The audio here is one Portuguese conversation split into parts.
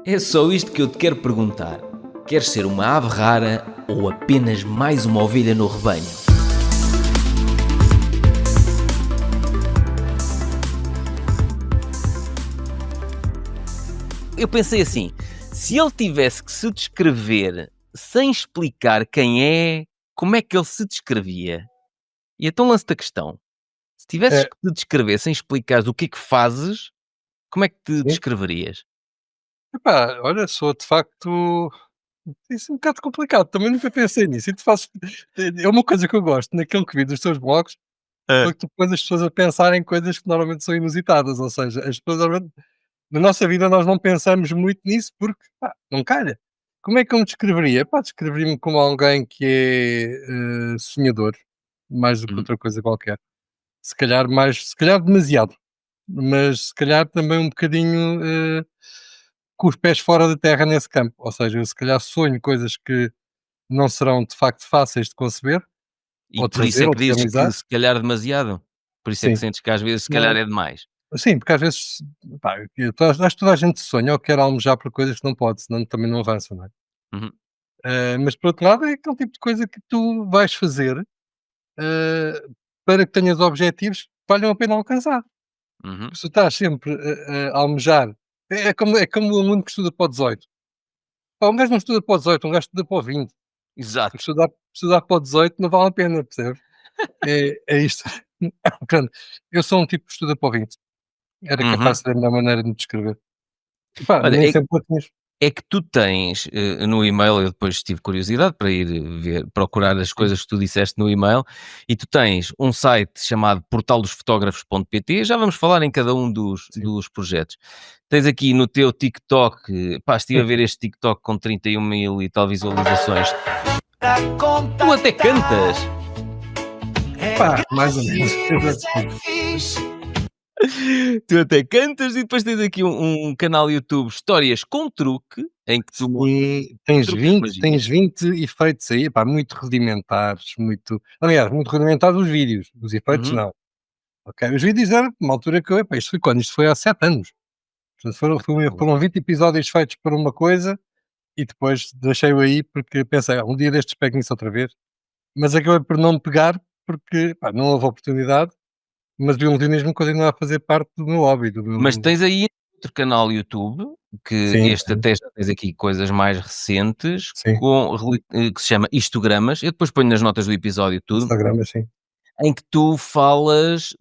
É só isto que eu te quero perguntar. Queres ser uma ave rara ou apenas mais uma ovelha no rebanho? Eu pensei assim, se ele tivesse que se descrever sem explicar quem é, como é que ele se descrevia? E então lanço-te a questão. Se tivesses É, que te descrever sem explicares o que é que fazes, como é que te sim. descreverias? Epá, olha, sou de facto isso é um bocado complicado, também nunca pensei nisso. E tu fazes é uma coisa que eu gosto naquilo que vi dos teus blogs, Ah. foi que tu pões as pessoas a pensar em coisas que normalmente são inusitadas, ou seja, as pessoas normalmente na nossa vida nós não pensamos muito nisso porque, pá, não calha. Como é que eu me descreveria? Pá, descreveria-me como alguém que é, sonhador, mais do que Uhum. outra coisa qualquer. Se calhar demasiado, mas se calhar também um bocadinho, com os pés fora da terra nesse campo. Ou seja, eu se calhar sonho coisas que não serão de facto fáceis de conceber, E ou de por isso fazer, é ou que de dizes que realizar. se calhar demasiado? Por isso é que Sim. sentes que às vezes se calhar Não, é demais? sim, porque às vezes, pá, acho que toda a gente sonha ou quer almejar por coisas que não pode, senão também não avança, não é? Uhum, Mas por outro lado é aquele tipo de coisa que tu vais fazer, eh, para que tenhas objetivos que valham a pena alcançar. uhum. Se tu estás sempre a almejar, é como o aluno que estuda para o 18. Pá, um gajo não estuda para o 18, um gajo estuda para o 20. Porque Exato. estudar para o 18 não vale a pena, percebes? É isto. Portanto, eu sou um tipo que estuda para o 20. Era capaz Uhum. de ser a melhor maneira de me descrever. Pá, Olha, nem sempre o tinhas. é que tu tens, no e-mail, eu depois tive curiosidade para ir ver, procurar as Sim, coisas que tu disseste no e-mail, e tu tens um site chamado portaldosfotógrafos.pt. Já vamos falar em cada um dos, sim. dos projetos. Tens aqui no teu TikTok, pá, estive a ver este TikTok com 31 mil e tal visualizações. Tu até cantas! Pá, mais ou menos. Eu peço desculpa. Tu até cantas e depois tens aqui um canal YouTube Histórias com Truque, em que tu mostras Sim, tens truques de 20 magia. tens 20 efeitos aí, pá, muito rudimentares, muito aliás, muito rudimentares os vídeos, os efeitos Uhum. não. Ok, os vídeos era uma altura que eu epá, isto foi quando? Isto foi há 7 anos. Portanto, foram 20 episódios feitos para uma coisa e depois deixei-o aí porque pensei: "Ah, um dia destes pego nisso outra vez", mas acabei por não me pegar porque, pá, não houve oportunidade, mas o ilusionismo continua a fazer parte do meu hobby, do Mas meu tens aí outro canal YouTube, que sim, este até já tens aqui coisas mais recentes, sim, que se chama Histogramas. Eu depois ponho nas notas do episódio tudo, Instagram, sim. em que tu falas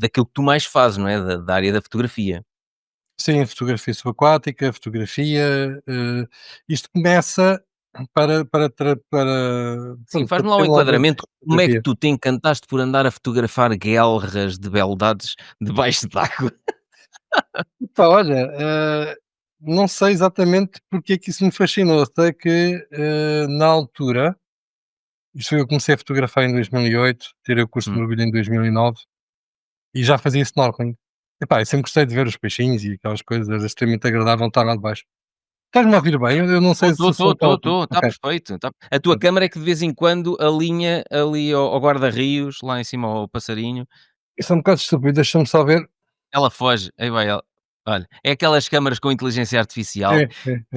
daquilo que tu mais fazes, não é? Da área da fotografia. Sim, fotografia subaquática, fotografia, isto começa para Sim, pronto, para faz-me lá um ter logo a enquadramento. Como é que fotografia. tu te encantaste por andar a fotografar guelras de beldades debaixo d'água? Epá, olha, não sei exatamente porque é que isso me fascinou, sei que, na altura, isto foi eu comecei a fotografar em 2008, tirei o curso de Hum. mergulho em 2009 e já fazia snorkeling. Epá, eu sempre gostei de ver os peixinhos e aquelas coisas, era extremamente agradável estar lá debaixo. Estás-me a ouvir bem? Eu não sei se o som está ótimo. Estou, está Ok, perfeito. A tua pronto. câmara é que de vez em quando alinha ali ao guarda-rios, lá em cima ao passarinho, Isso é um bocado estúpido, deixa-me só ver. ela foge, aí vai ela. Olha, é aquelas câmaras com inteligência artificial Por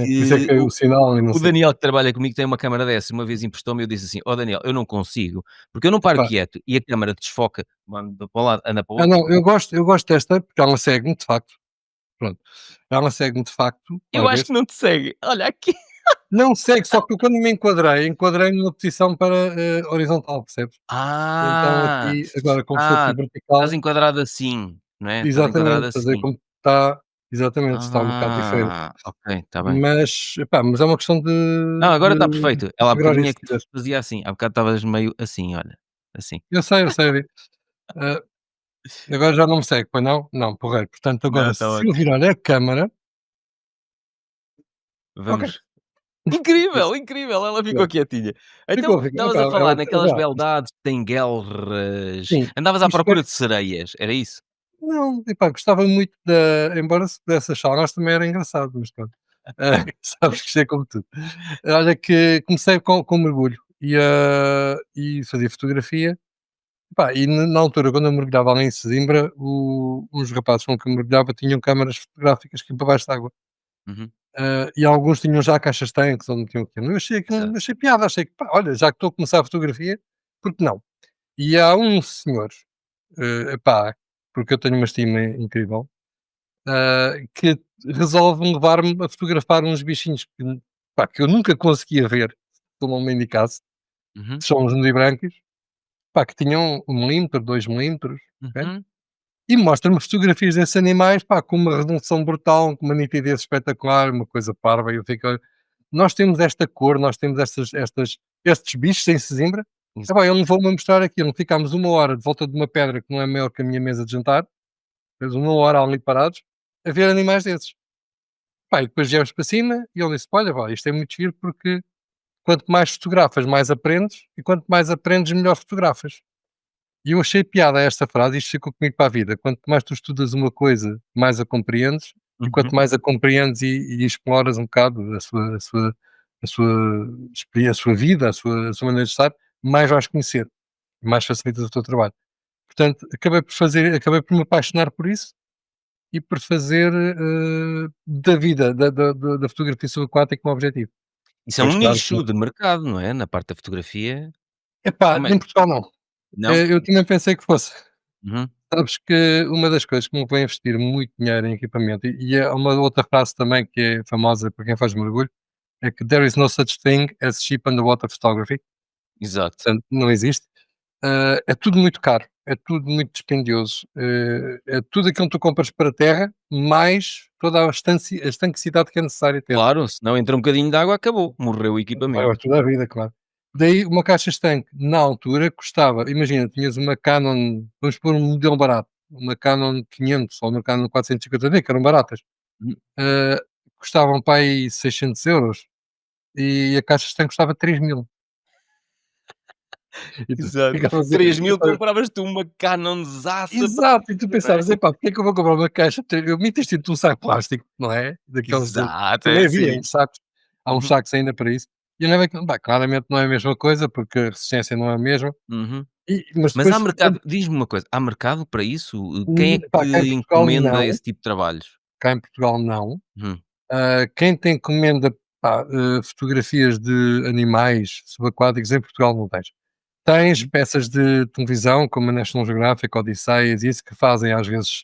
isso é que que caiu o sinal e não o sei o quê. Daniel que trabalha comigo tem uma câmara dessa, uma vez emprestou-me e eu disse assim: "Ó Daniel, eu não consigo, porque eu não paro Epá, quieto e a câmara desfoca, anda para um lado, anda para o outro". não, eu gosto desta, porque ela segue-me de facto, pronto. Ela segue-me de facto, Eu ora acho vês? que não te segue. Olha aqui. Não segue, só que eu quando me enquadrei, enquadrei-me numa posição para, horizontal, percebes? Então Ah, aqui, agora como estou aqui estás vertical, enquadrado assim, não é? Estás enquadrado exatamente, estás a ver assim. como está exatamente, está um bocado diferente. Ah, ok, está bem. Mas é uma questão Não, agora está de perfeito. Ela há configurar bocadinho isso é se que te quiseres. fazia assim, há bocado estavas meio assim, olha, assim. Eu sei, eu vi. Ah, agora já não me segue, pois não? Não, porreiro. Portanto, Não, agora está se eu ótimo. virar a câmara ok. Vamos. Incrível, incrível, ela ficou Pronto. quietinha. Então, Ficou, estavas epá, a falar ela naquelas vá, isto beldades que têm guelras, sim, andavas à isto é procura de sereias, era isso? não, epá, gostava muito da embora se pudesse achar nós também era engraçado, mas pronto. Sabes que isto é como tudo. Olha que comecei com mergulho e fazia fotografia, Pá, e na altura, quando eu mergulhava ali em Sesimbra, os rapazes com que eu mergulhava tinham câmaras fotográficas que iam para baixo de água. Uhum. E alguns tinham já caixas tanques onde metiam aquilo. Eu achei Exato. achei piada, achei que, pá, olha, já que estou a começar a fotografia, por que não? E há um senhor, epá, porque eu tenho uma estima incrível, que resolve levar-me a fotografar uns bichinhos que, pá, que eu nunca conseguia ver, se não me indicasse, Uhum. que são os nudibranquios, pá, que tinham 1 milímetro, 2 milímetros, ok? Uhum. E mostra-me fotografias desses animais, pá, com uma resolução brutal, com uma nitidez espetacular, uma coisa parva, e eu fico: "Nós temos esta cor, nós temos estes bichos em Sesimbra". Exa Epá, ele levou-me a mostrar aquilo, ficámos 1 hora de volta de uma pedra que não é maior que a minha mesa de jantar, ficamos 1 hora ali parados, a ver animais desses. Pá, e depois viemos para cima e ele disse: "Olha, pá, isto é muito giro porque quanto mais fotografas, mais aprendes, e quanto mais aprendes, melhor fotografas". E eu achei piada a esta frase, isto ficou comigo para a vida. Quanto mais tu estudas uma coisa, mais a compreendes, e quanto Uhum. mais a compreendes e exploras um bocado a sua experiência, a sua vida, a sua maneira de estar, mais vais conhecer, mais facilitas o teu trabalho. Portanto, acabei por me apaixonar por isso e por fazer da vida, da fotografia subaquática um objetivo. Isso é Pois um claro que nicho de mercado, não é? Na parte da fotografia. epá, Como é? em Portugal não. Não? Eu também pensei que fosse. Uhum. Sabes que uma das coisas que me vou investir muito dinheiro em equipamento, e é uma outra frase também que é famosa para quem faz mergulho, é que "there is no such thing as cheap underwater photography", Exato. portanto não existe. É tudo muito caro, é tudo muito dispendioso, é tudo aquilo que tu compras para a terra, mais toda a estanquicidade que é necessária ter. Claro, senão entra um bocadinho de água, acabou, morreu o Vai equipamento. vai toda a vida, claro. Daí uma caixa estanque, na altura, custava, imagina, tinhas uma Canon, vamos pôr um modelo barato, uma Canon 500 ou uma Canon 450D, que eram baratas, Hum, ah, custavam para aí 600 € e a caixa estanque custava 3.000. E tu exato. ficavas a 3.000 compravas-te uma Canonzaça para exato, e tu não é? pensavas: "Epá, porque é que eu vou comprar uma caixa de 3.000?" Eu meto isto dentro de um saco plástico, não é, daqueles de Exato, é também havia assim. uns sacos, há uns Uhum, sacos ainda para isso, e eu levei aquilo, pá, claramente não é a mesma coisa, porque a resistência não é a mesma, uhum. mas Mas há depois mercado, diz-me uma coisa, há mercado para isso? Quem é pá, cá em que Portugal encomenda não, esse tipo de trabalhos? cá em Portugal não. Uhum, Quem tem encomenda, pá, fotografias de animais subaquáticos em Portugal não tens. Tens uhum. peças de televisão, como a National Geographic, Odisseias, isso que fazem às vezes,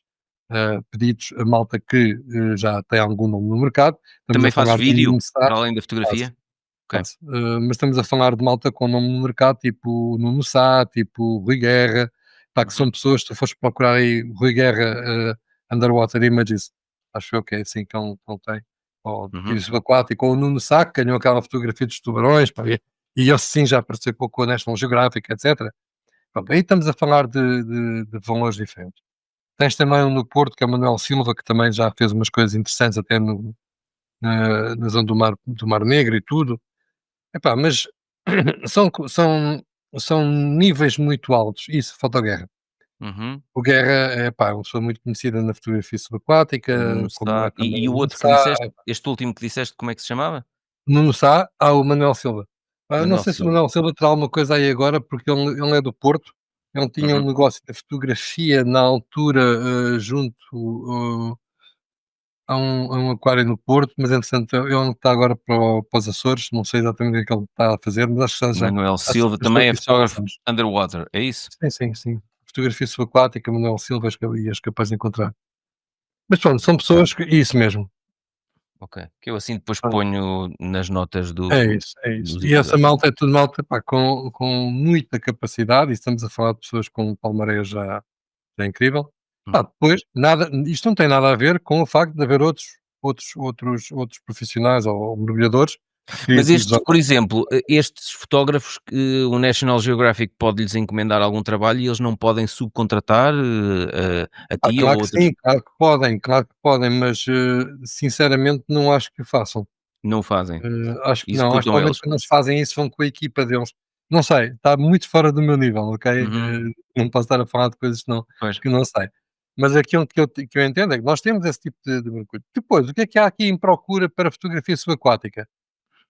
pedidos a malta que, já tem algum nome no mercado. Estamos a Também fazes falar de vídeo, um Sá, para além da faço, fotografia? Ok. faço. Mas estamos a falar de malta com nome no mercado, tipo Nuno Sá, tipo Rui Guerra, pá, que Uhum, são pessoas, se tu fores procurar aí Rui Guerra, Underwater Images, acho eu que é assim que ele tem, ou uhum. vídeo subaquático, ou o Nuno Sá, que ganhou aquela fotografia dos tubarões, pá, e esse sim já participou com a National Geographic, etc. Pronto, aí estamos a falar de valores diferentes. Tens também um no Porto, que é o Manuel Silva, que também já fez umas coisas interessantes até na zona do Mar Negro e tudo. Epá, mas são, são níveis muito altos. Isso, fotoguerra. Uhum. O Guerra é pá, uma pessoa muito conhecida na fotografia O subaquática, Nuno como Sá. é também E o o Nuno outro que Sá. disseste, este último que disseste, como é que se chamava? Nuno Sá, há o Manuel Silva. Não Manuel sei se o Silva. Manuel Silva terá alguma coisa aí agora, porque ele é do Porto. Ele tinha um Uhum. negócio de fotografia na altura, junto, a um aquário no Porto, mas entretanto ele está agora para os Açores, não sei exatamente o que é que ele está a fazer, mas acho que já Manuel acho Silva que já também é vi isso há uns fotógrafo anos. underwater, é isso? Sim, sim, sim. Fotografia subaquática, Manuel Silva, és capaz de encontrar. Mas pronto, são pessoas que isso mesmo. Ok. Que eu assim depois Pronto, ponho nas notas é isso, é isso. dos E essa episódios. malta é tudo malta, pá, com muita capacidade, e estamos a falar de pessoas com um palmarés já incrível. Hum. Pá, depois, nada, isto não tem nada a ver com o facto de haver outros profissionais ou mergulhadores Mas criativos estes, ou por não. exemplo, estes fotógrafos que o National Geographic pode-lhes encomendar algum trabalho e eles não podem subcontratar, a Ah, ti ou a claro que outras sim, claro que podem, mas, sinceramente não acho que o façam. não o fazem, Acho que não, acho que executam provavelmente eles. quando eles fazem isso vão com a equipa deles. Não sei, está muito fora do meu nível, ok? Uhum, Não posso estar a falar de coisas pois. que não sei. Mas aquilo que eu entendo é que nós temos esse tipo de mergulho. Depois, o que é que há aqui em procura para fotografia subaquática?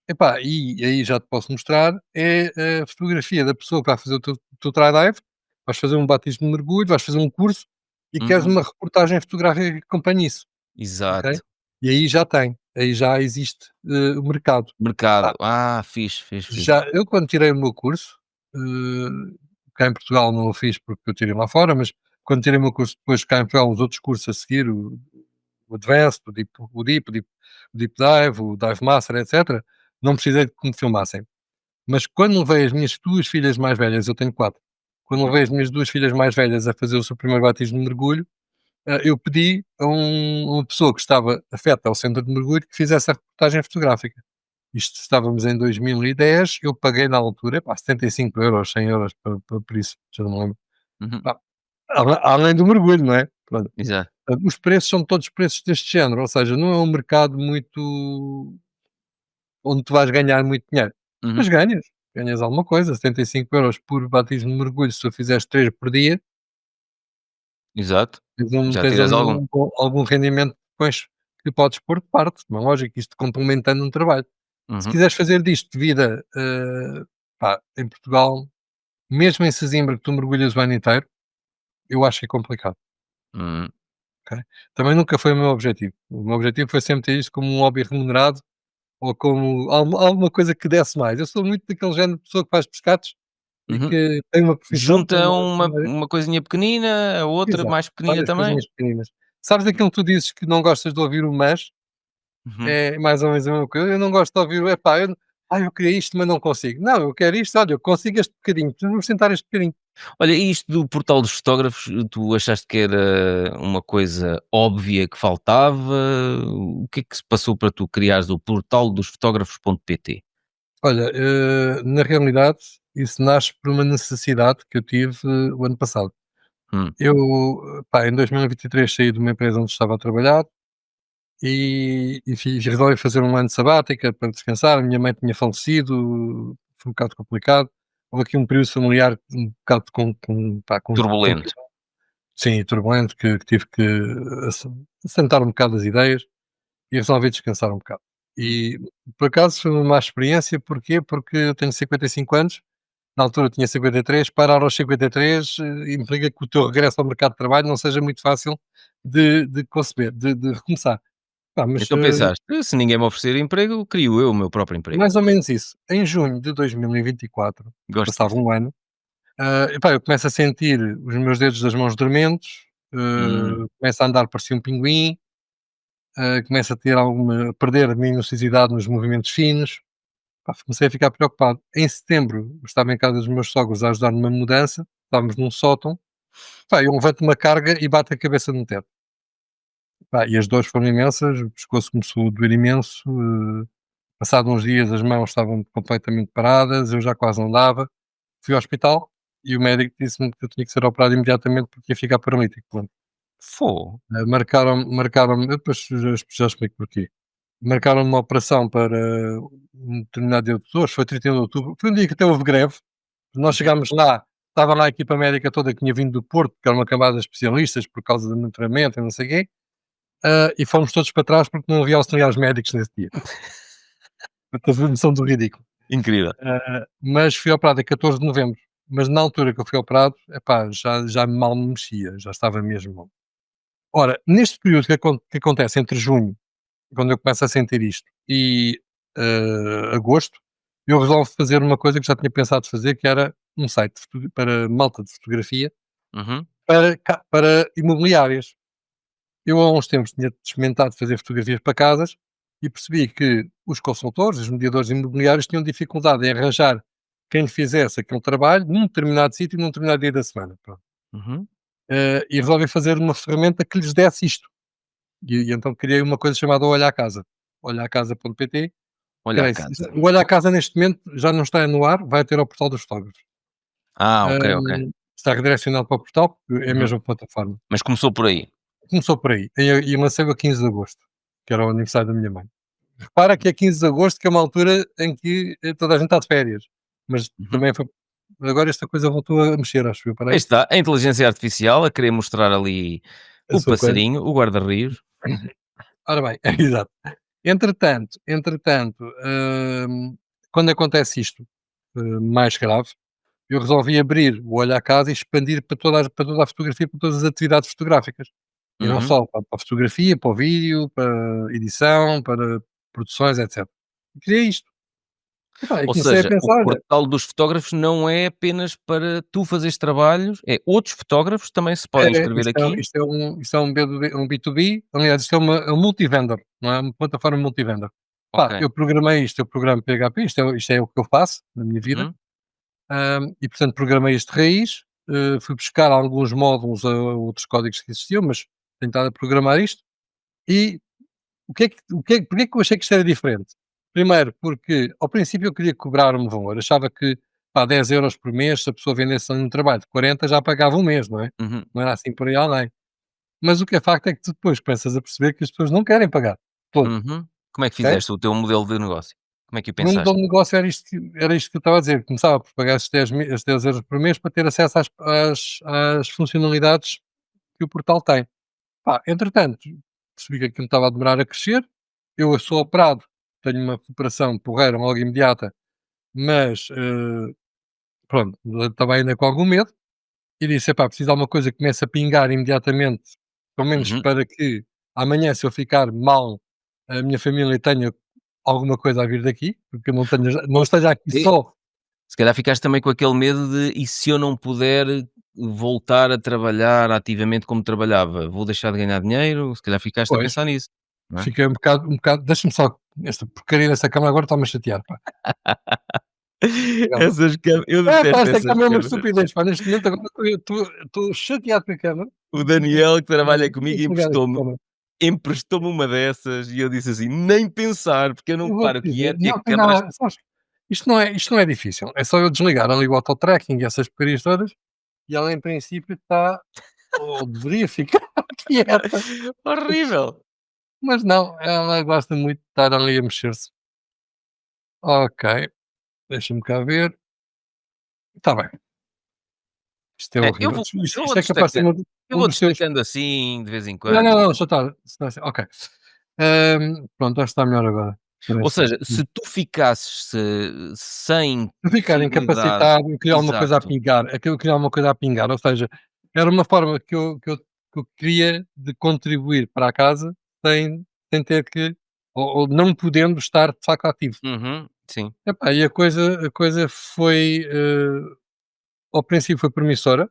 Epá, e aí já te posso mostrar, é a fotografia da pessoa que vai fazer o teu try dive, vais fazer um batismo de mergulho, vais fazer um curso e queres Uhum. uma reportagem fotográfica que acompanhe isso, ok? Exato. E aí já tem, aí já existe, o mercado. Mercado. Pá, Ah, fixe, fixe, fixe. já eu quando tirei o meu curso, cá em Portugal não o fiz porque eu tirei lá fora, mas quando tirei o meu curso, depois cá em Portugal os outros cursos a seguir, o Advanced, o Deep Dive, o Dive Master, etcétera, não precisei de que me filmassem. Mas quando levei as minhas 2 filhas mais velhas, eu tenho 4, quando Uhum, levei as minhas 2 filhas mais velhas a fazer o seu primeiro batismo de mergulho, eu pedi a uma pessoa que estava afeta ao centro de mergulho que fizesse a reportagem fotográfica. Isto estávamos em 2010, eu paguei na altura, pá, 75€, 100€ por isso, já não me lembro. uhum. Pá, além do mergulho, não é? Pronto. Exato. Os preços são todos preços deste género, ou seja, não é um mercado muito onde tu vais ganhar muito dinheiro, Uhum. mas ganhas alguma coisa, 75€ por batismo de mergulho, se tu fizeres 3 por dia, Exato. Já tens tiras algum. algum rendimento depois que podes pôr de parte, como é lógico, isto complementando um trabalho. Se Uhum, quiseres fazer disto de vida, pá, em Portugal, mesmo em Sesimbra que tu mergulhas o ano inteiro, eu acho que é complicado, uhum. ok? Também nunca foi o meu objetivo. O meu objetivo foi sempre ter isto como um hobby remunerado ou como alguma coisa que desse mais. Eu sou muito daquele género de pessoa que faz pescados e Uhum. que tem uma profissão, tem Junta uma uma coisinha pequenina, a outra exato, mais pequenina várias também. coisinhas pequeninas. Sabes aquilo que tu dizes que não gostas de ouvir o "mas"? Uhum. É mais ou menos a mesma coisa. Eu não gosto de ouvir o "epá, eu queria isto, mas não consigo". Não, eu quero isto, olha, eu consigo este bocadinho, vamos tentar este bocadinho. Olha, e isto do portal dos fotógrafos, tu achaste que era uma coisa óbvia que faltava? O que é que se passou para tu criares o portal dos fotógrafos.pt? Olha, na realidade, isso nasce por uma necessidade que eu tive o ano passado. Hum, Eu, pá, em 2023 saí de uma empresa onde estava a trabalhar e resolvi fazer um ano sabática para descansar. A minha mãe tinha falecido, foi um bocado complicado. Houve aqui um período familiar um bocado pá, turbulento. sim, turbulento, que tive que assentar um bocado as ideias e resolvi descansar um bocado. Hum. E por acaso foi uma má experiência, porquê? Porque eu tenho 55 anos, na altura tinha 53, parar aos 53 implica que o teu regresso ao mercado de trabalho não seja muito fácil de conceber, de recomeçar. Pá, mas Então pensaste: Se ninguém me oferecer emprego, crio eu o meu próprio emprego". mais ou menos isso. Em junho de 2024, Gosto passava disso. um ano, epá, eu começo a sentir os meus dedos das mãos dormentes, Hum. começo a andar parecia um pinguim, começo a ter a perder a minuciosidade nos movimentos finos. Pá, comecei a ficar preocupado. Em setembro, eu estava em casa dos meus sogros a ajudar numa mudança, estávamos num sótão, pá, eu levanto uma carga e bato a cabeça no teto. Pá, e as dores foram imensas, o pescoço começou a doer imenso, passado uns dias as mãos estavam completamente paradas, eu já quase não andava. Fui ao hospital e o médico disse-me que eu tinha que ser operado imediatamente porque ia ficar paralítico. Pronto. Fô. Marcaram-me, eu depois já explico porquê. Marcaram uma operação para um determinado dia de pessoas, foi 31 de outubro. Foi um dia que até houve greve. Nós Uhum. chegámos lá, estava lá a equipa médica toda que tinha vindo do Porto, que era uma camada de especialistas por causa do monitoramento e não sei o quê, e fomos todos para trás porque não havia auxiliares médicos nesse dia. Para teres a noção do ridículo. Incrível. Mas fui operado a 14 de novembro. Mas na altura que eu fui operado, epá, já mal me mexia, já estava mesmo mal. Ora, neste período que acontece entre junho, quando eu começo a sentir isto, e agosto, eu resolvo fazer uma coisa que já tinha pensado fazer, que era um site para malta de fotografia Uhum. para imobiliárias. Eu há uns tempos tinha experimentado fazer fotografias para casas e percebi que os consultores, os mediadores imobiliários tinham dificuldade em arranjar quem lhe fizesse aquele trabalho num determinado sítio, num determinado dia da semana. Pronto. Uhum. E resolvi fazer uma ferramenta que lhes desse isto. E então criei uma coisa chamada Olha a Casa. Olhaacasa.pt. Olha a Peraí, casa. o Olha a Casa neste momento já não está no ar, vai ter ao portal dos fotógrafos. Ok, ok. Está redirecionado para o portal, porque é a Uhum. mesma plataforma. Mas começou por aí. Começou por aí. E lancei-o a 15 de agosto, que era o aniversário da minha mãe. Repara que é 15 de agosto, que é uma altura em que toda a gente está de férias. Mas Uhum. também foi. Agora esta coisa voltou a mexer, acho eu. Aí Peraí. está, a inteligência artificial a querer mostrar ali A o sua coisa. passarinho, o guarda-rios. Ora bem, exato. Entretanto, quando acontece isto mais grave, eu resolvi abrir o Olho à Casa e expandir para toda a fotografia, para todas as atividades fotográficas. E não Uhum. só para a fotografia, para o vídeo, para edição, para produções, etc. E criei isto. Epá, e Ou comecei a seja, o pensar, olha, portal dos fotógrafos não é apenas para tu fazeres trabalhos, é outros fotógrafos também se podem inscrever aqui? isto é um B2B, aliás, isto é um multivendor, não é uma plataforma multivendor. Ok. Pá, eu programei isto, eu programo PHP, isto é o que eu faço na minha vida, Uhum, e portanto programei isto de raiz, fui buscar alguns módulos a outros códigos que existiam, mas tenho estado a programar isto e porque é que eu achei que isto era diferente? Primeiro, porque ao princípio eu queria cobrar um valor, achava que, pá, 10 € por mês, se a pessoa vendesse um trabalho de 40 já pagava um mês, não é? uhum, Não era assim por aí além. Mas o que é facto é que tu depois começas a perceber que as pessoas não querem pagar, todos, uhum. Como é que ok? fizeste o teu modelo de negócio? Como é que o O meu pensaste? modelo de negócio era isto que eu estava a dizer, começava por pagar esses 10 € por mês para ter acesso às funcionalidades que o portal tem. Pá, entretanto, percebi que aquilo estava a demorar a crescer, eu sou operado, tenho uma recuperação porreira logo imediata, mas, pronto, estava ainda com algum medo e disse: "Epá, preciso de alguma coisa que comece a pingar imediatamente, pelo menos Uhum. para que amanhã se eu ficar mal, a minha família tenha alguma coisa a vir daqui, porque eu não esteja aqui E só". se calhar ficaste também com aquele medo de: "E se eu não puder voltar a trabalhar ativamente como trabalhava, vou deixar de ganhar dinheiro?" Se calhar ficaste a Pois, pensar nisso, não é? fiquei um bocado deixa-me só esta porcaria desta câmara agora está-me a chatear, pá. Essas câmaras eu É pá, detesto esta essas cama é uma câmaras. estupidez, pá, neste momento agora estou chateado com a cama. O Daniel, que trabalha Vou comigo, desligar esta cama. emprestou-me uma dessas e eu disse assim: "Nem pensar, porque eu não Eu reparo vou-te o que é dizer, ter não tem câmaras". nada, sabes, isto não é difícil, é só eu desligar ali o auto-tracking e essas porcarias todas, e ela em princípio está ou deveria ficar quieta, Horrível. mas não, ela gosta muito de estar ali a mexer-se. Ok, deixa-me cá ver. Está bem, isto é É, eu horrível. vou Isto eu isto vou é capaz de ser destaca eu um vou dos teus. destacando assim de vez em Não, não, quando. não, só está, ok. Pronto, acho que está melhor agora, Ou parece-me. seja, se tu ficasses sem De ficar possibilidade, incapacitado, eu queria alguma coisa a exato. pingar, eu queria alguma coisa a pingar, ou seja, era uma forma que eu queria de contribuir para a casa sem ter que ou não podendo estar de facto ativo. Uhum, sim. Epá, e a coisa foi, ao princípio foi promissora,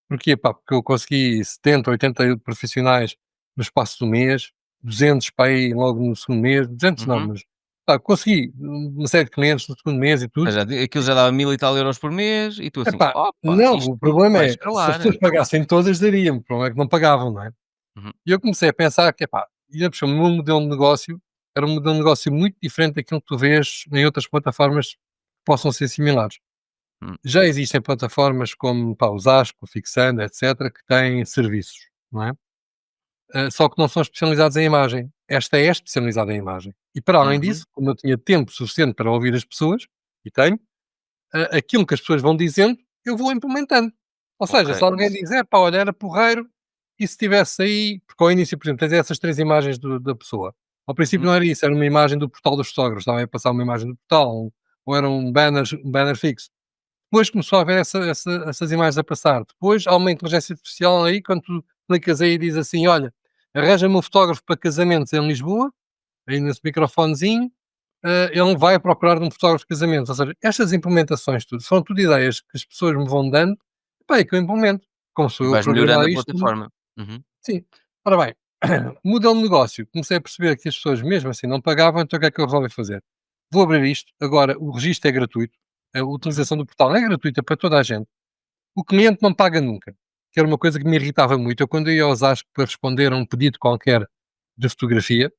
porquê? Pá, porque eu consegui 70, 80 profissionais no espaço do mês, 200 para aí logo no segundo mês, 200 não, Uhum. mas, pá, consegui uma série de clientes no segundo mês e Ou tudo. seja, aquilo já dava 1000 e tal euros por mês e tu assim: Epá, "Opa, não, o isto problema vai é, se as escalar". pessoas pagassem todas daria-me, o problema é que não pagavam, não é? Uhum, E eu comecei a pensar que, epá, ainda por cima o meu modelo de negócio era um modelo de negócio muito diferente daquilo que tu vês em outras plataformas que possam ser similares. hum, Já existem plataformas como, pá, o Zasco, o Fixando, etcétera, que têm serviços, não é? Só que não são especializados em imagem. Esta é especializada em imagem. E para além uhum, disso, como eu tinha tempo suficiente para ouvir as pessoas, e tenho, aquilo que as pessoas vão dizendo, eu vou implementando. Ou ok. seja, se alguém diz: "Epá, olha, era porreiro, e se tivesse aí", porque ao início, por exemplo, tens essas 3 imagens da pessoa. Ao princípio Uhum, não era isso, era uma imagem do portal dos fotógrafos, estava a passar uma imagem do portal, ou era um banner fixo. Depois começou a haver essas imagens a passar. Depois há uma inteligência artificial aí, quando tu clicas aí e diz assim: "Olha, arranja-me um fotógrafo para casamentos em Lisboa", aí nesse microfonezinho, ele vai procurar um fotógrafo de casamentos. Ou seja, estas implementações tudo, são tudo ideias que as pessoas me vão dando, pá, e que eu implemento. Como e sou eu a vais melhorando programar a isto, plataforma. Uhum, sim. Ora bem, modelo de negócio. Comecei a perceber que as pessoas mesmo assim não pagavam, então o que é que eu resolvi fazer? Vou abrir isto. Agora, o registro é gratuito. A uhum, utilização do portal é gratuita para toda a gente. O cliente não paga nunca, que era uma coisa que me irritava muito. Eu quando ia aos Osasco para responder a um pedido qualquer de fotografia,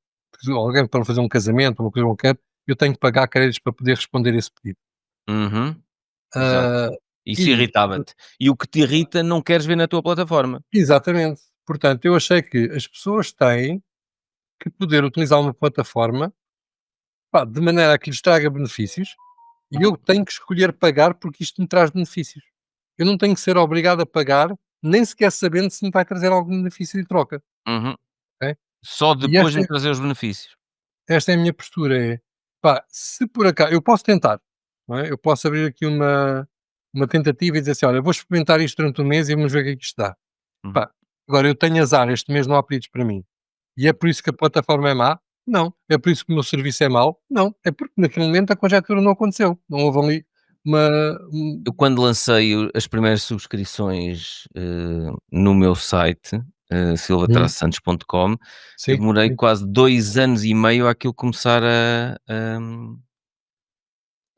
alguém para fazer um casamento, uma coisa qualquer, eu tenho que pagar créditos para poder responder esse pedido. uhum, exato. Ah, Isso e irritava-te. E o que te irrita não queres ver na tua plataforma. exatamente. Portanto, eu achei que as pessoas têm que poder utilizar uma plataforma, pá, de maneira a que lhes traga benefícios, e eu tenho que escolher pagar porque isto me traz benefícios. Eu não tenho que ser obrigado a pagar, nem sequer sabendo se me vai trazer algum benefício de troca, Uhum. ok? Só E depois de trazer os benefícios. esta é a minha postura, é, pá, se por acaso eu posso tentar, não é? Eu posso abrir aqui uma tentativa e dizer assim: "Olha, vou experimentar isto durante um mês e vamos ver o que é que isto dá". Uhum. Pá, agora eu tenho azar, este mês não há pedidos para mim. E é por isso que a plataforma é má? Não. É por isso que o meu serviço é mau? Não. É porque naquele momento a conjetura não aconteceu. Não houve ali uma Eu quando lancei as primeiras subscrições, no meu site, uhum, silva-santos.com, eu sim, demorei sim. quase 2 anos e meio àquilo começar a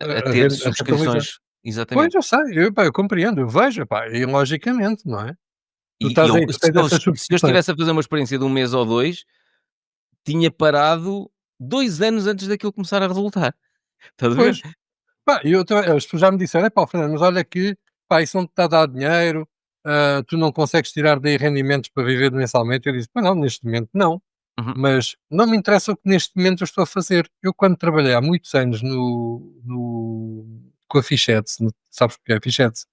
A ter ren a rentabilizar. subscrições. Pois, Exatamente. eu sei, eu compreendo, eu vejo, epá, e logicamente, não é? Tu E estás eu aí, tu se tens eu essas se eu subscrições. estivesse a fazer uma experiência de um mês ou 2 tinha parado 2 anos antes daquilo começar a resultar. Estás a ver? Pois. Pá, e eu também as pessoas já me disseram: "Epá, Fernando, mas olha que, pá, isso não te está a dar dinheiro, tu não consegues tirar daí rendimentos para viver mensalmente". Eu disse: "Pois não, neste momento não, Uhum. mas não me interessa o que neste momento eu estou a fazer". Eu quando trabalhei há muitos anos com a Fish Ads, sabes o que é a Fish Ads?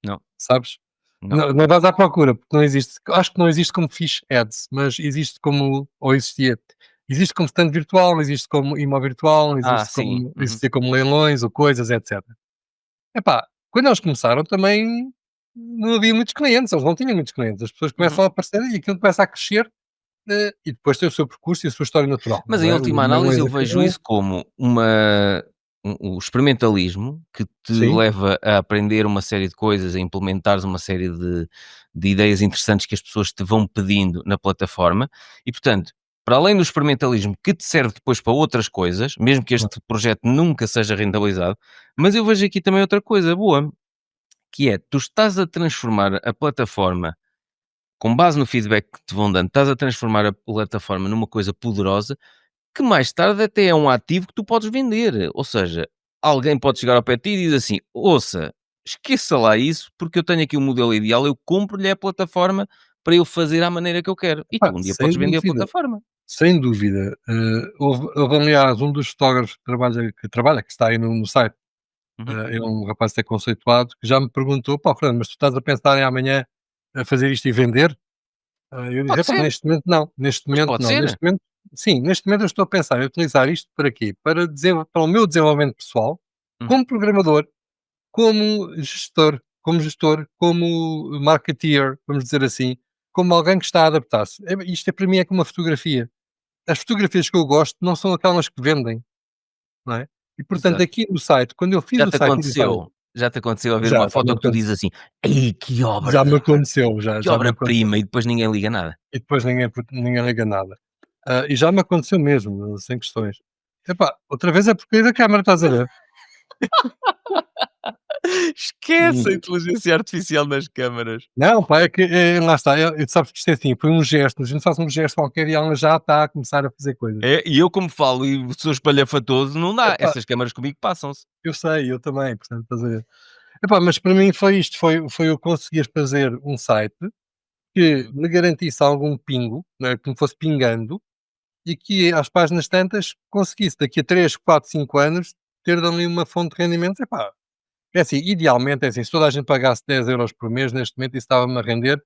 Não, Sabes? não. Não vais à procura, porque não existe, acho que não existe como Fish Ads, mas existe como, ou existia, existe como stand virtual, existe como imóvel virtual, Ah, existe sim. como Uhum, existia como leilões ou coisas, etc. Epá, quando eles começaram também não havia muitos clientes, eles não tinham muitos clientes, as pessoas uhum. começam a aparecer e aquilo começa a crescer, e depois tem o seu percurso e a sua história natural, Mas não em é? O última análise leilões eu vejo acabou, isso como uma o experimentalismo que te sim, leva a aprender uma série de coisas, a implementares uma série de ideias interessantes que as pessoas te vão pedindo na plataforma e, portanto, para além do experimentalismo que te serve depois para outras coisas, mesmo que claro. este projeto nunca seja rentabilizado, mas eu vejo aqui também outra coisa boa, que é, tu estás a transformar a plataforma com base no feedback que te vão dando, estás a transformar a plataforma numa coisa poderosa que mais tarde até é um ativo que tu podes vender. Ou seja, alguém pode chegar ao pé de ti e diz assim: ouça, esqueça lá isso, porque eu tenho aqui o modelo ideal, eu compro-lhe a plataforma para eu fazer à maneira que eu quero. E Epá, tu um dia podes vender a plataforma. sem dúvida, houve aliás um dos fotógrafos que trabalha, que está aí no site, Uhum. é um rapaz até conceituado, que já me perguntou: "Pá, Fernando, mas tu estás a pensar em amanhã a fazer isto e vender?" Eu disse: Pode "Epá, ser, neste momento não, neste mas momento pode não, neste ser. momento", sim, neste momento eu estou a pensar em utilizar isto para quê? Para o meu desenvolvimento pessoal, Uhum. como programador, como gestor, como marketeer, vamos dizer assim, como alguém que está a adaptar-se. Isto para mim é como uma fotografia. As fotografias que eu gosto não são aquelas que vendem, não é? E portanto Exato. aqui no site, quando eu fiz o site e disse: "Olha", Já te aconteceu a ver uma já me foto que tu dizes aconteceu, assim: "Ei, que obra já de me arte, aconteceu, que já me aconteceu. obra-prima", e depois ninguém liga nada. E depois ninguém liga nada. E já me aconteceu mesmo, sem questões. Epá, outra vez é porque da câmara, estás a ver? Esquece a Hum. inteligência artificial nas câmaras. Não, pá, é que, lá está, sabes que isto é assim, foi um gesto, a gente faz um gesto qualquer e ela já está a começar a fazer coisas. É, e eu como falo e sou espalhafatoso, não dá, Epá, essas câmaras comigo passam-se. eu sei, eu também, portanto, estás a ver? Epá, mas para mim foi isto, foi eu conseguir fazer um site que Uhum. me garantisse algum pingo, né, que me fosse pingando, e que às páginas tantas conseguisse daqui a 3, 4, 5 anos ter dali uma fonte de rendimentos. Epá, é assim, idealmente, é assim, se toda a gente pagasse 10 € por mês, neste momento isso estava-me a render,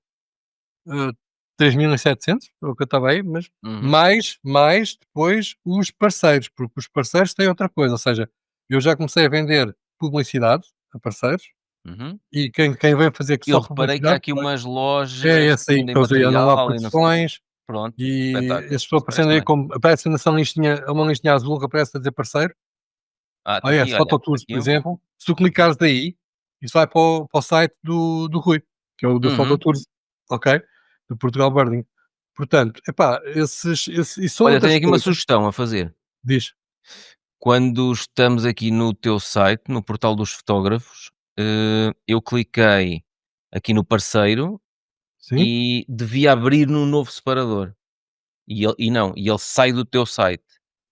hã, 3.700, é o que eu estava aí, mas Uhum, mais depois os parceiros, porque os parceiros têm outra coisa, ou seja, eu já comecei a vender publicidade a parceiros, uhum. e quem vem fazer Eu só reparei que há publicidade aqui umas é lojas esse que aí vendem que eles aí andam lá material e não sei o quê. produções, Pronto, e espetáculo, eu estou isso aparecendo parece-me aí bem. como aparece nessa listinha, é uma listinha azul que aparece a dizer parceiro. Ah, está Ah, é, aqui, olha, Phototours, aqui por um. exemplo, se tu Uhum, clicares daí, isso vai para o site do Rui, que é o do uhum. Phototours, ok? Do Portugal Birding. Portanto, epá, e são Olha, outras tenho aqui uma coisas, sugestão a fazer. diz. Quando estamos aqui no teu site, no portal dos fotógrafos, eu cliquei aqui no parceiro Sim? e devia abrir num novo separador. E ele sai do teu site.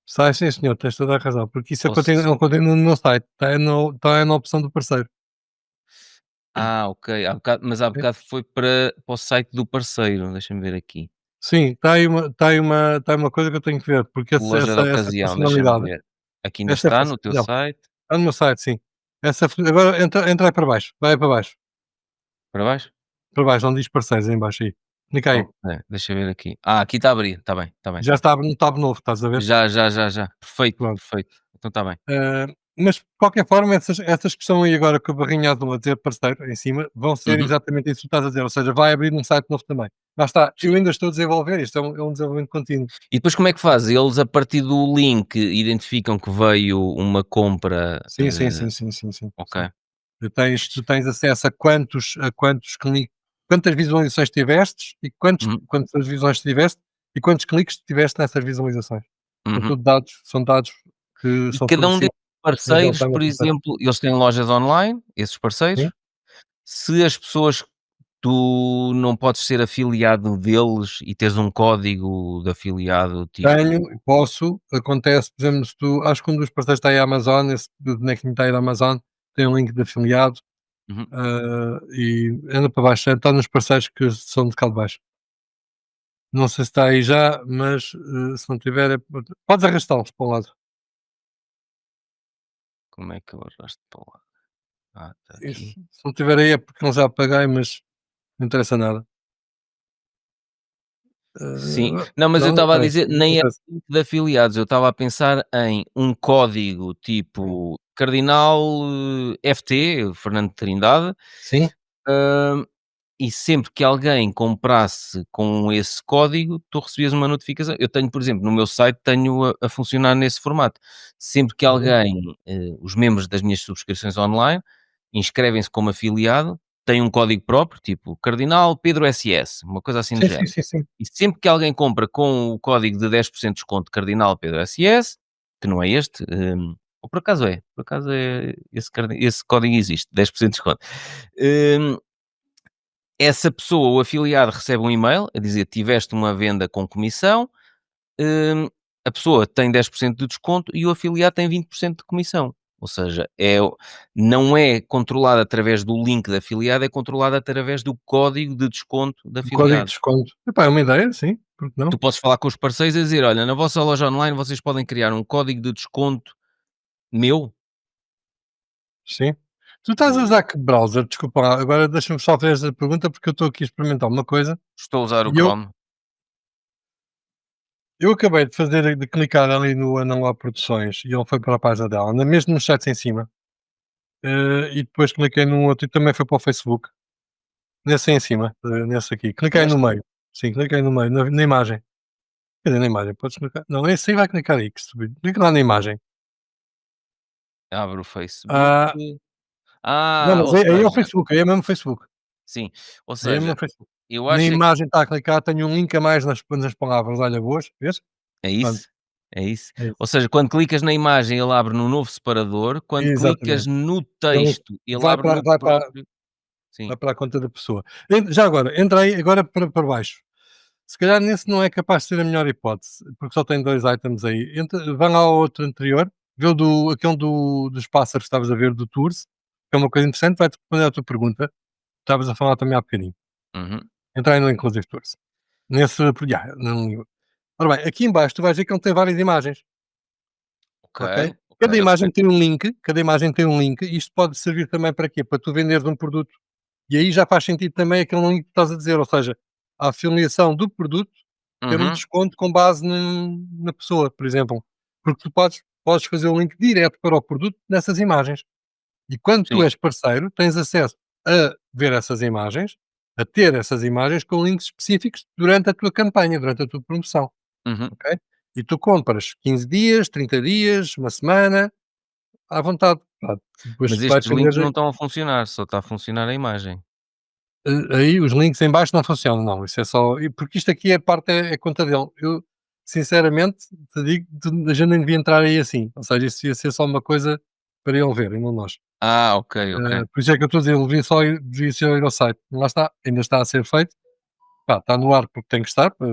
Sai sim senhor, tens toda a razão, porque isso Ou se não continua no meu site, está na opção do parceiro. ok, há Sim. bocado foi para o site do parceiro, deixa-me ver aqui. Sim, está aí uma coisa que eu tenho que ver, porque Loja de essa ocasião, deixa-me funcionalidade, ver. Aqui ainda essa está no teu não, site. está no meu site, sim. Agora entra aí para baixo, vai aí para baixo. Para baixo? Para baixo, onde diz parceiros, em baixo aí. Clica aí. Ok, deixa eu ver aqui. Ah, aqui está a abrir, está bem, Já está bem. está no tab novo, estás a ver? Já. Perfeito, Pronto. perfeito. Então está bem. Mas, de qualquer forma, essas que estão aí agora com a barrinha azul a dizer parceiro em cima, vão ser Uhum. exatamente isso que tu estás a dizer, ou seja, vai abrir um site novo também. Lá está, eu Sim. ainda estou a desenvolver, isto é um desenvolvimento contínuo. E depois como é que faz? Eles a partir do link identificam que veio uma compra, Sim, sim, sim, sim, sim, sim, sim. ok. Tu tens acesso a quantos cliques, quantas visualizações tivestes e Uhum, quantas visualizações tiveste e quantos cliques tiveste nessas visualizações. São uhum. tudo dados, são dados que E são cada um desses fornecidos na parceiros, real-time ao por parceiro. exemplo, eles têm lojas online, esses Sim. parceiros? Se as pessoas tu não podes ser afiliado deles e teres um código de afiliado Tenho, tipo posso, acontece, por exemplo, se tu acho que um dos parceiros está aí a Amazon, esse do bonequinho está aí da Amazon, tem um link de afiliado, uhum, e anda para baixo, está nos parceiros que são de cá de baixo. Não sei se está aí já, mas, se não tiver, podes arrastá-los para o lado. como é que eu arrasto para lá? Ah, está Isso, aqui. se não tiver aí é porque não já apaguei, mas não interessa nada. Sim. Não, mas eu Não, estava a peraí, dizer, não nem é interessa. link de afiliados, eu estava a pensar em um código tipo Cardinal, FT, Fernando Trindade, Sim? hã, e sempre que alguém comprasse com esse código, tu recebias uma notificação. Eu tenho, por exemplo, no meu site, tenho a funcionar nesse formato. Sempre que Uhum. alguém, os membros das minhas subscrições online, inscrevem-se como afiliado, têm um código próprio, tipo Cardinal Pedro SS, uma coisa assim do Sim, sim, género. sim, sim. E sempre que alguém compra com o código de 10% de desconto Cardinal Pedro SS, que não é este, ou por acaso é esse código existe, 10% de desconto. Hum, essa pessoa, o afiliado, recebe um e-mail a dizer: "Tiveste uma venda com comissão", hum, a pessoa tem 10% de desconto e o afiliado tem 20% de comissão. Ou seja, não é controlado através do link de afiliado, é controlado através do código de desconto de O código de afiliado. desconto. Epá, é uma ideia, sim, porque não? Tu podes falar com os parceiros e dizer: "Olha, na vossa loja online vocês podem criar um código de desconto meu". Sim. Tu estás a O usar que browser? Desculpa lá, agora deixa-me só fazer essa pergunta, porque eu estou aqui a experimentar uma coisa Estou a usar o e eu Chrome. eu acabei de clicar ali no Ana Produções e ele foi para a página dela, mesmo nos sites em cima, e depois cliquei num outro e também foi para o Facebook, nesse aí em cima, nesse aqui. Cliquei no Neste meio. Sim, cliquei no meio, na imagem. Quer dizer, na imagem, podes clicar não, esse aí vai clicar aí, que estúpido. Clica lá na imagem. Abro o Facebook. Ah, não, Ah, mas ou aí é o seja, Facebook, aí é mesmo o Facebook. sim, ou Aí é mesmo seja, o Facebook. eu Na acho é que imagem está a clicar, tenho um link a mais nas palavras, olha boas, vês? é Pronto, isso? É isso? é Ou isso. seja, quando clicas na imagem ele abre num novo separador, quando clicas Exatamente. no Ele texto ele vai abre para no vai para próprio sim. vai para a conta da pessoa. Já agora, entra aí agora para baixo. Se calhar nesse não é capaz de ser a melhor hipótese, porque só tem 2 items aí. Vai lá ao outro anterior, vê aquele dos pássaros que estavas a ver, do Tours, que é uma coisa interessante, vai-te responder à tua pergunta, estavas a falar também há bocadinho. Uhum. Entra aí no Inclusive Tours. Nesse não. Ora bem, aqui em baixo tu vais ver que ele tem várias imagens, Ok, ok? ok, ok. Cada imagem tem um link, e isto pode servir também para quê? Para tu venderes um produto. E aí já faz sentido também aquele link que estás a dizer, ou seja, a afiliação do produto ter um Uhum, desconto com base na pessoa, por exemplo. Porque tu podes fazer o link direto para o produto nessas imagens. E quando tu sim. és parceiro, tens acesso a ver essas imagens, a ter essas imagens com links específicos durante a tua campanha, durante a tua promoção, Uhum. ok? E tu compras 15 dias, 30 dias, uma semana, à vontade. Pá, depois Mas vai estes links não depender. estão a funcionar, só está a funcionar a imagem. Aí os links em baixo não funcionam, não, isso é só porque isto aqui é parte é conta dele. Eu, sinceramente, te digo, a gente nem devia entrar aí assim, ou seja, isso ia ser só uma coisa para ele ver e não nós. Ah, ok, ok. Por isso é que eu estou a dizer, ele devia só ir ao site. Lá está, ainda está a ser feito, pá, está no ar porque tem que estar para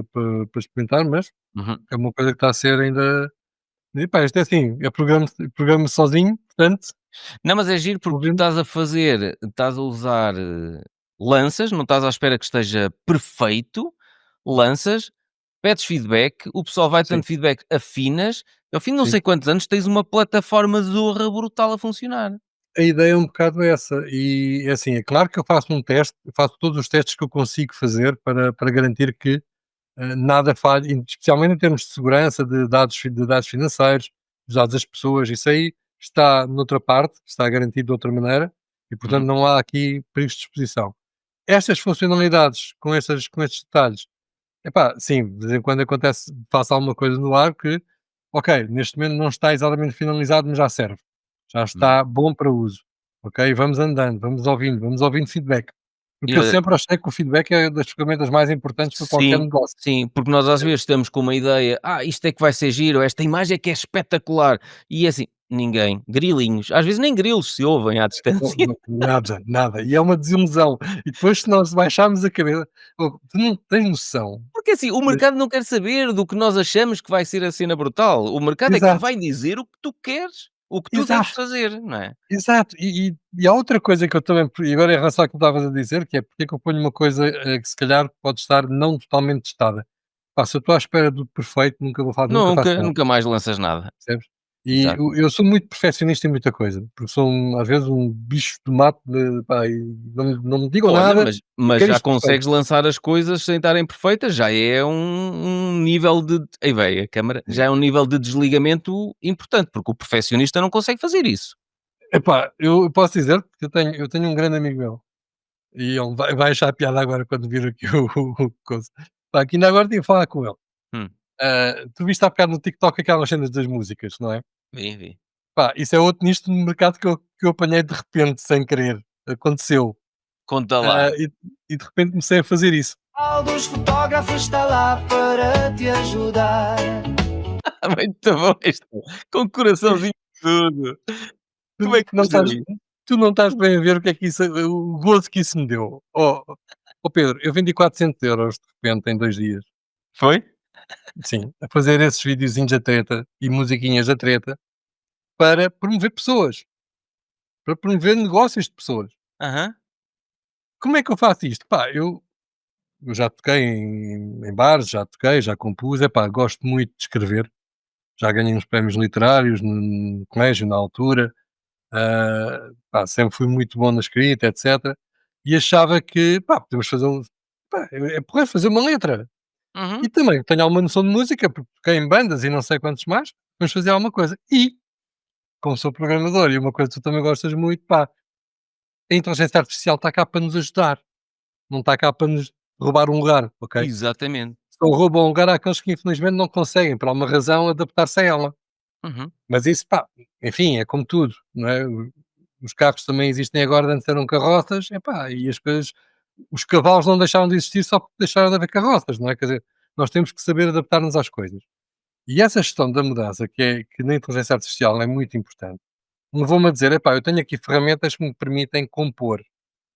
experimentar, mas Uhum. é uma coisa que está a ser ainda e pá, isto é assim, é programa sozinho, portanto, Não, mas é giro porque tu ouvindo estás a usar, lanças, não estás à espera que esteja perfeito, lanças, pedes feedback, o pessoal vai sim, dando feedback, afinas, ao fim de não sim. sei quantos anos tens uma plataforma zorra brutal a funcionar. A ideia é um bocado essa, e é assim, é claro que eu faço um teste, eu faço todos os testes que eu consigo fazer para garantir que nada falhe, especialmente em termos de segurança de dados financeiros, dos dados das pessoas, isso aí está noutra parte, está garantido de outra maneira e, portanto, Uhum. não há aqui perigos de exposição. Estas funcionalidades com estes detalhes, epá, sim, de vez em quando acontece, faço alguma coisa no ar que, ok, neste momento não está exatamente finalizado, mas já serve. Já Uhum. está bom para uso. Ok? Vamos andando, vamos ouvindo feedback. E Porque eu olha, sempre achei que o feedback é das ferramentas mais importantes para qualquer sim, negócio. sim, porque nós às vezes estamos com uma ideia: "Ah, isto é que vai ser giro, esta imagem é que é espetacular", e é assim, ninguém, grilinhos, às vezes nem grilos se ouvem à Não, distância. não, nada, nada. E é uma desilusão. E depois, se nós baixarmos a cabeça, oh, tu não tens noção. Porque assim, o de- mercado não quer saber do que nós achamos que vai ser a cena brutal, o mercado é que te Exato, vai dizer o que tu queres, o que tu deves exato. fazer, não é? Exato, e há outra coisa que eu também e agora em relação àquilo que estavas a dizer, que é porque é que eu ponho uma coisa, que se calhar pode estar não totalmente testada. Pá, se eu estou à espera do perfeito, nunca faço Nunca, nada, nunca mais lanças nada. percebes? E Exato. eu sou muito perfeccionista em muita coisa, porque sou às vezes um bicho do mato de pá, e não me digam Olha, nada, eu mas quero já isto perfeito. consegues lançar as coisas sem estarem perfeitas, já é um nível de aí vai a câmara, já é um nível de desligamento importante, porque o perfeccionista não consegue fazer isso. Epá, eu posso dizer que eu tenho um grande amigo meu, e ele vai achar piada agora quando vir aqui o coisa. Pá, que ainda agora tive a falar com ele. Hum, Tu viste há bocado no TikTok aquelas cenas das músicas, não é? vi. Pá, isso é outro nicho no mercado que eu apanhei de repente, sem querer. Aconteceu. Conta Ah, lá. e de repente comecei a fazer isso. Dos fotógrafos está lá para te ajudar. Muito bom isto, com coraçãozinho e tudo. Como é Tu que não nasceu estás, isso? tu não estás bem a ver o que é que isso, o gozo que isso me deu. Oh Pedro, eu vendi 400 € de repente em 2 dias. Foi? Sim, a fazer esses videozinhos a treta e musiquinhas a treta para promover pessoas, para promover negócios de pessoas. Aham. Como é que eu faço isto? Pá, eu já toquei em bares, já toquei, já compus, epá, gosto muito de escrever, já ganhei uns prémios literários no colégio na altura, pá, sempre fui muito bom na escrita, etc. E achava que, pá, podemos fazer pá, é porreiro fazer uma letra. Uhum. E também tenho alguma noção de música, porque toquei em bandas e não sei quantos mais, vamos fazer alguma coisa. E, como sou programador e uma coisa que tu também gostas muito, pá, a inteligência artificial está cá para nos ajudar, não está cá para nos roubar um lugar, ok? Exatamente. Só roubam lugar àqueles que infelizmente não conseguem, por alguma razão, adaptar-se a ela. Uhum. Mas isso, pá, enfim, é como tudo, não é? Os carros também existem agora, antes eram carroças, epá, e as coisas, os cavalos não deixaram de existir só porque deixaram de haver carroças, não é? Quer dizer, nós temos que saber adaptar-nos às coisas. E essa gestão da mudança, que na inteligência artificial é muito importante, levou-me a dizer, epá, eu tenho aqui ferramentas que me permitem compor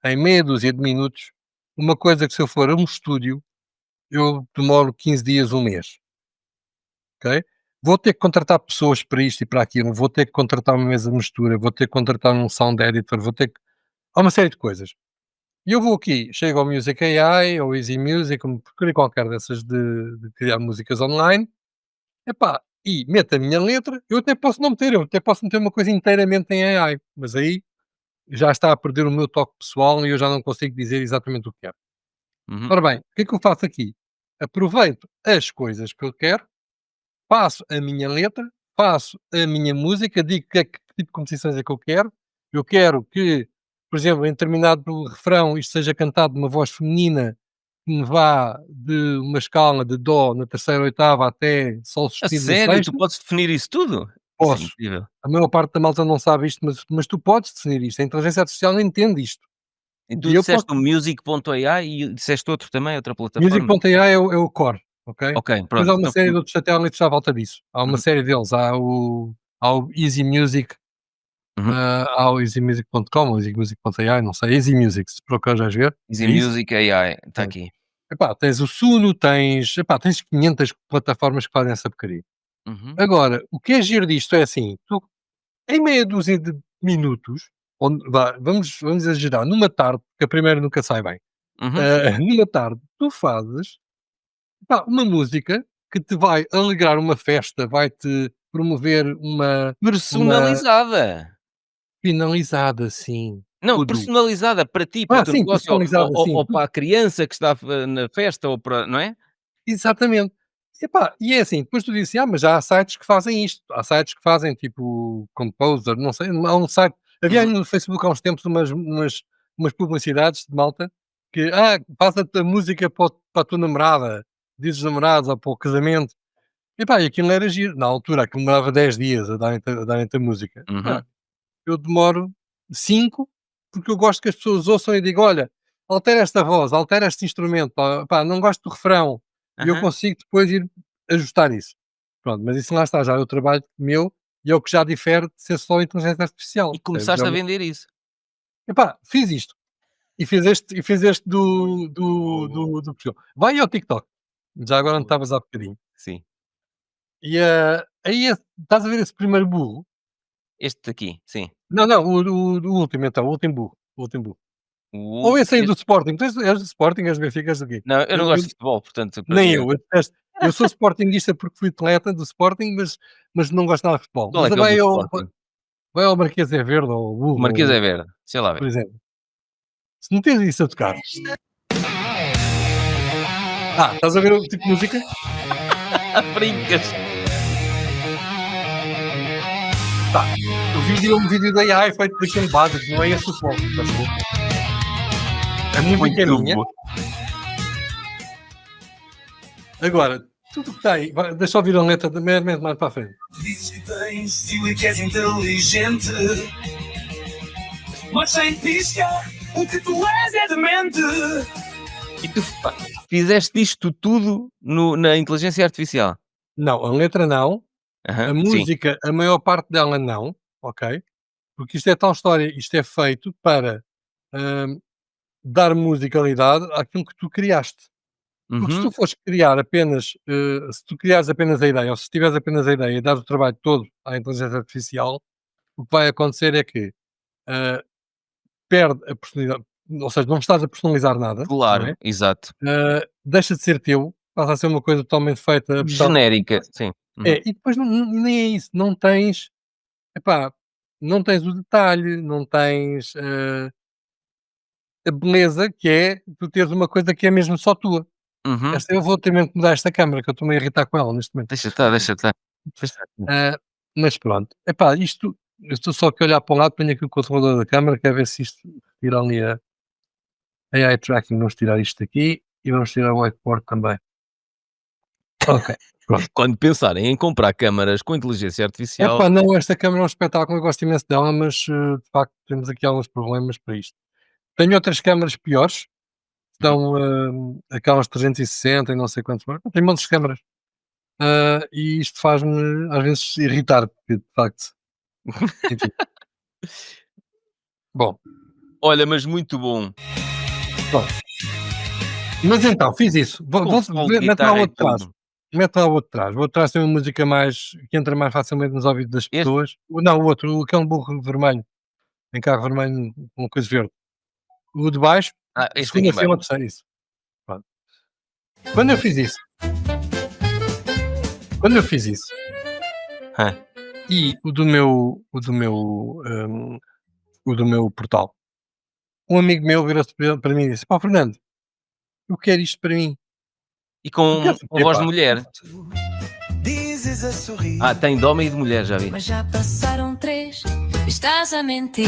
em meia dúzia de minutos uma coisa que se eu for a um estúdio, eu demoro 15 dias, um mês. Ok? Vou ter que contratar pessoas para isto e para aquilo, vou ter que contratar uma mesa de mistura, vou ter que contratar um sound editor, vou ter que. Há uma série de coisas. E eu vou aqui, chego ao Music AI ou Easy Music, como procure qualquer dessas de criar músicas online, epá, e meto a minha letra, eu até posso não meter, eu até posso meter uma coisa inteiramente em AI, mas aí já está a perder o meu toque pessoal e eu já não consigo dizer exatamente o que quero. Uhum. Ora bem, o que é que eu faço aqui? Aproveito as coisas que eu quero, faço a minha letra, faço a minha música, digo que tipo de composições é que eu quero. Eu quero que, por exemplo, em determinado refrão, isto seja cantado de uma voz feminina que me vá de uma escala de dó na terceira oitava até sol A sustenido na sério? Tu sexta. podes definir isso tudo? Isso é Posso. incrível. A maior parte da malta não sabe isto, mas tu podes definir isto. A inteligência artificial não entende isto. E tu E eu posso. disseste o Music.ai e disseste outro também, outra plataforma? Music.ai é o core, ok? Ok, Depois há pronto, uma então série de outros satélites à volta disso. Há uma uhum, série deles. Há o Easy Music. uhum. Há o easymusic.com ou easymusic.ai, não sei, Easy Music, se procurares ver, Easy é isso. Music AI, está Pronto. aqui. Epá, tens o Suno, tens 500 plataformas que fazem essa porcaria. Uhum, Agora, o que é giro disto é assim, tu em meia dúzia de minutos, onde vá, vamos exagerar, numa tarde, porque a primeira nunca sai bem, uhum. numa tarde, tu fazes, pá, uma música que te vai alegrar uma festa, vai-te promover uma Personalizada. finalizada, sim, Não, tudo. personalizada para ti, para o teu Sim, negócio ou ou personalizada, ou sim, ou para a criança que está na festa ou para não é? exatamente. Epá, e é assim, depois tu dizes assim: mas já há sites que fazem isto, há sites que fazem tipo Composer, não sei, há um site havia aí Uhum, no Facebook há uns tempos umas publicidades de malta que: passa-te a música para a tua namorada, dizes namorados ou para o casamento. Epá, e aquilo era giro, na altura aquilo demorava 10 dias a darem-te a música. uhum, Epá, eu demoro 5 porque eu gosto que as pessoas ouçam e digam: "Olha, altera esta voz, altera este instrumento, pá, não gosto do refrão", e eu aham. consigo depois ir ajustar isso. Pronto, mas isso lá está, já é o trabalho meu e é o que já difere de ser só inteligência E artificial, percebes? começaste a vender isso? Epá, fiz isto e fiz este do Portugal. Vai ao TikTok, já agora onde Boa. estavas há bocadinho. Sim. E, aí estás a ver esse primeiro burro? Este aqui, sim. Não, não, o último então, o último burro, o último burro. O Ou esse aí do este Sporting, tu és do Sporting, és do Benfica, és do quê? não, eu não Eu gosto de futebol, portanto, para nem mim eu detesto, eu sou sportinguista porque fui atleta do Sporting, mas não gosto nada de futebol. qual Mas é que é o do vai ao Sporting? vai ao Marquês é Verde ou ao O Burro Marquês é ou verde, sei lá por ver. exemplo, se meteres isso a tocar, estás a ver o tipo de música? Brincas! Pá, o vídeo é um vídeo da AI feito daquele básico, não é esse o foco, estás a ver? A música é Muito minha. bom. Agora, tudo o que está aí, deixa eu ouvir a letra meramente mais para a frente. Dizes que tens estilo e que és inteligente, mas sem pisca, o que tu és é demente. E tu pá, fizeste isto tudo na inteligência artificial? Não, a letra não, a Aham, sim. música, a maior parte dela não, ok? Porque isto é tal história, isto é feito para hum, dar musicalidade àquilo que tu criaste. Porque se Uhum, tu fores criar apenas, se tu criares apenas a ideia, ou se tiveres apenas a ideia e dares o trabalho todo à inteligência artificial, o que vai acontecer é que eh, perde a personalidade, ou seja, não estás a personalizar nada, não é? claro, exato. Deixa de ser teu, passa a ser uma coisa totalmente feita, Genérica, sim. Uhum. e depois nem é isso, não tens, epá, não tens o detalhe, não tens a beleza que é tu teres uma coisa que é mesmo só tua. Uhum. Esta eu vou ter mesmo que mudar esta câmara, que eu estou-me a irritar com ela neste momento. Deixa estar, deixa estar. Deixa estar. Ah, mas pronto, epá, isto, eu estou só aqui a olhar para um lado, ponho aqui o controlador da câmara, quero ver se isto tira ali a AI tracking, vamos tirar isto daqui e vamos tirar o whiteboard também. Ok, pronto. Quando pensarem em comprar câmaras com inteligência artificial, Epá, não, esta câmara é um espetáculo, eu gosto imenso dela, mas de facto temos aqui alguns problemas para isto. Tenho outras câmaras piores, uhum, são aquelas 360 e não sei quantos mais. Tenho montes de câmaras. E isto faz-me às vezes irritar, porque de facto, enfim. Bom, olha, mas muito bom. pronto. Mas então, fiz isso. Com solo de Mete lá o guitarra e outro trás. tudo. Mete lá o outro trás. O outro trás tem uma música mais que entra mais facilmente nos ouvidos das Este? pessoas. Não, o outro, aquele burro vermelho, em carro vermelho com uma coisa verde. O de baixo, Este aqui segunda em baixo. fila, terceira, isso. Pronto. Quando eu fiz isso, quando eu fiz isso, Hã. e o do meu portal, um amigo meu virou-se para mim e disse: "Pá, Fernando, eu quero isto para mim." E Eu quero com saber, voz de pá. mulher. Dizes a sorrir, Tem de homem e de mulher, já vi. Mas já passaram 3, estás a mentir.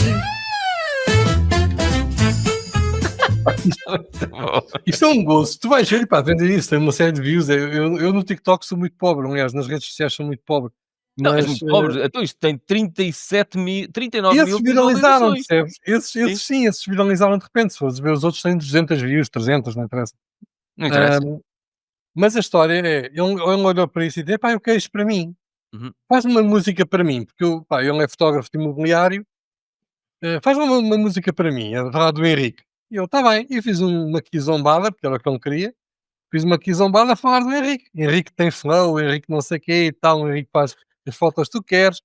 Isto é um gozo. Tu vais ver, pá, vender isso, tem uma série de views. Eu no TikTok sou muito pobre, aliás, nas redes sociais sou muito pobre. Não, és Mas muito pobre. Então isto tem 37.000, 39.000 esses viralizaram, visualizações. percebes? Esses Sim, sim, esses viralizaram de repente. Se fores ver os outros têm 200 views, 300, não interessa. não interessa. Ahm, mas a história é, ele olhou para isso e disse: pá, eu quero isto para mim. Uhum. Faz uma música para mim, porque ele é fotógrafo de imobiliário. Faz uma música para mim, a falar do Henrique. E eu, está bem. E fiz uma quizombada, porque era o que ele queria. Fiz uma quizombada a falar do Henrique. Henrique tem flow, Henrique não sei o quê e tal, o Henrique faz as fotos que tu queres.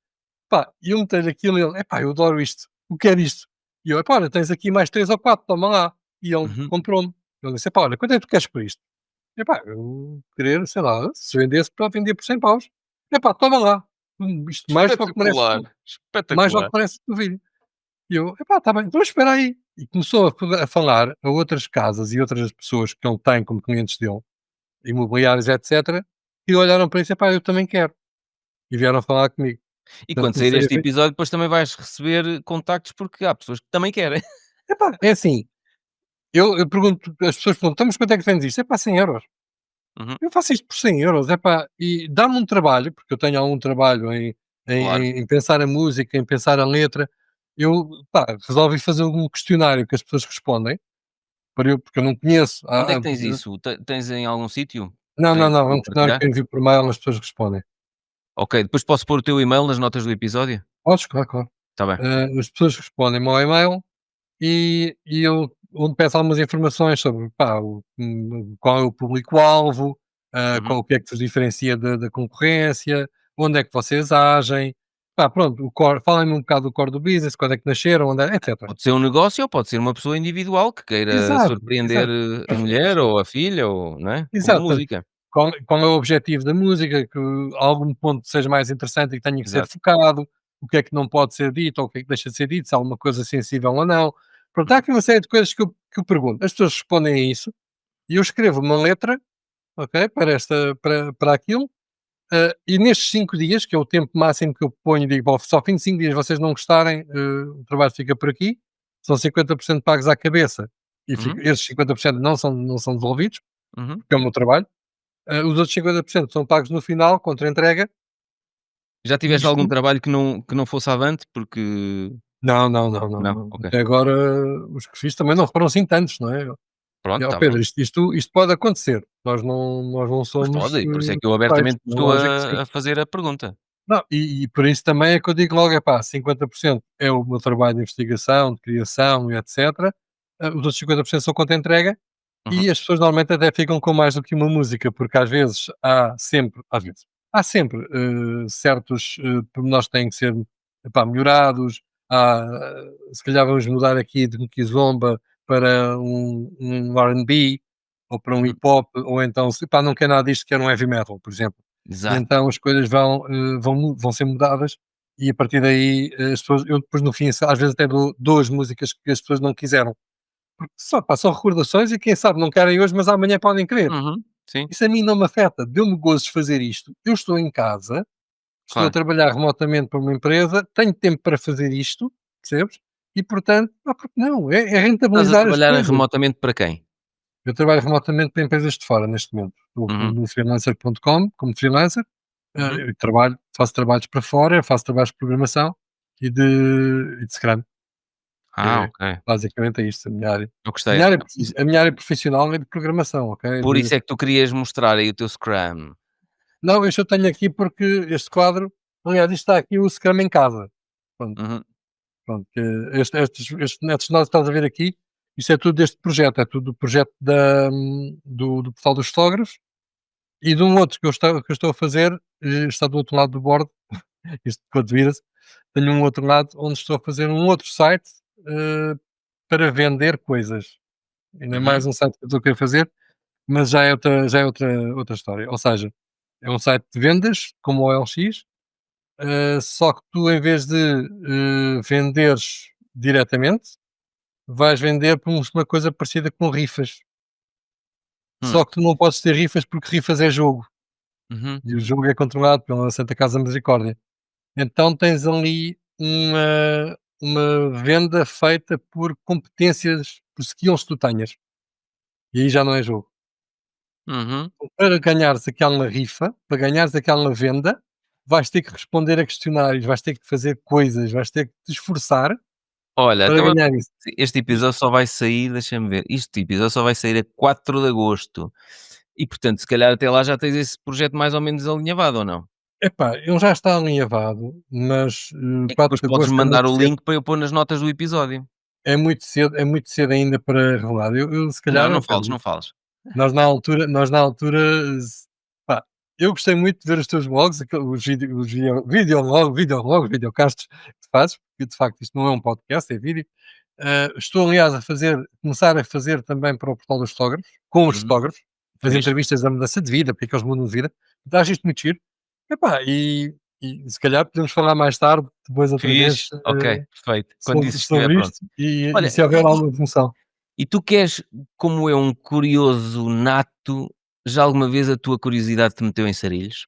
Pá, e eu meter aquilo e ele: "Epá, eu adoro isto, eu quero isto." E eu: "Epá, olha, tens aqui mais 3 ou 4, toma lá." E ele Uhum. comprou-me. Ele disse: "Epá, olha, quanto é que tu queres por isto?" Epá, eu querer, sei lá, se vendesse para vender por 100 paus. Epá, toma lá. Isto Espetacular, mais do que espetacular. merece o vídeo. E eu: "Epá, está bem, então espera aí." E começou a falar a outras casas e outras pessoas que ele tem como clientes dele, imobiliários, etcétera, que olharam para isso, epá, eu também quero. E vieram falar comigo. E Portanto, quando sair comecei a este ver. episódio, depois também vais receber contactos, porque há pessoas que também querem. Epá, é assim, eu pergunto, as pessoas perguntam, então, mas quanto é que vendes isto? Epá, 100 euros. Uhum, Eu faço isto por 100 euros, epá, e dá-me um trabalho, porque eu tenho algum trabalho claro. em pensar a música, em pensar a letra. Eu, pá, resolvi fazer um questionário que as pessoas respondem, porque eu não conheço. Onde é que tens isso? Tens em algum sítio Não, não, não, é para um questionário partilhar? que eu envio por mail, as pessoas respondem. Ok, depois posso pôr o teu e-mail nas notas do episódio? Podes, claro, claro. Está bem. As pessoas respondem-me ao e-mail e eu onde peço algumas informações sobre, pá, qual é o público-alvo, Uhum. qual o que é que vos diferencia da concorrência, onde é que vocês agem, pá, pronto, o core, falem-me um bocado do core do business, quando é que nasceram, onde é, etc. Pode ser um negócio ou pode ser uma pessoa individual que queira Exato, surpreender, exato, a mulher ou a filha ou, não é? Com uma exato. Portanto, música. qual é o objetivo da música, que algum ponto seja mais interessante e que tenha que ser Exato. focado, o que é que não pode ser dito ou o que é que deixa de ser dito, se há alguma coisa sensível ou não. Pronto, há aqui uma série de coisas que eu pergunto. As pessoas respondem a isso e eu escrevo uma letra, ok, para aquilo, e nestes 5 dias, que é o tempo máximo que eu ponho, digo: "Bom, só ao fim de 5 dias vocês não gostarem, o trabalho fica por aqui", são 50% pagos à cabeça e Uhum, esses 50% não são devolvidos, uhum. porque é o meu trabalho. Os outros 50% são pagos no final, contra entrega, Já e tiveste algum isto trabalho que não fosse avante? Porque não, não, não, não, não? não. Ok. Até agora os que fiz também não foram assim tantos, não é? Pronto, Ó está Pedro, bem. isto pode acontecer, nós não Pois somos, pode, e por isso é que eu perfeitos, abertamente é estou lógico que sim. a fazer a pergunta. Não, e por isso também é que eu digo logo: "Epá, 50% é o meu trabalho de investigação, de criação e etcétera, os outros 50% são contra entrega", Uhum, e as pessoas normalmente até ficam com mais do que uma música, porque há sempre, certos, pormenores que têm que ser, epá, melhorados, se calhar vamos mudar aqui de um kizomba para um R&B, ou para um uhum. hip hop, ou então se, epá, não quer nada disto, quer um heavy metal, por exemplo. E Exato. então as coisas vão ser mudadas e a partir daí, as pessoas, eu depois no fim às vezes até dou as músicas que as pessoas não quiseram, porque são recordações e quem sabe não querem hoje, mas amanhã podem querer. Uhum. Sim, Isso a mim não me afeta, deu-me gozos fazer isto. Eu estou em casa, estou a claro. trabalhar remotamente para uma empresa, tenho tempo para fazer isto, percebes? E portanto, porque não? É Estás a rentabilizar as trabalhar coisas. remotamente para quem? Eu trabalho remotamente para empresas de fora neste momento. Estou Uhum, no freelancer.com como freelancer. uhum. Eu faço trabalhos para fora, faço trabalhos de programação e de Scrum. Ah, É, ok. basicamente é isto a minha área. Eu A gostei. minha área, a minha área profissional é de programação, ok? Por isso é que tu querias mostrar aí o teu Scrum. Não, este eu tenho aqui porque este quadro, aliás, isto está aqui o Scrum em casa. Pronto, Uhum, pronto, que estes netos que nós estás a ver aqui, isto é tudo deste projeto, é tudo do projeto do Portal dos Fotógrafos e de um outro que eu estou a fazer, está do outro lado do bordo, isto quando vira-se, tenho um outro lado onde estou a fazer um outro site, eh, para vender coisas. Ainda é uhum, mais um site que eu estou a querer fazer, mas já é outra história. Ou seja, é um site de vendas, como o OLX, só que tu em vez de, venderes diretamente, vais vender por uma coisa parecida com rifas. hum, Só que tu não podes ter rifas porque rifas é jogo, uhum. e o jogo é controlado pela Santa Casa da Misericórdia. Então tens ali uma venda feita por competências, por skills que tu tenhas, e aí já não é jogo. Uhum. Para ganhares aquela rifa, para ganhares aquela venda, vais ter que responder a questionários, vais ter que fazer coisas, vais ter que te esforçar Olha, para então ganhar isso. este Isto episódio só vai sair, deixa-me ver, este episódio só vai sair a 4 de agosto e, portanto, se calhar até lá já tens esse projeto mais ou menos alinhavado ou não? epá, ele já está alinhavado, mas, É que 4 depois de podes agosto mandar o link para eu pôr nas notas do episódio. é muito cedo ainda para revelar. Eu se Não, calhar, não ó fales, Pedro, não fales. nós na altura, s pá, eu gostei muito de ver os teus blogs, os videologs, videocasts que tu fazes, porque de facto isto não é um podcast, é vídeo. Estou aliás começar a fazer também para o portal dos fotógrafos, com os Uhum. fotógrafos, as Fixe. entrevistas da mudança de vida, porque é que eles mudam de vida. Então acho isto muito giro. Epá, e se calhar podemos falar mais tarde, depois outra vez, Fixe, ok, perfeito. Quando sobre, isso estiver sobre pronto. isto e Olha, se houver alguma função. e tu que és, como eu, um curioso nato, Já alguma vez a tua curiosidade te meteu em sarilhos?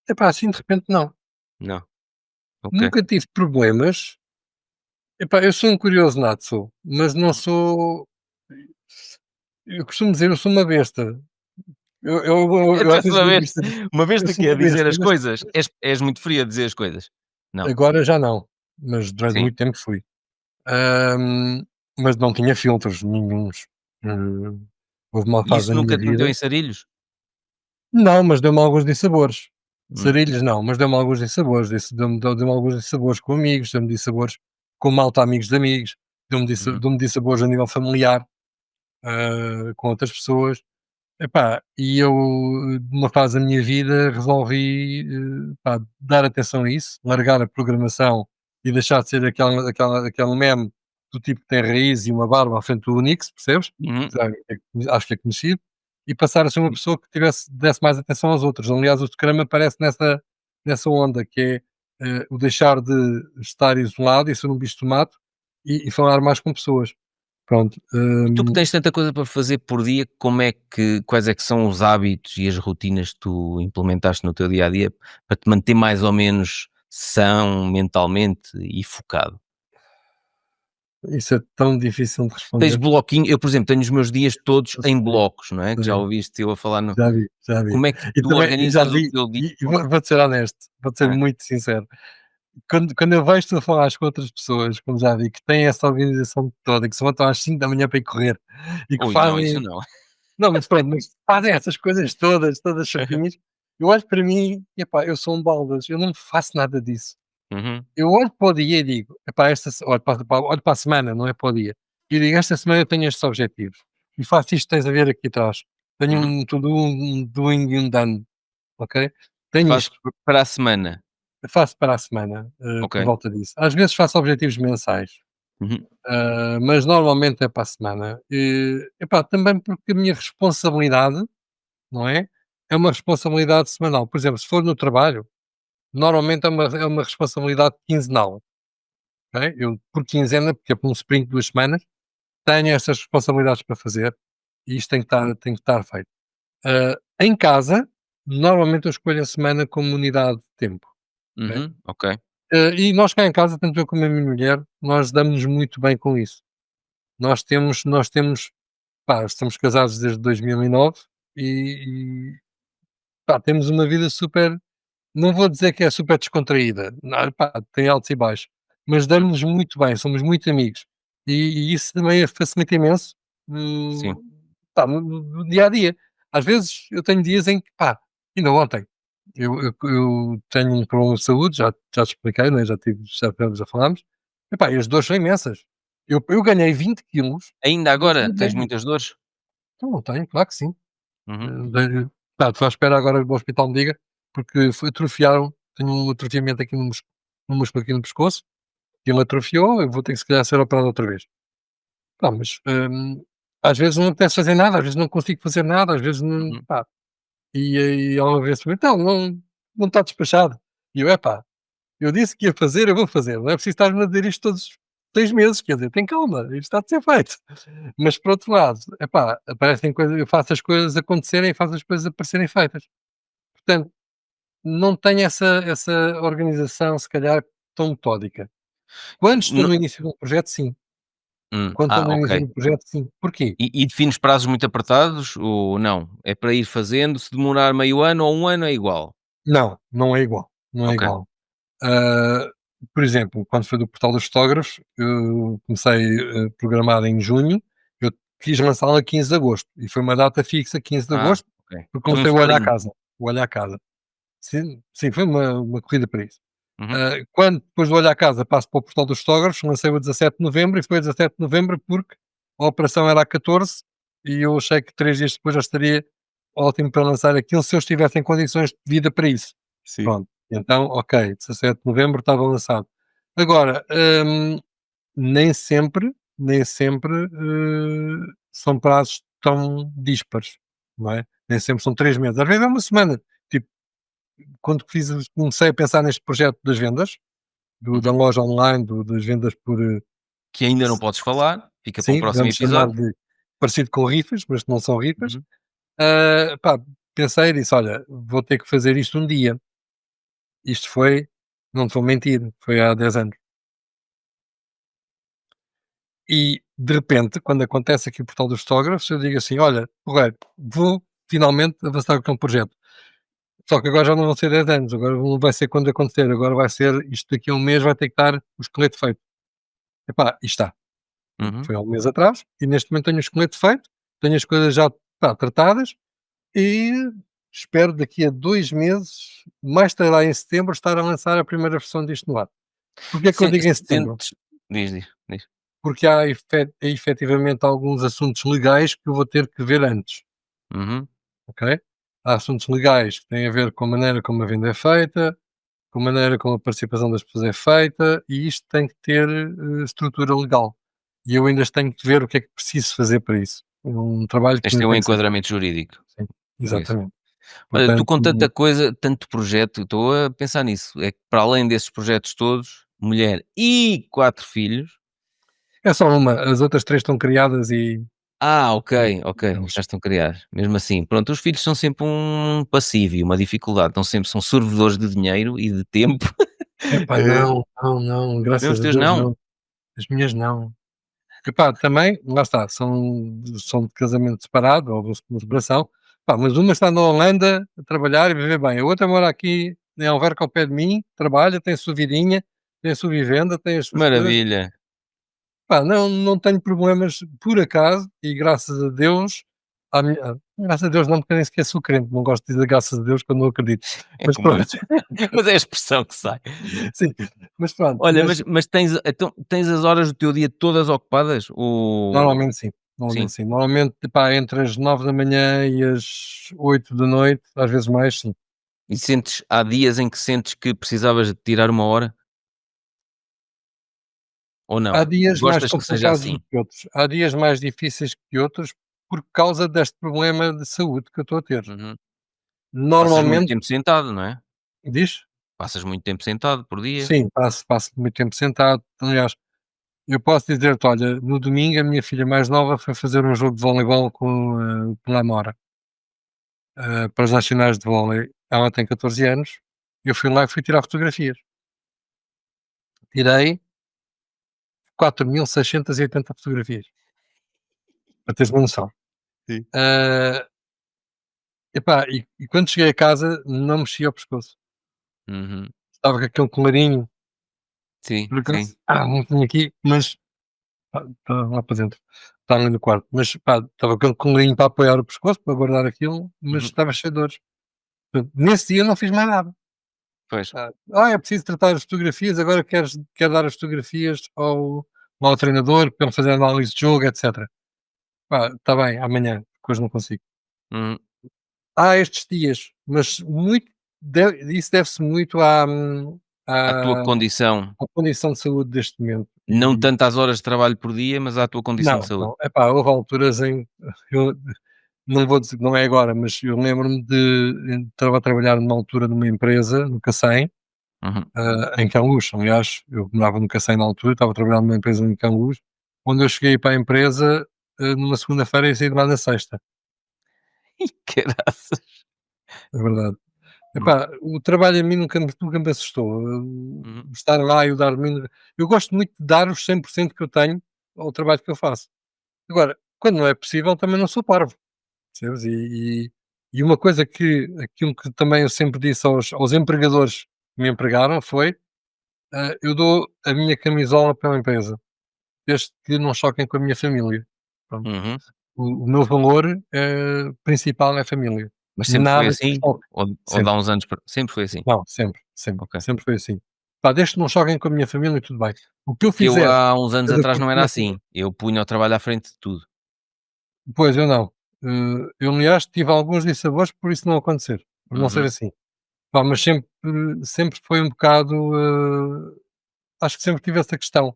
Epá, assim de repente não. Não. Ok. Nunca tive problemas. Epá, eu sou um curioso nato, sou, mas não sou. Eu costumo dizer, eu sou uma besta. Eu às Então, vezes uma digo vez isto, uma vez eu tu sou quê? A uma dizer besta, as mas coisas? És muito frio a dizer as coisas? Não. agora já não, mas durante Sim. muito tempo fui. Hum, mas não tinha filtros nenhuns. Hum, houve uma E fase isso da minha nunca te meteu vida. em sarilhos? Não, mas deu-me alguns dissabores. Hum, Sarilhos não, mas deu-me alguns dissabores. Deu-me alguns dissabores com amigos, deu-me dissabores com malta amigos de amigos, uhum. deu-me dissabores a nível familiar, com outras pessoas. Epá, e eu, numa fase da minha vida, resolvi, pá, dar atenção a isso, largar a programação e deixar de ser aquele meme do tipo que tem raiz e uma barba à frente do Unix, percebes? Uhum. Já acho que é conhecido, e passar a ser uma Sim. pessoa que desse mais atenção aos outros. Aliás, o Scrum aparece nessa onda, que é o deixar de estar isolado e ser um bicho de mato e falar mais com pessoas. Pronto. E tu que tens tanta coisa para fazer por dia, quais é que são os hábitos e as rotinas que tu implementaste no teu dia a dia para te manter mais ou menos são mentalmente e focado? Isso é tão difícil de Tens responder. bloquinho, eu, por exemplo, tenho os meus dias todos Eu em sei, blocos, não é? Que já sei. ouviste eu a falar no. Já vi, já vi. Como é que E tu também já organizas o vi, teu dia? e vou-te ser honesto, vou-te ser É. muito sincero. Quando eu vejo tu a falares com outras pessoas, como já vi, que têm essa organização toda, que se levantam às 5 da manhã para ir correr e que Ui, não, isso fazem, não. não, mas pronto, mas fazem essas coisas todas certinhas, eu olho para mim e, epá, eu sou um baldas, eu não faço nada disso. Uhum, Eu olho para o dia e digo: "Epá, olho para a semana, não é para o dia, e digo: "Esta semana eu tenho estes objetivos, e faço isto que tens a ver aqui atrás. Tenho uhum. um to do, um doing e um done, ok? Tenho Fazes isto, para a semana. eu faço para a semana, Ok. por volta disso. Às vezes faço objetivos mensais, Uhum, mas normalmente é para a semana. Epá, também porque a minha responsabilidade, não é? É uma responsabilidade semanal. Por exemplo, se for no trabalho, normalmente é uma responsabilidade quinzenal, ok? Eu, por quinzena, porque é por um sprint de 2 semanas, tenho essas responsabilidades para fazer e isto tem que estar feito. Em casa, normalmente eu escolho a semana como unidade de tempo, ok? ok. E nós cá em casa, tanto eu como a minha mulher, nós damos-nos muito bem com isso. Nós temos, pá, estamos casados desde 2009 e, pá, temos uma vida super, não vou dizer que é super descontraída, não, pá, tem altos e baixos, mas Hum, damos-nos muito bem, somos muito amigos. E isso também facilita imenso, sim. pá, no dia a dia. Às vezes eu tenho dias em que, pá, ainda ontem, eu tenho um problema de saúde, já te expliquei, né? Já falámos, epá, e as dores são imensas. Eu ganhei 20 quilos, Ainda não agora tenho tens ideia. muitas dores? Então não tenho, claro que sim. Uhum. Estou à espera agora que o hospital me diga, porque atrofiaram, tenho um atrofiamento aqui no músculo aqui no pescoço, e ele atrofiou, eu vou ter que se calhar ser operado outra vez. Pá, mas, às vezes não apetece fazer nada, às vezes não consigo fazer nada, às vezes não, Uhum. pá, e ela uma vez perguntou: "Então, não está despachado?" E eu: "Epá, eu disse que ia fazer, eu vou fazer, não é preciso estar-me a dizer isto todos os 6 meses, quer dizer, tem calma, isto está de ser feito." Mas por outro lado, epá, aparecem coisas, eu faço as coisas acontecerem e faço as coisas aparecerem feitas. Portanto, não tenho essa organização, se calhar, tão metódica. Quando estou No no início de um projeto, sim. Quando estou no ok. início do projeto, sim. Porquê? E defines prazos muito apertados ou não? É para ir fazendo, se demorar meio ano ou um ano é igual? Não, não é igual, não é Ok. igual. Ah, por exemplo, quando foi do Portal dos Fotógrafos, eu comecei, programado em junho, eu quis lançá-lo a 15 de agosto e foi uma data fixa, 15 de Ah, agosto, ok. porque Foi um comecei o olho à falinho. casa, o olho à casa. Sim, sim, foi uma corrida para isso. Uhum. Quando depois do olho à casa passo para o Portal dos Fotógrafos, lancei o a 17 de novembro e foi a 17 de novembro porque a operação era a 14 e eu achei que 3 dias depois já estaria ótimo para lançar aquilo se eu estivesse em condições de vida para isso. Sim. Pronto, então, ok, 17 de novembro estava lançado. Agora, nem sempre, são prazos tão díspares, não é? Nem sempre são 3 meses, às vezes é uma semana. Tipo, quando comecei a pensar neste projeto das vendas, da Uhum. loja online, das vendas por, Que ainda não s podes falar, fica para um sim, próximo vamos episódio. chamar-lhe, parecido com rifas, mas não são rifas. Uhum. Pá, pensei e disse: "Olha, vou ter que fazer isto um dia". Isto foi, não te vou mentir, foi há 10 anos. E, de repente, quando acontece aqui o portal dos fotógrafos, eu digo assim: "Olha, porreiro, vou finalmente avançar com o projeto". Só que agora já não vão ser 10 anos, agora não vai ser quando acontecer, agora vai ser isto daqui a um mês vai ter que estar o esqueleto feito. Epá, e está. Uhum. Foi há um mês atrás e neste momento tenho o esqueleto feito, tenho as coisas já, pá, tratadas e espero daqui a 2 meses, mais tardar em setembro, estar a lançar a primeira versão disto no ar. Porquê é que eu digo em setembro? Sentes diz. Porque há efetivamente alguns assuntos legais que eu vou ter que ver antes, Uhum. ok? Há assuntos legais que têm a ver com a maneira como a venda é feita, com a maneira como a participação das pessoas é feita, e isto tem que ter estrutura legal. E eu ainda tenho que ver o que é que preciso fazer para isso. É um trabalho que Este ainda é um tem que ser feito. enquadramento jurídico, Sim, por isso. exatamente. Olha, tu Portanto, com tanta coisa, tanto projeto, estou a pensar nisso, é que para além desses projetos todos, mulher e 4 filhos. é só uma, as outras 3 estão criadas Ok, ok, elas já estão criados. Mesmo assim, pronto, os filhos são sempre um passivo e uma dificuldade, são servidores de dinheiro e de tempo. epá, Eh, não, não, não, Não, os graças a teus Deus não? não. As minhas não. Epá, também, lá está, são de casamento separado ou de separação, pá, mas uma está na Holanda a trabalhar e viver bem, a outra mora aqui em Alverca ao pé de mim, trabalha, tem a sua vidinha, tem a sua vivenda, tem as suas coisas. Maravilha. Pá, não tenho problemas por acaso e graças a Deus, graças a Deus não, porque eu nem sequer sou crente, não gosto de dizer graças a Deus quando não acredito, É mas como eu. pronto, Mas é a expressão que sai. sim, mas pronto, Olha, mas mas tens as horas do teu dia todas ocupadas? Ou normalmente sim, sim, normalmente sim. Normalmente, pá, entre as 9 da manhã e as 8 da noite, às vezes mais, sim. e há dias em que sentes que precisavas de tirar uma hora? Ou Há não? dias mais Gostas que seja complicados do assim? que outros. Há dias mais difíceis que outros por causa deste problema de saúde que eu estou a ter. Uhum. Passas muito Normalmente tempo sentado, não é? diz? Passas muito tempo sentado por dia? Sim, passo muito tempo sentado. Aliás, eu posso dizer-te, olha, no domingo a minha filha mais nova foi fazer um jogo de voleibol com, o Pelamora, para os nacionais de vôlei. Ela tem 14 anos, eu fui lá e fui tirar fotografias. Tirei 4.680 fotografias, para teres uma noção. Sim. Ah, epá, e quando cheguei a casa não mexia o pescoço. Uhum. Estava com aquele colarinho, Sim, por sim. acaso, não tinha aqui, mas está lá para dentro, está ali no quarto, mas pá, estava com aquele colarinho para apoiar o pescoço, para guardar aquilo, mas Uhum. estava cheio de dores. Portanto, nesse dia eu não fiz mais nada. Pois. É preciso tratar as fotografias, agora quer dar as fotografias ao treinador para ele fazer análise de jogo, etc. Pá, está bem, amanhã, porque hoje não consigo. Uhum. Há estes dias, mas muito isso deve-se muito À tua à condição, à condição de saúde deste momento. não tanto às horas de trabalho por dia, mas à tua condição de Não, saúde. não, epá, houve alturas em eu não vou dizer, não é agora, mas eu lembro-me de estava a trabalhar numa altura numa empresa, no Cacém, Uhum. em Cambuns. Aliás, eu morava no Cacém na altura, estava a trabalhar numa empresa em Cambuns, onde eu cheguei para a empresa, numa segunda-feira e saí de lá na sexta, Caraças. é verdade. Hum. Epá, o trabalho a mim nunca me assustou, Uhum. estar lá e o dar de mim eu gosto muito de dar os 100% que eu tenho ao trabalho que eu faço. Agora, quando não é possível também não sou parvo, percebes? E uma coisa aquilo que também eu sempre disse aos empregadores que me empregaram foi, eu dou a minha camisola pela empresa, desde que não choquem com a minha família. Pronto. Uhum. O meu valor, principal é a família. Mas sempre foi Nada que assim? choque. Ou de há Sempre. uns anos para sempre foi assim? Não, sempre, sempre, Ok. sempre foi assim. Pá, desde que não choquem com a minha família, tudo bem. O que eu Que eu fizer, há uns anos é de atrás acordo não com era a minha assim, eu punha o trabalho à frente de tudo. pois, eu não. Eu aliás tive alguns dissabores por isso não acontecer, por não ser Uhum. assim. Pá, mas sempre foi um bocado, acho que sempre tive essa questão.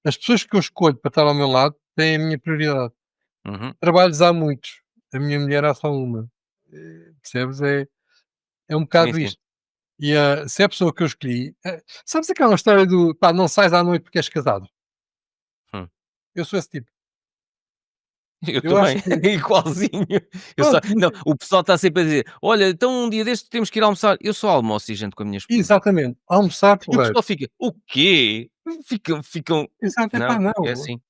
As pessoas que eu escolho para estar ao meu lado têm a minha prioridade. Uhum. Trabalhos há muitos, a minha mulher há só uma. Percebes? É um Sim, bocado sim. isto. E, se é a pessoa que eu escolhi, sabes aquela história do pá, não sais à noite porque és casado? Hum. Eu sou esse tipo. Eu Eu acho também, que igualzinho. Eu só pronto, mas não, o pessoal está sempre a dizer: "Olha, então um dia destes temos que ir almoçar". Eu só almoço e janto com a minha esposa. exatamente, almoçar E o porreiro. pessoal fica: "O quê?" Ficam Exato, epá, não, é não. assim.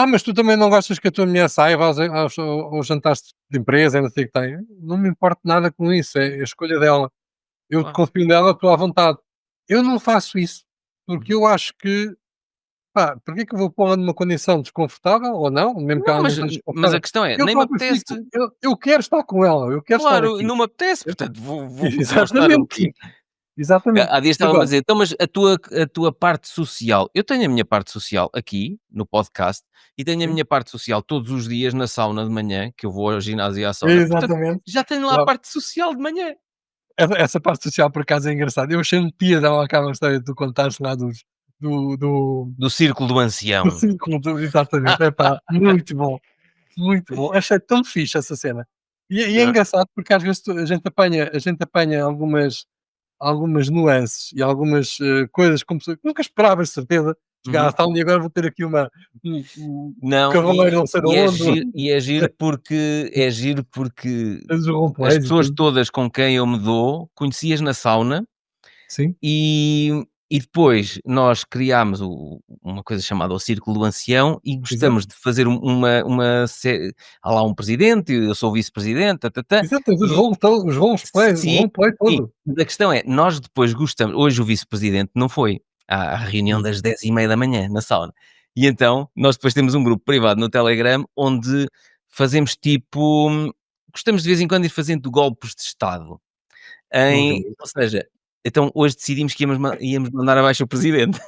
Mas tu também não gostas que a tua mulher saia, vá aos jantares de empresa e não sei o que tem. Não me importo nada com isso, é a escolha dela. Eu Claro. confio nela, estou à vontade. Eu não faço isso, porque Uhum. eu acho que, pá, porque é que eu vou pô-la numa condição desconfortável ou não, mesmo que Não, ela não mas esteja mas a desconfortável. questão é, Eu nem me próprio apetece. fico, eu quero estar com ela, eu quero estar Claro, aqui. não me apetece, portanto vou estar o Exatamente, quê? exatamente. Há dias estava-me a Agora dizer: "Então, mas a tua parte social", eu tenho a minha parte social aqui, no podcast, e tenho a sim, minha parte social todos os dias na sauna de manhã, que eu vou ao ginásio e à sauna, portanto, exatamente. já tenho lá a Claro. parte social de manhã. Essa parte social por acaso é engraçada. Eu achei-me piadão aquela história que tu contaste lá do Do círculo do do ancião. círculo do exatamente, epá, muito bom, muito bom. Achei tão fixe essa cena. E é É. engraçado porque às vezes a gente apanha algumas nuances e algumas, coisas como se nunca esperava de certeza, chegar à Uhum. tal e agora vou ter aqui um Não, cavaleiro não sei de onde, é giro porque os as roleplays e pessoas tudo. todas com quem eu me dou, conheci-as na sauna. Sim, E depois nós criámos uma coisa chamada o Círculo do Ancião e exato, gostamos de fazer uma há lá um presidente, eu sou o vice-presidente, tã-tã-tã, exato, tens os e roleplay, o sim, roleplay sim, todo. mas a questão é, nós depois gostamos hoje o vice-presidente não foi à reunião Hum, das 10h30 na sauna, e então nós depois temos um grupo privado no Telegram onde fazemos tipo gostamos de vez em quando ir fazendo golpes de estado. nunca vi. Ou seja, então hoje decidimos que íamos mandar abaixo o presidente,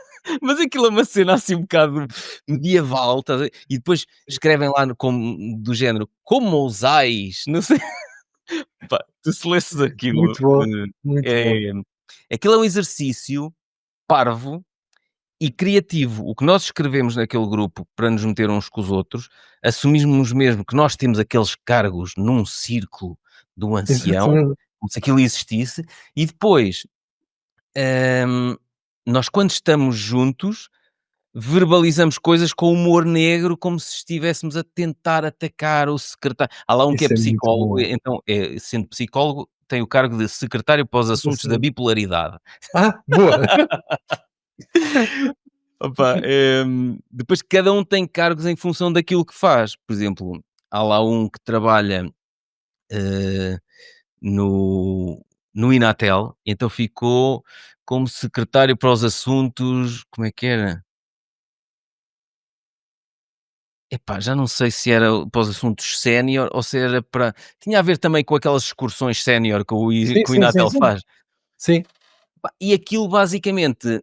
mas aquilo é uma cena assim um bocado medieval, estás a ver? E depois escrevem lá no como do género: "Como ousais?", não sei, pá, tu se lesses aquilo, Muito bom, muito bom. é aquilo é um exercício parvo e criativo. O que nós escrevemos naquele grupo para nos meter uns com os outros, assumimos mesmo que nós temos aqueles cargos num círculo do ancião, Exatamente. como se aquilo existisse, e depois Hum, nós quando estamos juntos, verbalizamos coisas com humor negro, como se estivéssemos a tentar atacar o secretário. Há lá um que é Isso é muito psicólogo, bom. então, sendo psicólogo, tem o cargo de secretário para os assuntos da Assim bipolaridade. boa. Opa, depois cada um tem cargos em função daquilo que faz. Por exemplo, há lá um que trabalha, eh, no no Inatel, então ficou como secretário para os assuntos como é que era? Epá, já não sei se era para os assuntos sénior ou se era para tinha a ver também com aquelas excursões sénior Sim, que o sim, sim, Inatel sim. faz. Sim. Pá, e aquilo basicamente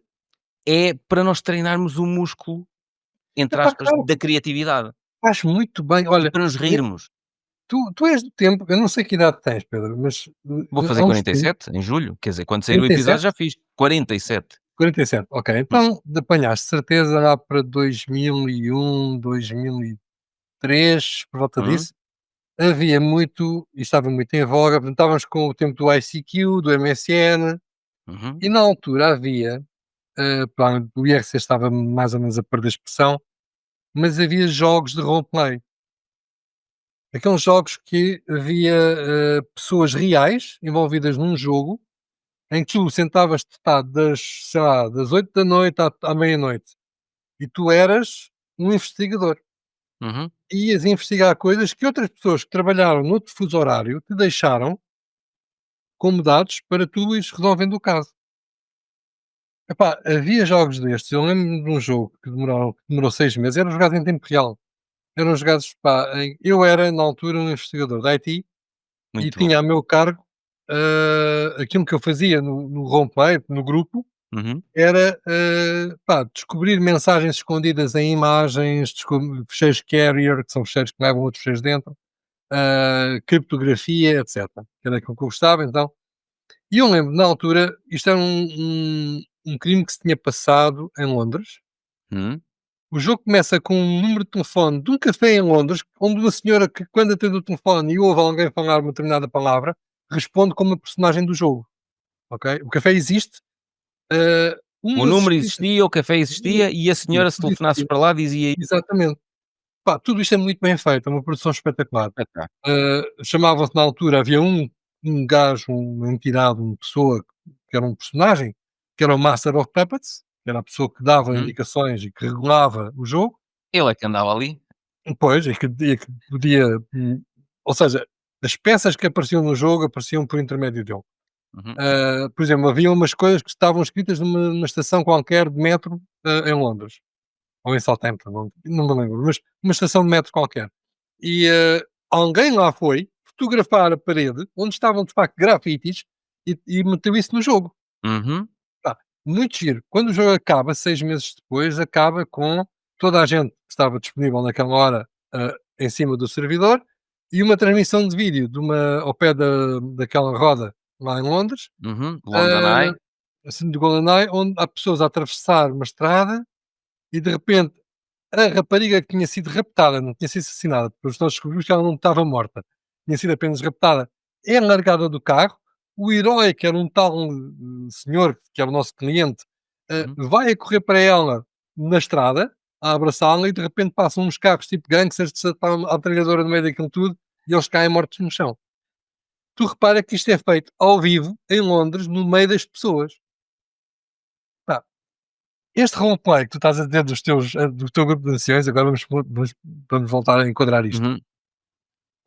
é para nós treinarmos o músculo, entre Epá, aspas, claro, da criatividade faz muito bem. e Olha, para nos e rirmos. tu és do tempo eu não sei que idade tens, Pedro, mas, Vou fazer há uns tempos 47 em julho, quer dizer, quando sair o episódio 37? já fiz 47. 47, ok. Hum, Então de apanhaste certeza lá para 2001, 2003, por volta uhum, disso, havia muito e estava muito em voga, portanto, estávamos com o tempo do ICQ, do MSN, uhum, e na altura havia, pá, o IRC estava mais ou menos a perder expressão, mas havia jogos de roleplay. Aqueles jogos que havia, pessoas reais envolvidas num jogo, em que tu sentavas-te, pá, sei lá, das 8 da noite à meia-noite, e tu eras um investigador. uhum. E ias investigar coisas que outras pessoas que trabalharam noutro fuso horário te deixaram como dados para tu ires resolvendo o caso. Epá, havia jogos destes, eu lembro-me de um jogo que demorou 6 meses, eram jogados em tempo real. Eram jogados, pá, eu era na altura um investigador da IT e Muito bom. tinha a meu cargo, aquilo que eu fazia no roleplay, no grupo, Uhum, era, pá, descobrir mensagens escondidas em imagens, fecheiros carrier, que são fecheiros que levam outros fecheiros dentro, criptografia, etc. Que era aquilo que eu gostava, então. E eu lembro, na altura, isto era um crime que se tinha passado em Londres. uhum. O jogo começa com um número de telefone de um café em Londres, onde uma senhora que, quando atende o telefone e ouve alguém falar uma determinada palavra, responde como uma personagem do jogo. Ok? O café existe. Um O das número escritas. existia, o café existia e a senhora se telefonasses Existia. para lá dizia Exatamente. pá, tudo isto é muito bem feito, é uma produção espetacular. Ah, tá. Chamava-se na altura, havia um gajo, uma entidade, uma pessoa que era um personagem, que era o Master of Puppets, que era a pessoa que dava Uhum. indicações e que regulava o jogo. Ele é que andava ali. Pois, e que podia, ou seja, as peças que apareciam no jogo apareciam por intermédio dele. Uhum. Por exemplo, havia umas coisas que estavam escritas numa estação qualquer de metro, em Londres, ou em Southampton, não me lembro, mas uma estação de metro qualquer. E alguém lá foi fotografar a parede onde estavam de facto grafites e meteu isso no jogo. Uhum. Pá, muito giro. Quando o jogo acaba, 6 meses depois, acaba com toda a gente que estava disponível naquela hora, em cima do servidor e uma transmissão de vídeo ao pé daquela roda lá em Londres, Uhum. London ah, Eye. assim, de GoldenEye, onde há pessoas a atravessar uma estrada e de repente a rapariga que tinha sido raptada, não tinha sido assassinada, porque os nossos descobrimos que ela não estava morta, tinha sido apenas raptada, é largada do carro. O herói, que era um tal senhor, que era o nosso cliente, Uhum. vai a correr para ela na estrada, a abraçá-la, e de repente passam uns carros tipo gangsters, desataram a tralhadora no meio daquilo tudo e eles caem mortos no chão. Tu repara que isto é feito ao vivo, em Londres, no meio das pessoas. Pá, este roleplay que tu estás a dizer do teu grupo de anciões, agora vamos voltar a enquadrar isto. Uhum.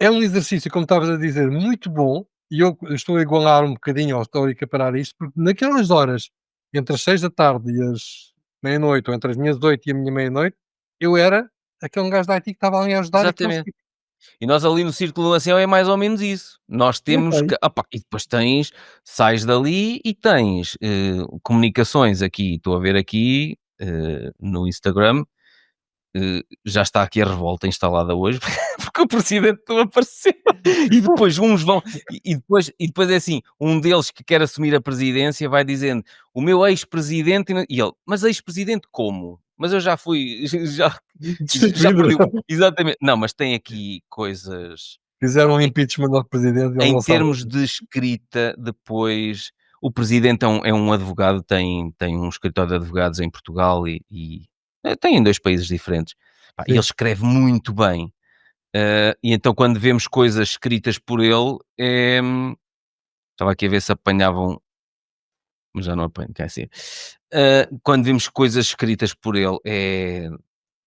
É um exercício, como estavas a dizer, muito bom, e eu estou a igualar um bocadinho ou estou a equiparar isto, porque naquelas horas, entre as 6 da tarde e as meia-noite, ou entre as minhas 8 e a minha meia-noite, eu era aquele gajo da IT que estava ali a ajudar aqueles Exatamente. tipos. E nós ali no Círculo do Ancião é mais ou menos isso. Nós temos Epá, que. Opá, e depois sais dali e tens comunicações aqui. Estou a ver aqui no Instagram. Já está aqui a revolta instalada hoje porque o presidente não apareceu e depois uns vão e depois é assim, um deles que quer assumir a presidência vai dizendo o meu ex-presidente e ele, mas ex-presidente como? Mas eu já fui, já destituído. perdi, exatamente, não, mas tem aqui coisas Fizeram um impeachment ao presidente e ele em não sabe. termos de escrita, depois o presidente é um advogado, tem um escritório de advogados em Portugal e tem em 2 países diferentes. Pá, e ele Sim. escreve muito bem. E então quando vemos coisas escritas por ele, estava aqui a ver se apanhavam, mas já não apanho, quer dizer. Quando vemos coisas escritas por ele,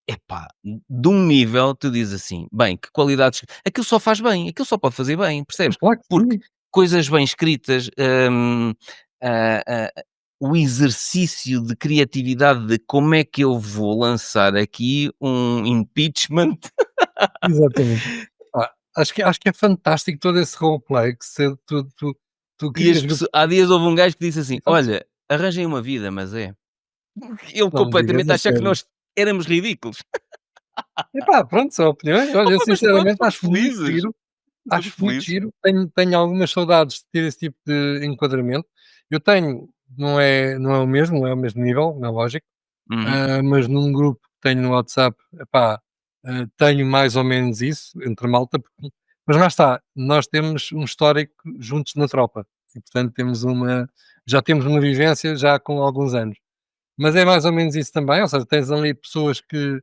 epá, de um nível, tu dizes assim, bem, que qualidades, aquilo só faz bem, aquilo só pode fazer bem, percebes? Claro que Porque sim. coisas bem escritas, ah, ah, o exercício de criatividade de como é que eu vou lançar aqui um impeachment. Exatamente. Acho que é fantástico todo esse roleplay que tu E crias grupos. há dias houve um gajo que disse assim, Exato. olha, arranjem uma vida, mas é. Ele Não me digas completamente a a achar que sério. nós éramos ridículos. Epá, pronto, são opiniões. Olha, eu Opa, mas pronto, sinceramente somos felizes, somos acho muito felizes. giro. Tenho algumas saudades de ter esse tipo de enquadramento. Eu tenho, não é o mesmo nível, não é lógico, Uhum. mas num grupo que tenho no WhatsApp, epá, tenho mais ou menos isso, entre malta, mas lá está, nós temos um histórico juntos na tropa e portanto já temos uma vivência já com alguns anos. Mas é mais ou menos isso também, ou seja, tens ali pessoas que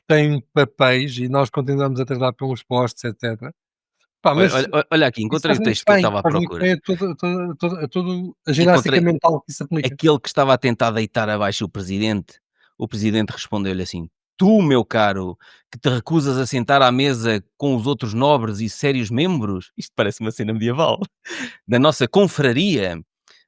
têm papéis e nós continuamos a trabalhar pelos postos, etc. Pá, Olha, mas olha aqui, isso encontrei faz o muito texto que eu bem, estava à faz muito procura. bem a toda a ginástica Encontrei mental que isso aplica. aquele que estava a tentar deitar abaixo o presidente respondeu-lhe assim: "Tu, meu caro, que te recusas a sentar à mesa com os outros nobres e sérios membros", isto parece uma cena medieval, "da nossa confraria,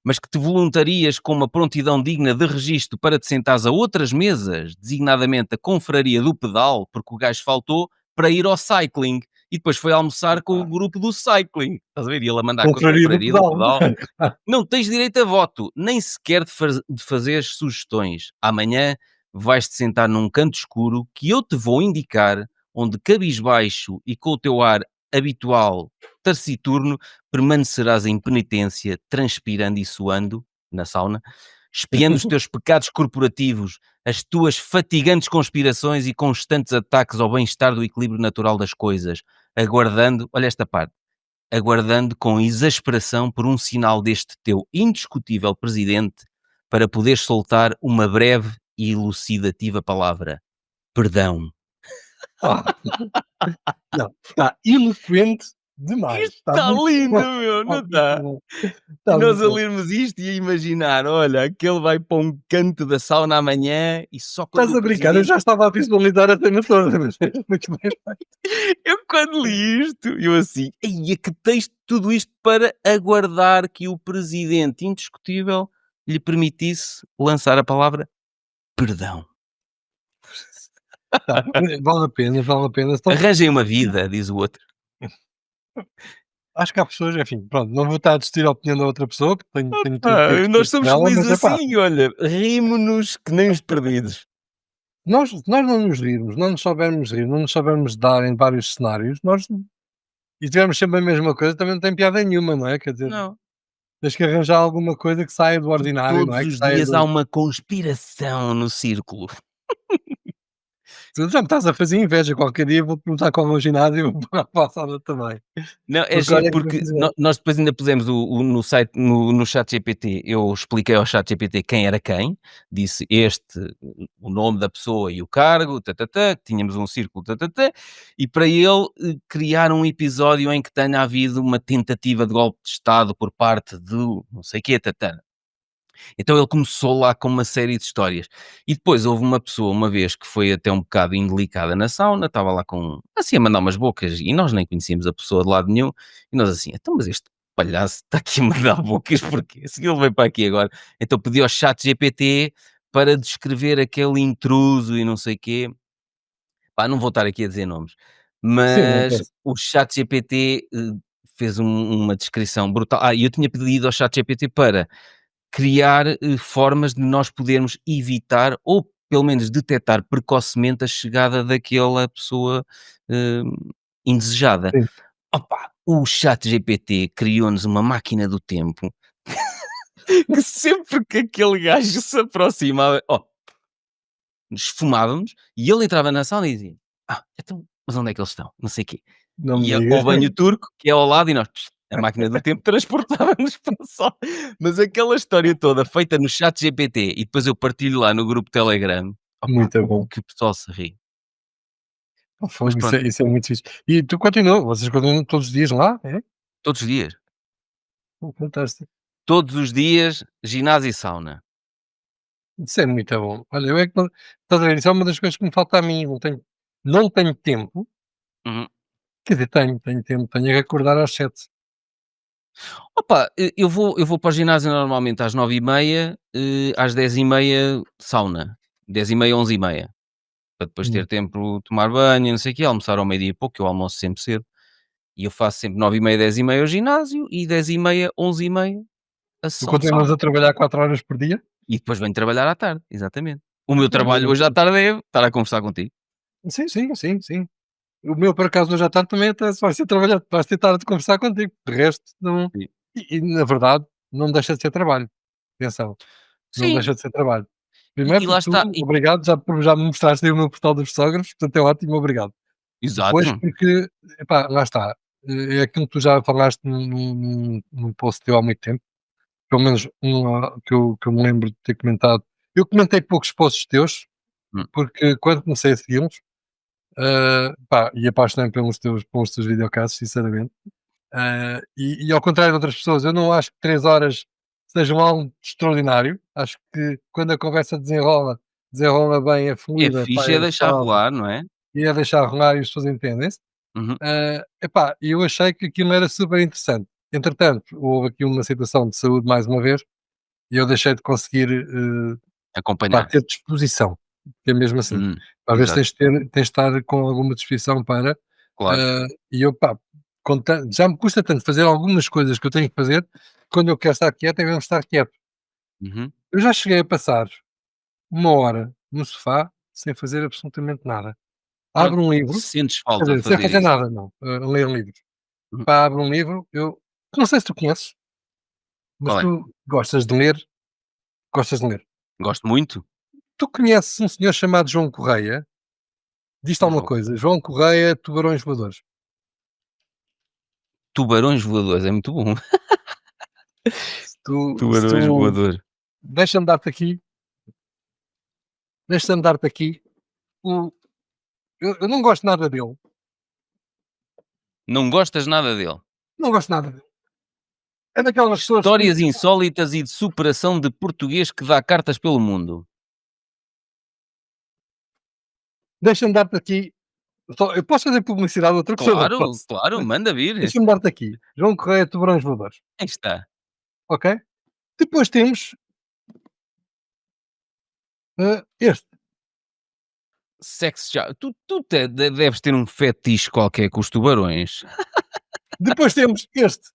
mas que te voluntarias com uma prontidão digna de registro para te sentares a outras mesas, designadamente a confraria do pedal", porque o gajo faltou para ir ao cycling e depois foi almoçar com o grupo do cycling. Estás a ver? E ele a mandar com a Confraria do confraria do pedal. pedal. Não tens direito a voto, nem sequer de fazer sugestões. Amanhã vais-te sentar num canto escuro que eu te vou indicar, onde cabisbaixo e com o teu ar habitual taciturno permanecerás em penitência, transpirando e suando na sauna, espiando os teus pecados corporativos, as tuas fatigantes conspirações e constantes ataques ao bem-estar do equilíbrio natural das coisas, aguardando, olha esta parte, aguardando com exasperação por um sinal deste teu indiscutível presidente para poderes soltar uma breve e elucidativa palavra: perdão. Ah, não, está eloquente demais. Isto Está está muito lindo, bom. meu, Está não muito está? bom. E Está nós muito a bom. lermos isto e a imaginar, olha, aquele vai para um canto da sauna amanhã e só quando Estás o a brincar? Eu presidente... já estava a visualizar a cena toda, mas é muito bem feito. Eu quando li isto, eu assim, "Eia, que texto tudo isto para aguardar que o presidente indiscutível lhe permitisse lançar a palavra perdão. Tá, vale a pena, vale a pena. Então, Arranjem uma vida", diz o outro. acho que há pessoas, enfim, pronto, não vou estar a discutir a opinião da outra pessoa, porque tenho tempo para Nós discutir com somos ela, felizes mas é pá, assim, olha, rimo-nos que nem os perdidos. nós não nos rirmos, não nos soubermos rir, não nos soubermos dar em vários cenários, nós e tivermos sempre a mesma coisa, também não tem piada nenhuma, não é? Quer dizer, Não. tens que arranjar alguma coisa que saia do ordinário, não Todos é? Que os saia dias há do. uma conspiração no círculo. Tu já me estás a fazer inveja, qualquer dia vou perguntar qual é o ginásio para a sala também. Não, é Porque giro olha que vou porque dizer, nós depois ainda pusemos no site, no ChatGPT, eu expliquei ao ChatGPT quem era quem, disse o nome da pessoa e o cargo, tã-tã-tã, que tínhamos um círculo, tã-tã-tã, e para ele criar um episódio em que tenha havido uma tentativa de golpe de Estado por parte do não sei quê, tã-tã. Então ele começou lá com uma série de histórias. E depois houve uma pessoa, uma vez, que foi até um bocado indelicada na sauna, estava lá com, assim, a mandar umas bocas, e nós nem conhecíamos a pessoa de lado nenhum, e nós assim, então, mas este palhaço está aqui a mandar bocas, porquê? Se ele veio para aqui agora. Então pedi ao chat GPT para descrever aquele intruso e não sei quê. Pá, não vou estar aqui a dizer nomes, sim, não mas interessa. o chat GPT fez uma descrição brutal. E eu tinha pedido ao chat GPT para criar formas de nós podermos evitar ou pelo menos detectar precocemente a chegada daquela pessoa eh, indesejada. Sim. Opa, o chat GPT criou-nos uma máquina do tempo que sempre que aquele gajo se aproximava, esfumávamos e ele entrava na sala e dizia: então, mas onde é que eles estão? Não sei o quê. Não me Ia digas. ao banho turco, que é ao lado, e nós, a máquina do tempo transportava-nos para a sala. Mas aquela história toda feita no chat GPT e depois eu partilho lá no grupo Telegram, opa, Muito o bom. que o pessoal se ri. Ah, Mas fogo, pronto, isso é muito fixe. E tu vocês continuam todos os dias lá? É? todos os dias. Fantástico. Todos os dias, ginásio e sauna. Isso é muito bom. Olha, eu é que não estás a ver, isso é uma das coisas que me falta a mim, não tenho tempo, Uhum. quer dizer, tenho tempo, tenho é que acordar às 7. Opa, eu vou para o ginásio normalmente às 9h30, às 10h30 sauna. 10h30, 11h30. Para depois ter tempo de tomar banho, não sei o quê, almoçar ao meio-dia e pouco, que eu almoço sempre cedo. E eu faço sempre 9h30, 10h30 ao ginásio e 10h30, 11h30 a Tu sessão de continuas sauna. a trabalhar 4 horas por dia? E depois venho trabalhar à tarde, exatamente. O meu Não, trabalho hoje à tarde é estar a conversar contigo. sim, sim, sim, sim. O meu, por acaso, hoje à tarde também até vai ser trabalhar, vais tentar de conversar contigo, de resto não Sim. e na verdade não deixa de ser trabalho, atenção, não Sim, deixa de ser trabalho. e, Primeiro e lá porque tu, está. obrigado, já me mostraste aí o meu portal dos sogros, portanto é ótimo, obrigado. Depois Exato. porque, epá, lá está, é aquilo que tu já falaste num post teu há muito tempo, pelo menos que eu me lembro de ter comentado. Eu comentei poucos posts teus, Hum, porque quando comecei a segui-los, pá, e apaixonei-me pelos teus videocasts, sinceramente. E ao contrário de outras pessoas, eu não acho que 3 horas sejam algo extraordinário. Acho que quando a conversa desenrola bem, é É fluida, pá, fixe, é é deixar suave rolar, não é? e é deixar rolar e as pessoas entendem-se. Uhum. Epá, eu achei que aquilo era super interessante. Entretanto, houve aqui uma situação de saúde mais uma vez e eu deixei de conseguir, pá, Acompanhar. ter disposição, que é mesmo assim. Às vezes Exato, tens de estar com alguma disposição para, claro. e eu, pá, já me custa tanto fazer algumas coisas que eu tenho que fazer, quando eu quero estar quieto, é mesmo estar quieto. Uhum. Eu já cheguei a passar 1 hora no sofá sem fazer absolutamente nada. Pronto, Abro um livro, sentes quer falta de dizer, sem fazer fazer isso. nada não, a ler livros. Uhum. Pá, abro um livro, eu não sei se tu conheces, mas Qual é? tu gostas de ler. Gosto muito. Tu conheces um senhor chamado João Correia? Diz-te alguma João. coisa, João Correia, Tubarões Voadores. Tubarões voadores, é muito bom. Se tu se Tubarões tu voadores. deixa-me dar-te aqui deixa-me dar-te aqui o eu não gosto nada dele. Não gostas nada dele. Não gosto nada dele. É daquelas pessoas que Histórias insólitas e de superação de português que dá cartas pelo mundo. deixa-me dar-te aqui. Eu posso fazer publicidade de outra pessoa? Não Claro, posso. claro, manda vir. Deixa-me dar-te aqui. João Correia, Tubarões Voadores. Aí está. Ok? Depois temos este. Sex já. Tu deves ter um fetiche qualquer com os tubarões. Depois temos este.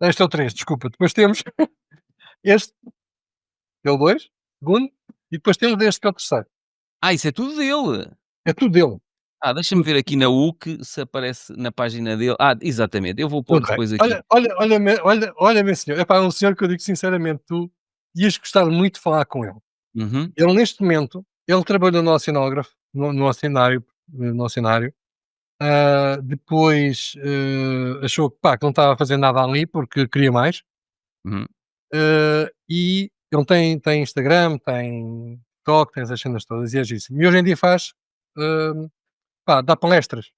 Este é o 3, desculpa. Depois temos este, que é o 2, segundo, e depois temos este que é o terceiro. Ah, isso é tudo dele. É tudo dele. Ah, deixa-me ver aqui na UC se aparece na página dele. Ah, exatamente. Eu vou pôr Ok. depois aqui. Olha, meu senhor. É um senhor que eu digo sinceramente, tu ias gostar muito de falar com ele. Uhum, Ele, neste momento, ele trabalhou no oceanógrafo, no oceanário, no oceanário. Depois achou que, pá, que não estava a fazer nada ali porque queria mais. uhum. E ele tem Instagram, tem TikTok, tem essas cenas todas e é isso. E hoje em dia faz, pá, dá palestras.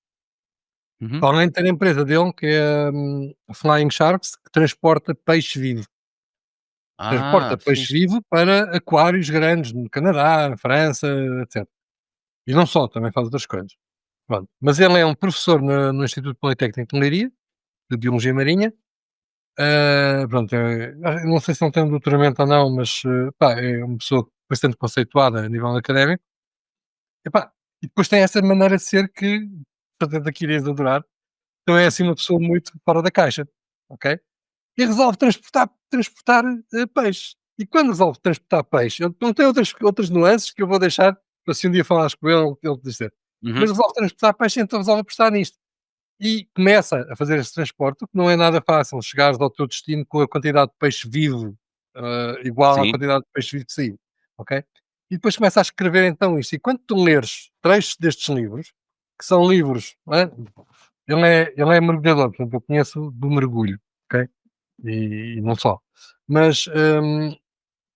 Uhum. Além de ter a empresa dele, que é a Flying Sharks, que transporta peixe vivo. Ah, Transporta peixe fixe. vivo para aquários grandes no Canadá, na França, etc. E não só, também faz outras coisas. Pronto. Mas ele é um professor no Instituto Politécnico de Leiria, de Biologia Marinha. Pronto, eu não sei se não tem um doutoramento ou não, mas pá, é uma pessoa bastante conceituada a nível académico. Epá, e depois tem essa maneira de ser que, portanto, aqui irias adorar. Então é assim uma pessoa muito fora da caixa, ok? E resolve transportar peixe. E quando resolve transportar peixe, ele não tem outras nuances que eu vou deixar para se um dia falares com ele te dizer. Uhum. Mas resolve transportar peixe, então resolve apostar nisto. E começa a fazer esse transporte, o que não é nada fácil, chegares ao teu destino com a quantidade de peixe vivo igual à Sim. quantidade de peixe vivo que saiu, ok? E depois começa a escrever então isto. E quando tu leres trechos destes livros, que são livros, não é? Ele é mergulhador, portanto eu conheço do mergulho, ok? E não só. Mas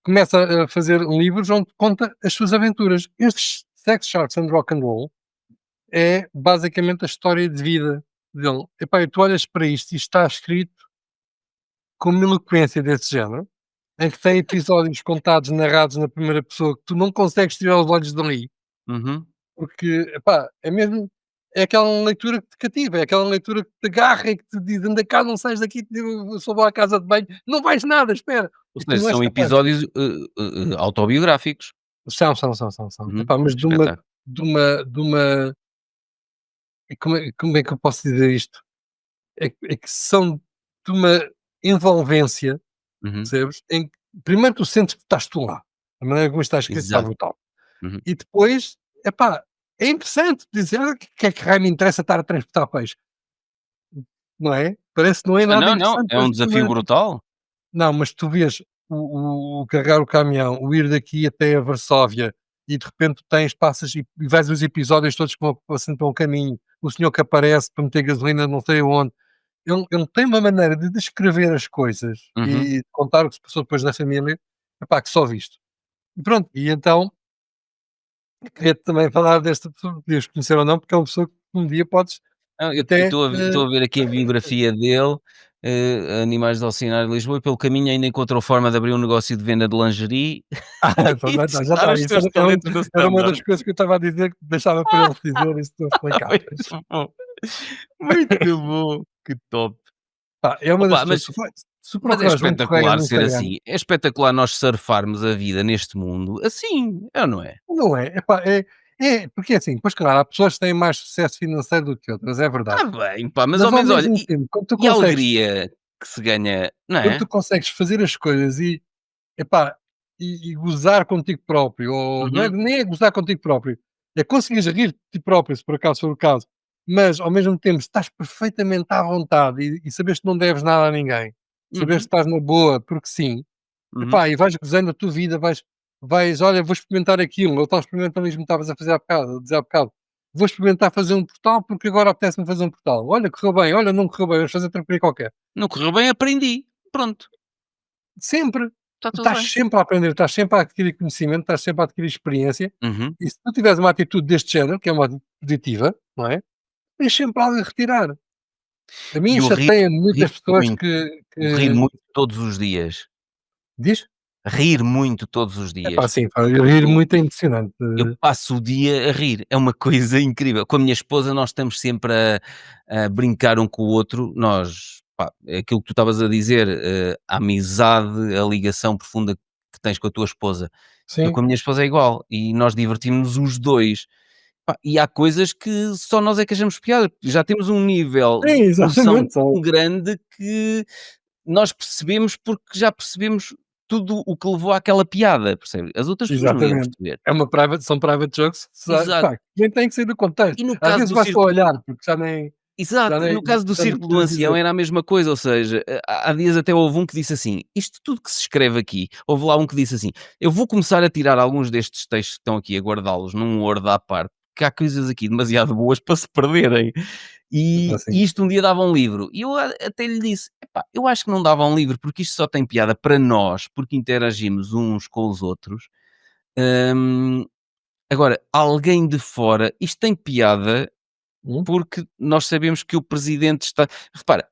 começa a fazer livros onde conta as suas aventuras. Estes Sex Sharks and Rock and Roll é basicamente a história de vida dele. Epá, e tu olhas para isto e está escrito com uma eloquência desse género, em que tem episódios contados, narrados na primeira pessoa, que tu não consegues tirar os olhos dali, Uhum. porque, epá, é aquela leitura que te cativa, é aquela leitura que te agarra e que te diz, anda cá, não sais daqui, eu só vou à casa de banho, não vais nada, espera. Ou E tu seja, não és são capaz. episódios autobiográficos. São. Uhum. Epá, mas Espetáculo. de uma, e como é que eu posso dizer isto? É que são de uma envolvência, Uhum. percebes? Em que primeiro tu sentes que estás tu lá, a maneira como está escrito está Exato. brutal. Uhum. E depois, epá, é interessante dizer: "Ah, que é que raio me interessa estar a transportar peixe?", não é? Parece que não é Ah, nada não, não, interessante, é mas um tu desafio brutal. não, mas tu vês o carregar o caminhão, o ir daqui até a Varsóvia e de repente passas e vais os episódios todos que vão passando pelo caminho, o senhor que aparece para meter gasolina não sei aonde. Ele tem uma maneira de descrever as coisas Uhum. e contar o que se passou depois na família, epá, que só visto. E pronto, e então queria-te também falar desta pessoa, podias conhecer ou não, porque é uma pessoa que um dia podes Não, eu até. estou a ver aqui a biografia dele, Animais do Oceanário de Lisboa, e pelo caminho ainda encontrou forma de abrir um negócio de venda de lingerie Então e já testar está, os isso seus talentos no era uma das stand-up. coisas que eu estava a dizer que deixava para ele dizer isso não explicava. Muito bom, muito bom, que top. Pá, é uma das Opa, pessoas, se mas é procurares João Correia espetacular no ser Instagram, assim, é espetacular nós surfarmos a vida neste mundo assim, é ou não é? não é, epá, porque é assim, pois claro, há pessoas que têm mais sucesso financeiro do que outras, é verdade. Está bem, pá, mas Mas ao ao menos olha, mesmo tempo, e a alegria que se ganha, não quando é? tu consegues fazer as coisas epá, e gozar contigo próprio, ou não é, Uhum, nem é gozar contigo próprio, é conseguires rir de ti próprio, se por acaso for o caso, mas ao mesmo tempo estás perfeitamente à vontade e sabes que não deves nada a ninguém, sabes que uhum, estás na boa, porque sim, uhum. epá, e vais gozando a tua vida, olha, vou experimentar aquilo, ou tal experimentalismo que estavas a fazer há bocado, a dizer há bocado, vou experimentar fazer um portal porque agora apetece-me fazer um portal. Olha, correu bem, olha, não correu bem, vamos fazer outra porcaria qualquer. Não correu bem, aprendi, pronto. Sempre. está Tu tudo estás bem. sempre a aprender, estás sempre a adquirir conhecimento, estás sempre a adquirir experiência, Uhum. e se tu tiveres uma atitude deste género, que é uma atitude positiva, não é? Tens sempre algo a retirar. A mim E chateia rir muitas pessoas muito, que o rir muito todos os dias. diz? Rir muito todos os Epá, dias. sim, pá, eu rir Eu muito é impressionante. eu passo o dia a rir, é uma coisa incrível. Com a minha esposa nós estamos sempre a brincar um com o outro, nós, pá, é aquilo que tu estavas a dizer, a amizade, a ligação profunda que tens com a tua esposa. Eu Sim, com a minha esposa é igual, e nós divertimos-nos os 2. Pá, e há coisas que só nós é que achamos piada, porque já temos um nível sim, de noção exatamente, só tão grande que nós percebemos, porque já percebemos tudo o que levou àquela piada, percebe? As outras pessoas não iam exatamente. perceber. É uma são private jokes, Exato. pá, nem tem que sair do contexto. E no Às caso vezes do basta círculo olhar, porque já Exato, nem no caso do já nem círculo do precisas ancião dizer. era a mesma coisa, ou seja, há dias até houve um que disse assim: "Isto tudo que se escreve aqui", houve lá um que disse assim: "Eu vou começar a tirar alguns destes textos que estão aqui, a guardá-los num Word à parte, porque há coisas aqui demasiado boas para se perderem, Epá, e sim. isto um dia dava um livro". E eu até lhe disse: "Epá, eu acho que não dava um livro, porque isto só tem piada para nós, porque interagimos uns com os outros. Hum, Agora, alguém de fora, isto tem piada Hum? porque nós sabemos que o presidente está". Repara,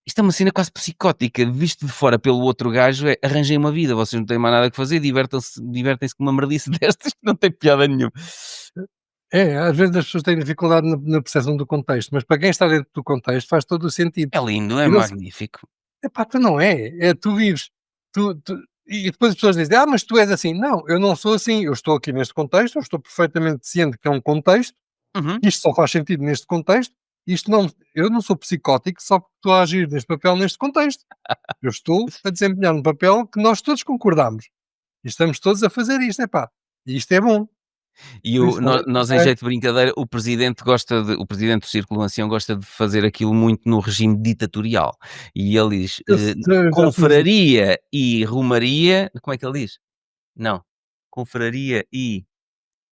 isto é uma cena quase psicótica, visto de fora pelo outro gajo, é: "Arranjem uma vida, vocês não têm mais nada que fazer, divertem-se com uma merdice destas que não tem piada nenhuma". É, às vezes as pessoas têm dificuldade na percepção do contexto, mas para quem está dentro do contexto faz todo o sentido. É lindo, é E não se magnífico. epá, tu não é tu vives, e depois as pessoas dizem: "Ah, mas tu és assim". Não, eu não sou assim, eu estou aqui neste contexto, eu estou perfeitamente ciente que é um contexto, Uhum. isto só faz sentido neste contexto, isto não eu não sou psicótico só porque estou a agir neste papel neste contexto. Eu estou a desempenhar um papel que nós todos concordamos, e estamos todos a fazer isto, epá, e isto é bom, E por o isso não nó nós, em é jeito de brincadeira, o presidente do Círculo Ancião gosta de fazer aquilo muito no regime ditatorial, e ele diz, eu sei, já fiz isso. confraria e romaria, como é que ele diz? Não, confraria e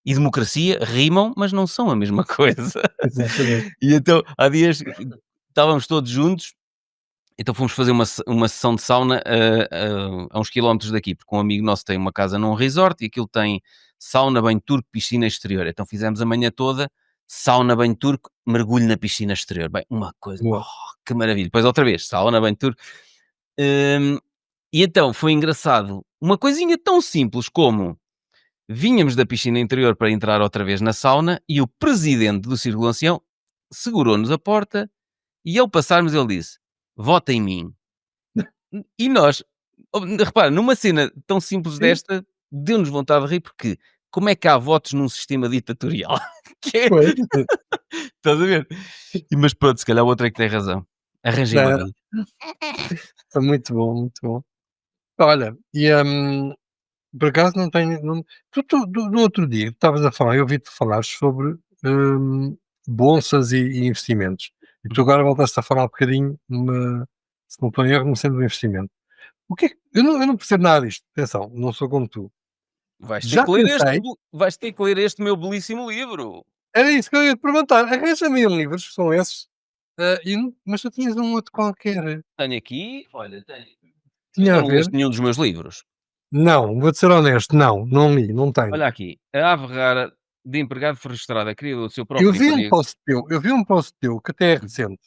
democracia rimam, mas não são a mesma coisa. Exatamente. E então, há dias estávamos todos juntos, então fomos fazer uma sessão de sauna a uns quilómetros daqui, porque um amigo nosso tem uma casa num resort e aquilo tem sauna, banho turco, piscina exterior. Então fizemos a manhã toda, sauna, banho turco, mergulho na piscina exterior. Bem, uma coisa, Boa. que maravilha. Depois outra vez, sauna, banho turco. Hum, e então foi engraçado, uma coisinha tão simples como vínhamos da piscina interior para entrar outra vez na sauna e o presidente do Círculo Ancião segurou-nos a porta e ao passarmos ele disse: "Vota em mim". E nós, repara, numa cena tão simples Sim, desta, deu-nos vontade de rir, porque como é que há votos num sistema ditatorial? Que é, pois. estás a ver? Mas pronto, se calhar o outro é que tem razão. Arranjei uma Não, vida. é muito bom, muito bom. Olha, por acaso não tenho não tu no outro dia estavas a falar, eu ouvi-te falar sobre, bolsas e investimentos. E tu agora voltaste a falar um bocadinho se não estou em erro, no centro de investimento. O que é que eu não percebo nada disto, atenção, não sou como tu. Já pensei Vais ter que ler este meu belíssimo livro. era isso que eu ia te perguntar, arranja-me aí livros, são esses, mas tu tinhas um outro qualquer, Tenho aqui, olha, tenho. tinha Ainda a não ver? leste nenhum dos meus livros? Não, vou-te ser honesto, não li, não tenho. Olha aqui, a ave rara de empregado frustrada, criador do seu Eu próprio vi um emprego. post teu eu vi um post teu que até é recente,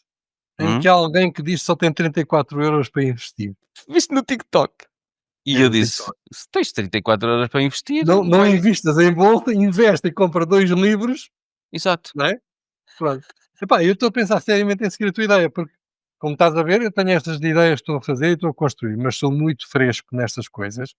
em que Hum? há alguém que diz que só tem 34 € para investir. Viste no TikTok? E É, eu no disse: TikTok. "Se tens 34 horas para investir, Não vai". invistas em bolsa, investe e compra 2 livros, Exato. não é? Pronto. Epá, eu estou a pensar seriamente em seguir a tua ideia, porque, como estás a ver, eu tenho estas ideias que estou a fazer e estou a construir, mas sou muito fresco nestas coisas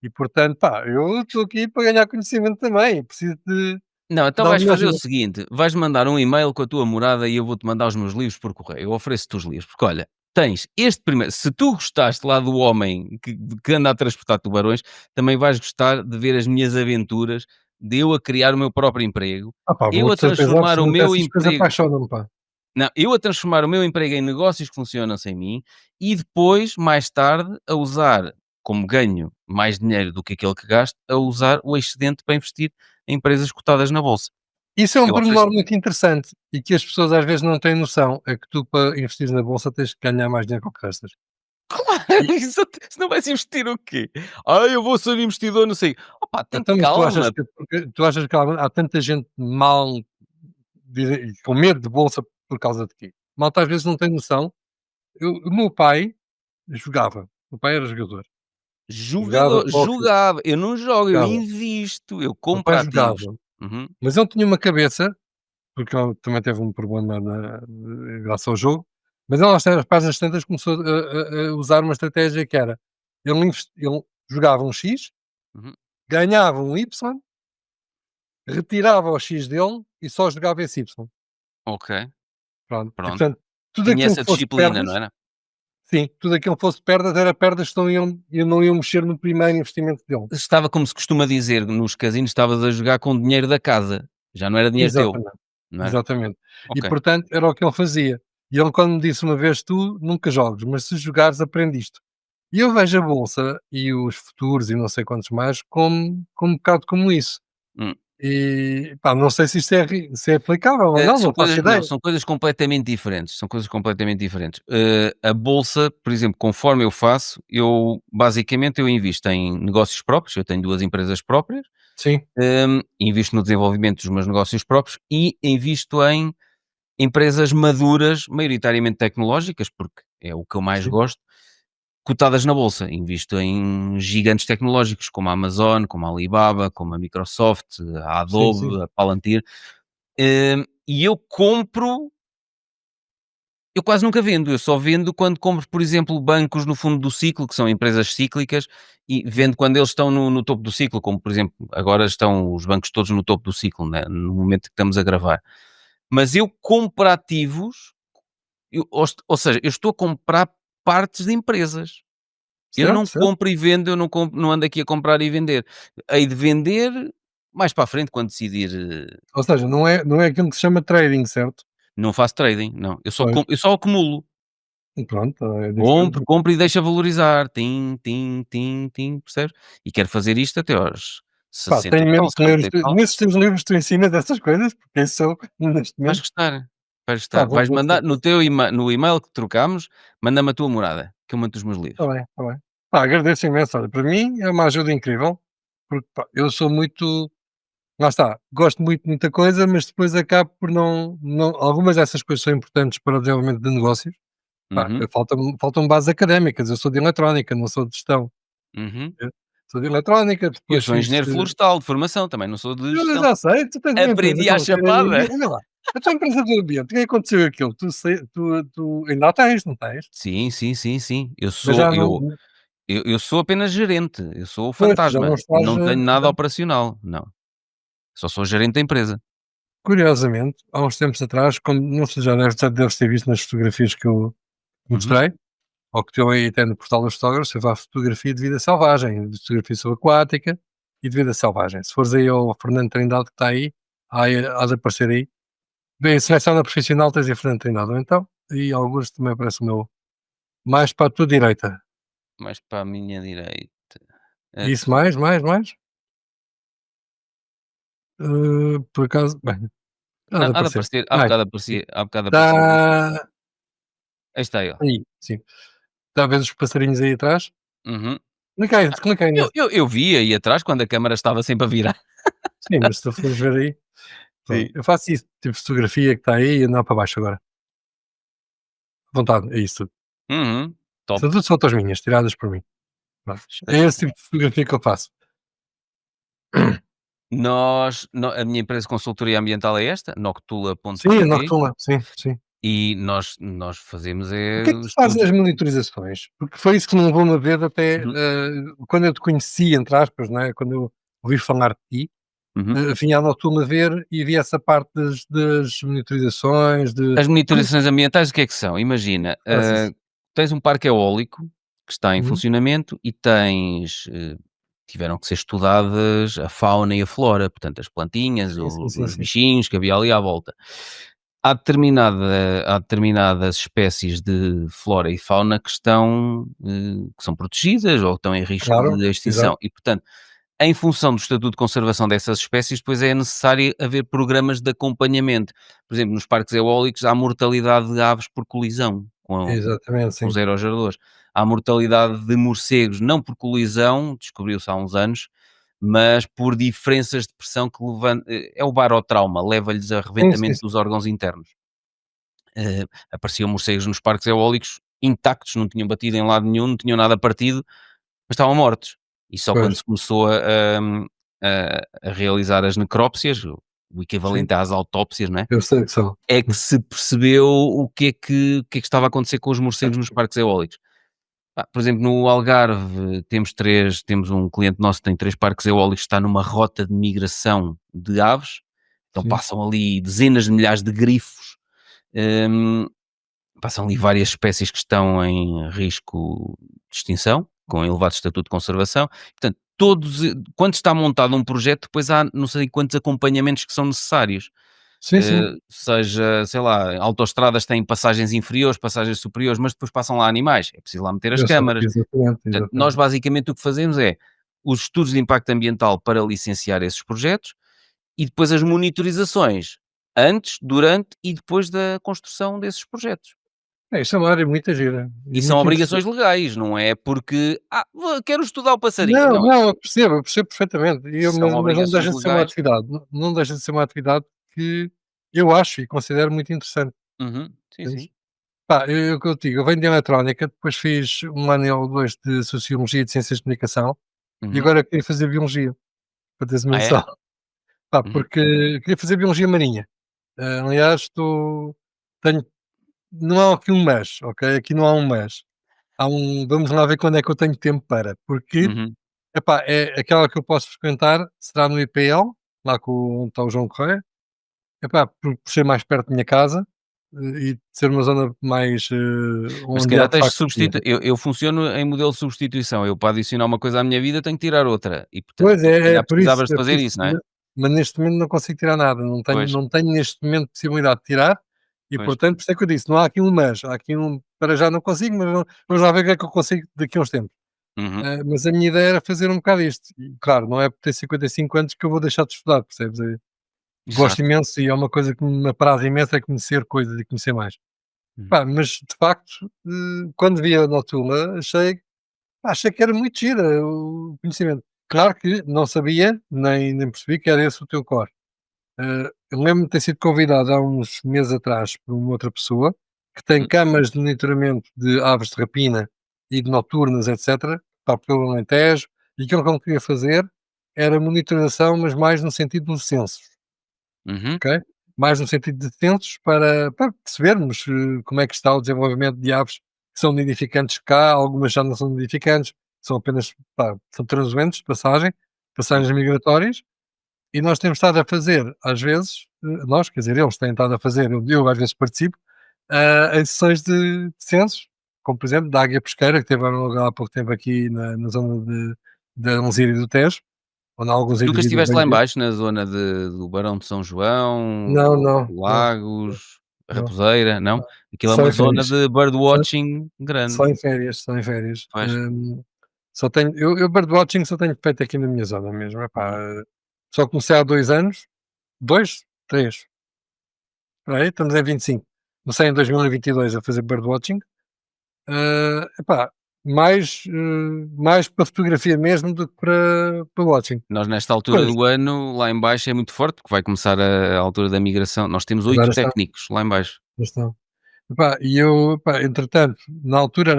e, portanto, pá, eu estou aqui para ganhar conhecimento também, preciso de Não, então dar a vais minha fazer o ajuda. seguinte: vais mandar um e-mail com a tua morada e eu vou-te mandar os meus livros por correio. Eu ofereço-te os livros, porque olha, tens este primeiro. Se tu gostaste lá do homem que anda a transportar tubarões, também vais gostar de ver as minhas aventuras de eu a criar o meu próprio emprego, Ah pá, eu vou a de certeza transformar o absoluta, meu essas coisas emprego. apaixonam-me, pá. Não, eu a transformar o meu emprego em negócios que funcionam sem mim e depois, mais tarde, a usar, como ganho mais dinheiro do que aquele que gasto, a usar o excedente para investir em empresas cotadas na bolsa. Isso é um Eu ofereço. pormenor muito interessante e que as pessoas às vezes não têm noção, é que tu para investir na bolsa tens que ganhar mais dinheiro que o que restas. Se não vais investir o quê? "Ai, eu vou ser um investidor, não sei". Opa, tem Então, mas calma. tu achas que há tanta gente mal com medo de bolsa por causa de quê? Malta às vezes não tem noção. O meu pai jogava, o meu pai era jogador, jogava póquer, Jogava, eu não jogo, eu jogava. invisto, eu O meu compro pai ativos. jogava, Uhum, mas ele tinha uma cabeça, porque ele também teve um problema graças ao jogo, mas ele às páginas tantas começou a usar uma estratégia que era, ele jogava um X, uhum. ganhava um Y, retirava o X dele e só jogava esse Y, Ok, pronto. E pronto. portanto, tudo Tinha aquilo essa que fosse disciplina, perdas, não era? sim, tudo aquilo que fosse perdas era perdas que não iam mexer no primeiro investimento dele. Estava, como se costuma dizer nos casinos, estavas a jogar com o dinheiro da casa, já não era dinheiro teu, Exatamente, não é? exatamente. E Ok. portanto era o que ele fazia. E ele quando me disse uma vez: "Tu nunca jogues, mas se jogares aprende isto". E eu vejo a bolsa e os futuros e não sei quantos mais como um bocado como isso. Hum. E pá, não sei se isto se é aplicável ou não, São não faço coisas não, ideia. são coisas completamente diferentes, são coisas completamente diferentes. A bolsa, por exemplo, conforme eu faço, eu basicamente eu invisto em negócios próprios, eu tenho 2 empresas próprias, Sim, invisto no desenvolvimento dos meus negócios próprios e invisto em empresas maduras, maioritariamente tecnológicas, porque é o que eu mais sim, gosto, cotadas na bolsa. Invisto em gigantes tecnológicos como a Amazon, como a Alibaba, como a Microsoft, a sim, sim. Adobe, a Palantir. E eu compro, eu quase nunca vendo, eu só vendo quando compro, por exemplo, bancos no fundo do ciclo, que são empresas cíclicas, e vendo quando eles estão no topo do ciclo, como por exemplo, agora estão os bancos todos no topo do ciclo, né, no momento que estamos a gravar. Mas eu compro ativos, ou seja, eu estou a comprar partes de empresas. Eu Certo, não certo. compro e vendo, eu não ando aqui a comprar e vender. Hei de vender mais para a frente quando decidir. Ou seja, não é aquilo que se chama trading, certo? Não faço trading, não. Pois, Eu só acumulo. e pronto, é Compro, diferente. compro e deixo a valorizar. Tim, tim, tim, tim, percebes? E quero fazer isto até aos Pá, 60 e tenho tal, mesmo que ler 70 e tal. nesses teus livros tu ensinas essas coisas, porque isso eu neste Vais momento, gostar, vais pá, gostar. Vais vou mandar ser, no teu no e-mail que trocamos, manda-me a tua morada, que eu mando os meus livros. está bem, está bem. Pá, agradeço imenso, olha, para mim é uma ajuda incrível, porque pá, eu sou muito, lá está, gosto muito de muita coisa, mas depois acabo por não algumas dessas coisas são importantes para o desenvolvimento de negócios, pá, Uhum, faltam bases académicas, eu sou de eletrónica, não sou de gestão, uhum. eh, sou de eletrónica, Eu depois sou fiz, engenheiro florestal de formação, também não sou de eu gestão. já sei, tu tens uma empresa Aprendi à qualquer aí, chapada. olha lá, a tua empresa do ambiente, o que é que aconteceu aquilo? Tu ainda a tens, não tens? Sim, sim, sim, sim. Mas já não, Eu sou apenas gerente, eu sou o pois, já não fantasma, estás, não tenho nada operacional, não. Só sou gerente da empresa. curiosamente, há uns tempos atrás, como não sei, já deves ter visto nas fotografias que eu Uhum, mostrei, ou que estou aí até no portal dos fotógrafos, eu faço fotografia de vida selvagem, de fotografia subaquática e de vida selvagem. Se fores aí ao Fernando Trindade que está aí, há de aparecer aí. Bem, seleciona profissional, tens aí Fernando Trindade, ou então, e alguns também aparece o meu, mais para a tua direita. mais para a minha direita. Isso, mais. Por acaso, bem, há de Há de aparecer. aparecer, Ai, há bocado apareceu. está Aí está ele. aí, sim. Está a ver os passarinhos aí atrás? Uhum. Clica aí nesse. Eu vi aí atrás quando a câmara estava sempre a virar. Sim, mas se tu fores ver aí, pronto. Sim. Eu faço isso, tipo fotografia que está aí e andar para baixo agora. À vontade, é isso tudo. Uhum. Top. São tudo fotos minhas, tiradas por mim. Pronto. É esse Espetacular. tipo de fotografia que eu faço. A minha empresa de consultoria ambiental é esta, Sim, a noctula.pt, Noctula, sim, sim. e nós fazemos O é que é que tu fazes estudos. nas monitorizações? Porque foi isso que me levou-me a ver até, Uhum, quando eu te conheci, entre aspas, não é? Quando eu ouvi falar de ti, uhum. vinha a Noctula ver e vi essa parte das monitorizações, de As como monitorizações ambientais o que é que são? Imagina, faz isso? tens um parque eólico que está em Uhum. funcionamento e tiveram que ser estudadas a fauna e a flora, portanto as plantinhas, Sim, sim, sim, os sim. bichinhos que havia ali à volta. Há determinadas espécies de flora e fauna que que são protegidas ou estão em risco Claro, de extinção exato. e, portanto, em função do estatuto de conservação dessas espécies, depois é necessário haver programas de acompanhamento. Por exemplo, nos parques eólicos há mortalidade de aves por colisão Exatamente, com os sim. aerogeradores. Há mortalidade de morcegos, não por colisão, descobriu-se há uns anos, mas por diferenças de pressão que é o barotrauma, leva-lhes a Sim, sim, arrebentamento sim. dos órgãos internos. Apareciam morcegos nos parques eólicos intactos, não tinham batido em lado nenhum, não tinham nada partido, mas estavam mortos. E só quando Pois, se começou a realizar as necrópsias, o sim. equivalente às autópsias, não é? Eu sei que são. É que se percebeu o que é que estava a acontecer com os morcegos nos parques eólicos. Pá, por exemplo, no Algarve temos um cliente nosso que tem 3 parques eólicos, está numa rota de migração de aves, então Sim. passam ali dezenas de milhares de grifos, hum, passam ali várias espécies que estão em risco de extinção, com elevado estatuto de conservação. Portanto, quando está montado um projeto, depois há não sei quantos acompanhamentos que são necessários. Sim, sim. Seja, sei lá, autoestradas têm passagens inferiores, passagens superiores, mas depois passam lá animais, é preciso lá meter as Eu sei. câmaras. Exatamente, Portanto, nós exatamente. basicamente o que fazemos é os estudos de impacto ambiental para licenciar esses projetos e depois as monitorizações antes, durante e depois da construção desses projetos. Isto é uma área muito gira e E são muito interessante. obrigações legais, não é porque: quero estudar o passarinho". Não, Não, não, eu percebo perfeitamente, são mas não obrigações deixa de ser uma legais. atividade, não deixa de ser uma atividade que eu acho e considero muito interessante, Uhum. Sim, entendes? sim. Pá, o que eu te digo, eu venho de eletrónica, depois fiz 1 ano ou 2 de Sociologia e de Ciências de Comunicação e Uhum. agora queria fazer Biologia, para teres uma Ah, é? noção. Pá, Uhum. porque queria fazer Biologia Marinha. Aliás, tenho não há aqui um mês, ok? Aqui não há um mês. Vamos lá ver quando é que eu tenho tempo para, porque Uhum. epá, é aquela que eu posso frequentar será no IPL, lá com onde está o João Correia, epá, por ser mais perto da minha casa, e de ser uma zona mais, Mas se onde há calhar de tens de facto vida. substitu eu funciono em modelo de substituição, eu para adicionar uma coisa à minha vida tenho que tirar outra e portanto, Pois, tu se é calhar por isso precisavas de é por fazer isso, isso, não é? mas neste momento não consigo tirar nada, Pois, não tenho neste momento possibilidade de tirar, e pois. portanto, por isso é que eu disse, não há aqui um mas, há aqui para já não consigo, mas vamos lá ver o que é que eu consigo daqui a uns tempos. Uhum. Mas a minha ideia era fazer um bocado isto, e claro, não é por ter 55 anos que eu vou deixar de estudar, percebes? Gosto Exato. imenso e é uma coisa que me apraz imenso é conhecer coisas e conhecer mais. Uhum. Pá, mas de facto, quando vi a Notula, achei que era muito gira o conhecimento. Claro que não sabia, nem percebi que era esse o teu core. Eu lembro-me de ter sido convidado há uns meses atrás por uma outra pessoa que tem Hum. câmaras de monitoramento de aves de rapina e de noturnas, etc., pá, pelo Alentejo, e aquilo que ele queria fazer era monitorização, mas mais no sentido dos censos. Uhum. Ok? Mais no sentido de censos para percebermos como é que está o desenvolvimento de aves que são nidificantes cá, algumas já não são nidificantes, são apenas são transuentes de passagem, Sim. passagens migratórias, e nós temos estado a fazer, às vezes, nós, quer dizer, eles têm estado a fazer, eu às vezes participo, em sessões de censos, como por exemplo da águia pesqueira, que teve agora há pouco tempo aqui na zona de Alzira e do Tejo, onde há alguns Nunca indivíduos estiveste bem lá em giros. baixo na zona do Barão de São João, Não, o não, não, Lagos, a não. Raposeira, não? Aquilo é Só uma em zona férias. de Só birdwatching grande. só em férias, só em férias. Pois. Só tenho eu birdwatching só tenho feito aqui na minha zona mesmo, epá, Uhum. só comecei há 2 anos, 2 3 por aí, estamos em 25. Comecei em 2022 a fazer birdwatching, epá, mais para fotografia mesmo do que para watching. Nós nesta altura Pois, do ano, lá em baixo é muito forte, porque vai começar a altura da migração. Nós temos 8 agora está, técnicos lá em baixo. já estão. Epá, e eu, epá, entretanto, na altura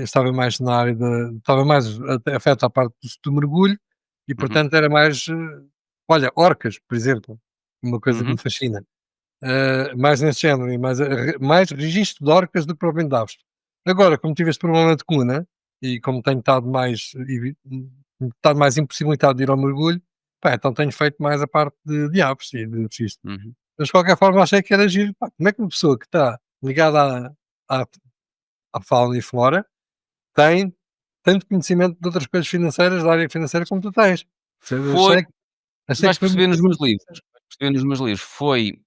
estava mais na área estava mais até afeto à parte do mergulho e, Uhum, portanto, era mais, olha, orcas, por exemplo, uma coisa que me uhum, fascina. Mais nesse género, e mais registro de orcas do que propriamente de aves. Agora, como tive este problema de coluna e como tenho estado mais impossibilitado de ir ao mergulho, pá, então tenho feito mais a parte de aves e de registro. uhum. Mas de qualquer forma achei que era giro, pá, como é que uma pessoa que está ligada à à fauna e flora tem tanto conhecimento de outras coisas financeiras, da área financeira como tu tens. Percebes? Foi, Achei vais que foi uma perceber nos coisa meus muito livros, vais perceber nos meus livros, foi,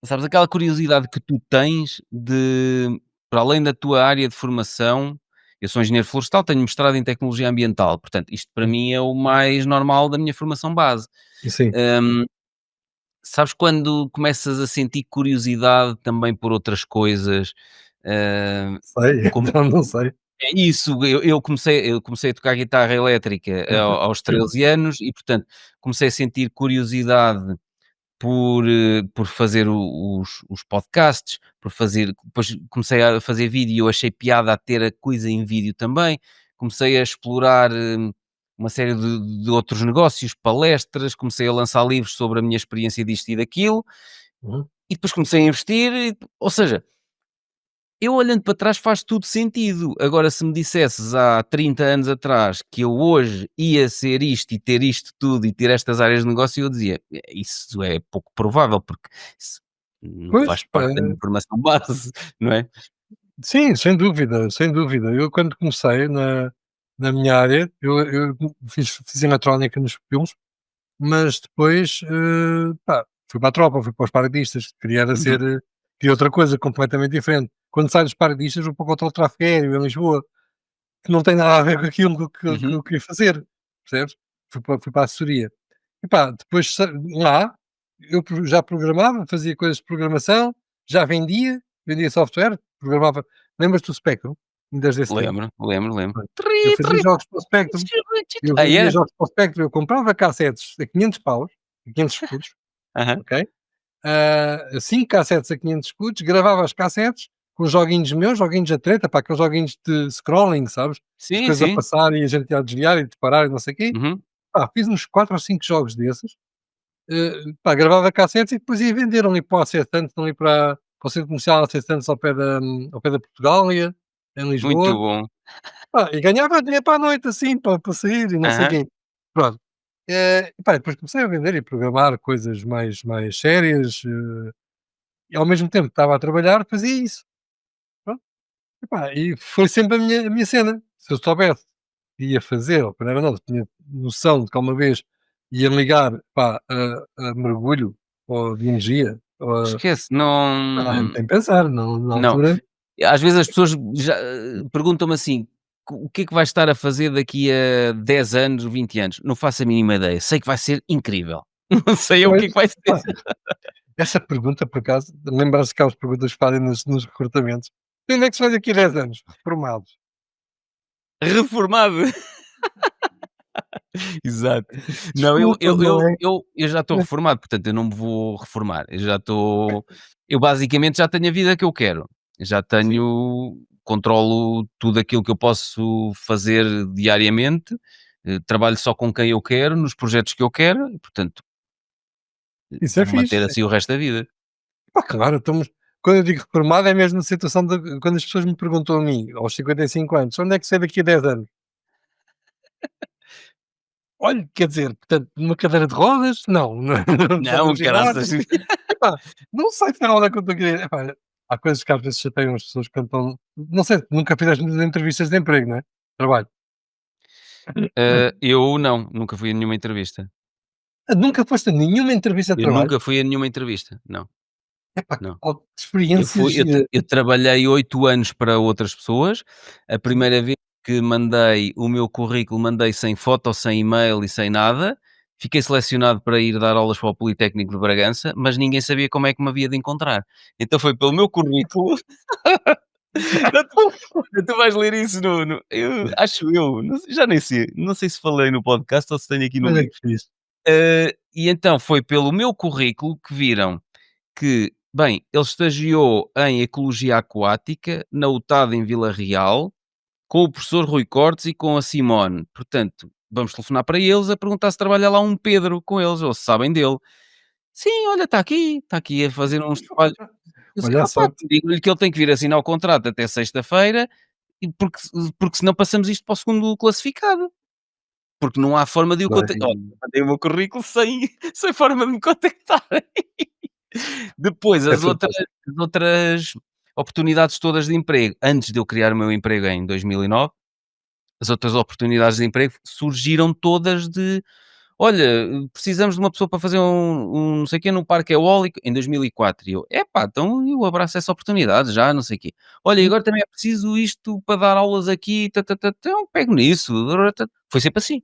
sabes, aquela curiosidade que tu tens de, para além da tua área de formação, eu sou engenheiro florestal, tenho mestrado em tecnologia ambiental, portanto, isto para mim é o mais normal da minha formação base. sim, Hum, Sabes quando começas a sentir curiosidade também por outras coisas, Sei, como não sei. é isso, eu comecei a tocar guitarra elétrica aos 13 anos e, portanto, comecei a sentir curiosidade por fazer os podcasts, por fazer depois comecei a fazer vídeo e eu achei piada a ter a coisa em vídeo também. Comecei a explorar, uma série de outros negócios, palestras, comecei a lançar livros sobre a minha experiência disto e daquilo, Uhum. e depois comecei a investir ou seja, eu olhando para trás faz tudo sentido. Agora, se me dissesses há 30 anos atrás que eu hoje ia ser isto e ter isto tudo e ter estas áreas de negócio, eu dizia: Isso é pouco provável, porque isso não faz Pois, parte da minha formação base, não é?" sim, sem dúvida, sem dúvida. Eu quando comecei na minha área, eu fiz eletrónica nos filmes, mas depois, pá, fui para a tropa, fui para os paraquedistas, queria era Uhum, ser, queria outra coisa completamente diferente. Quando saio dos paraquedistas vou para o controle de tráfego aéreo em Lisboa, que não tem nada a ver com aquilo que uhum. eu queria fazer, percebes? Fui para a assessoria. E pá, depois lá, eu já programava, fazia coisas de programação, já vendia software, programava. Lembras-te do Spectrum? Ainda és desse tempo? Lembro, lembro, lembro. Pronto. Eu Tri, fazia tri, jogos para o Spectrum, eu ah, vendia é? jogos para o Spectrum, eu comprava cassetes a 500 paus, a 500 escudos, Aham. ok? 5 cassetes a 500 escudos, gravava as cassetes com joguinhos meus, joguinhos de treta, pá, aqueles joguinhos de scrolling, sabes? As Sim, coisas a sim. passar e a gente a desviar e disparar e não sei o quê. Uhum. Pá, fiz uns 4 ou 5 jogos desses, pá, gravava cassetes e depois ia vender ali para o Acetantes, ali para o centro comercial Acetantes ao pé da Portugália, em Muito Lisboa. bom. Pá, e ganhava dinheiro para a noite assim, para sair e não sei o Aham. quê. Pronto. Pá, depois comecei a vender e programar coisas mais sérias, e ao mesmo tempo que estava a trabalhar fazia isso. Pronto. Epá, e foi sempre a minha cena. Se eu soubesse que ia fazer, ou quando era novo, tinha noção de que uma vez ia ligar, pá, a mergulho ou de energia, ou Esquece, tem que pensar, não, na não. altura. Às vezes as pessoas já, perguntam-me assim: O que é que vais estar a fazer daqui a 10 anos, 20 anos?" Não faço a mínima ideia. Sei que vai ser incrível. Não sei é o que Pois, é que vai ser. pá, essa pergunta, por acaso, lembra-se que há as perguntas que fazem nos recrutamentos. "E onde é que se vai daqui a 10 anos? Reformados." Reformado. Exato. Não, eu Desculpa, eu não eu é? eu eu já estou reformado, portanto eu não me vou reformar. Eu basicamente já tenho a vida que eu quero. Já Sim, controlo tudo aquilo que eu posso fazer diariamente, trabalho só com quem eu quero, nos projetos que eu quero e, portanto, isso é vou manter fixe. assim o resto da vida. Pá, claro, estamos quando eu digo reformado é mesmo na situação de quando as pessoas me perguntam a mim, aos 55 anos: "Onde é que sai daqui a 10 anos?" Olha, quer dizer, portanto, numa cadeira de rodas? Não, não só num Não, ginásio. caraças. Epá, não sei para onde é que eu estou a querer. Epá, há coisas que às vezes chateiam as pessoas quando estão não sei, nunca fizeste muitas entrevistas de emprego, não é? Trabalho. Eu não, nunca fui a nenhuma entrevista. Nunca foste a nenhuma entrevista de Eu trabalho? nunca fui a nenhuma entrevista, não, Epá, que não. Eu experiência fui eu tra gira. eu trabalhei 8 anos para outras pessoas. A Sim. primeira vez que mandei o meu currículo, mandei sem foto, sem e-mail e sem nada. Fiquei selecionado para ir dar aulas para o Politécnico de Bragança, mas ninguém sabia como é que me havia de encontrar. Então foi pelo meu currículo. Não, tu vais ler isso no acho eu, não sei, já nem sei, não sei se falei no podcast ou se tenho aqui no Olha livro. que fixe. E então foi pelo meu currículo que viram que, bem, ele estagiou em Ecologia Aquática, na UTAD em Vila Real, com o professor Rui Cortes e com a Simone. Portanto, vamos telefonar para eles a perguntar se trabalha lá um Pedro com eles, ou se sabem dele. Sim, olha, está aqui a fazer uns trabalhos. Eu sei, Olha a opá, sorte. digo-lhe que ele tem que vir assinar o contrato até sexta-feira, e porque senão passamos isto para o segundo classificado. Porque não há forma de o contactar. Olha, Bem, mandei o meu currículo sem, sem forma de me contactar. Depois, é as outras oportunidades todas de emprego, antes de eu criar o meu emprego em 2009, as outras oportunidades de emprego surgiram todas de: "Olha, precisamos de uma pessoa para fazer um não sei o quê no parque eólico", em 2004. E eu: "Epá, então eu abraço essa oportunidade já, não sei o quê. Olha, e agora também é preciso isto para dar aulas aqui, então pego nisso". Foi sempre assim,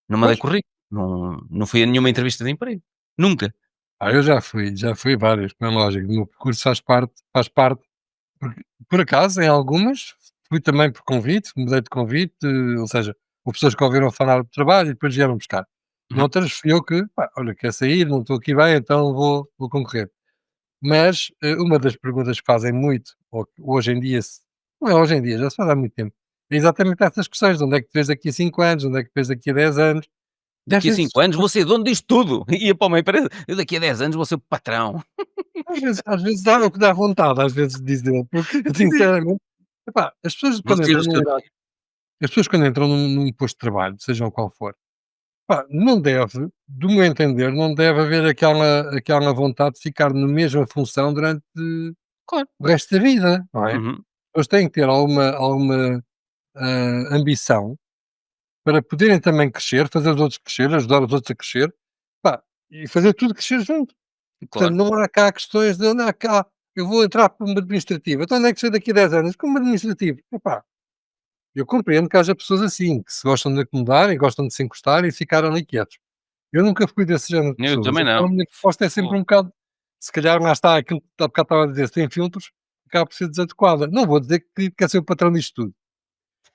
não mandei pois. currículo, não fui a nenhuma entrevista de emprego, nunca. Eu já fui vários, como é lógico, o meu percurso faz parte Por acaso, em algumas, fui também por convite, mudei de convite, ou seja, houve pessoas que ouviram falar do trabalho e depois vieram buscar. Uhum. Noutras fui eu que, pá, olha, quer sair, não estou aqui bem, então vou concorrer. Mas uma das perguntas que fazem muito, ou que hoje em dia, não é hoje em dia, já se faz há muito tempo, é exatamente essas questões: de onde é que te vês daqui a 5 anos, onde é que te vês daqui a 10 anos, e às Daqui a vezes, 5 anos vou ser dono disto tudo. Ia para uma empresa. Eu daqui a 10 anos vou ser patrão. às vezes dá o que dá vontade, às vezes, dizer, porque sinceramente, epá, as pessoas Vou quando ser entram o num seu lugar, as pessoas quando entram num posto de trabalho, seja o qual for, pá, não deve, do meu entender, não deve haver aquela vontade de ficar na mesma função durante Claro. o resto da vida, não é? Uhum. Eles têm que ter alguma ambição para poderem também crescer, fazer os outros crescer, ajudar os outros a crescer, pá, e fazer tudo crescer junto. E portanto Claro. não há cá questões de anda cá, eu vou entrar para uma administrativa, então onde é que sou daqui a 10 anos? Como administrativo? Epá, eu compreendo que haja pessoas assim, que se gostam de acomodar e gostam de se encostar e ficar ali quietos. Eu nunca fui desse género de Eu pessoas, também então a não. minha resposta é sempre Fogo. um bocado, se calhar lá está aquilo que há bocado estava a dizer, sem filtros, acaba por ser desadequada. Não vou dizer que quer ser o patrão disto tudo,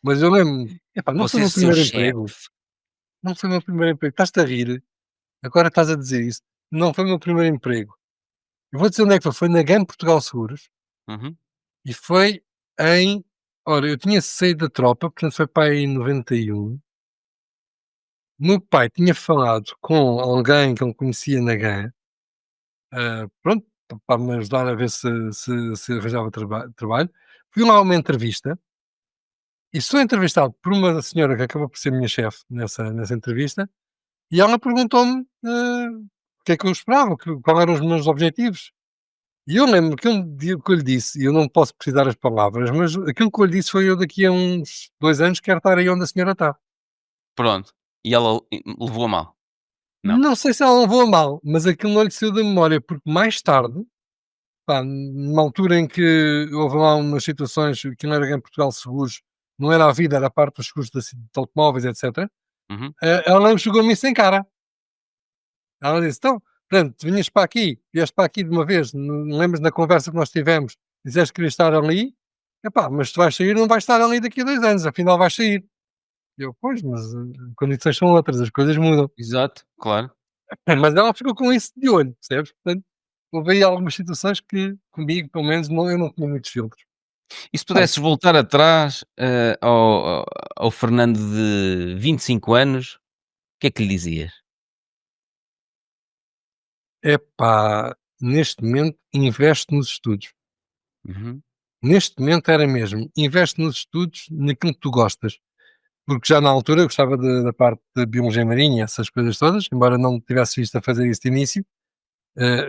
mas eu lembro-me, epá, não Vou foi o ser meu seu primeiro chefe. emprego, não foi o meu primeiro emprego, estás-te a rir, agora estás a dizer isso, não foi o meu primeiro emprego. Eu vou dizer onde é que foi na GAN Portugal Seguros, Uhum. e foi em, ora, eu tinha saído da tropa, portanto foi para aí em 91. O meu pai tinha falado com alguém que ele conhecia na GAN, pronto, para me ajudar a ver se arranjava trabalho. Fui lá a uma entrevista e sou entrevistado por uma senhora que acabou por ser minha chefe nessa entrevista, e ela perguntou-me o que é que eu esperava, qual eram os meus objetivos. E eu lembro que que eu lhe disse, e eu não posso precisar as palavras, mas aquilo que eu lhe disse foi: eu daqui a uns 2 anos quero estar aí onde a senhora está. Pronto. E ela levou a mal? Não. Não sei se ela levou a mal, mas aquilo não lhe saiu da memória, porque mais tarde, pá, numa altura em que houve lá umas situações que não era em Portugal Seguros, não era a vida, era a parte dos seguros de automóveis, etc. Uhum. Ela chegou-me isso em cara. Ela disse: então, portanto, tu vinhas para aqui, vieste para aqui de uma vez, não lembras da conversa que nós tivemos, disseste que querias estar ali, epá, mas tu vais sair, não vais estar ali daqui a 2 anos, afinal vais sair. E eu, pois, mas condições são outras, as coisas mudam. Exato, claro. Mas ela ficou com isso de olho, percebes? Portanto, houve aí algumas situações que comigo, pelo menos, não, eu não tinha muitos filtros. E se Pá, pudesses voltar atrás, ao Fernando de 25 anos, o que é que lhe dizias? epá, neste momento investe nos estudos. Uhum. Neste momento era mesmo, investe nos estudos, naquilo que tu gostas. Porque já na altura eu gostava da parte de biologia marinha, essas coisas todas, embora não tivesse visto a fazer isso de início.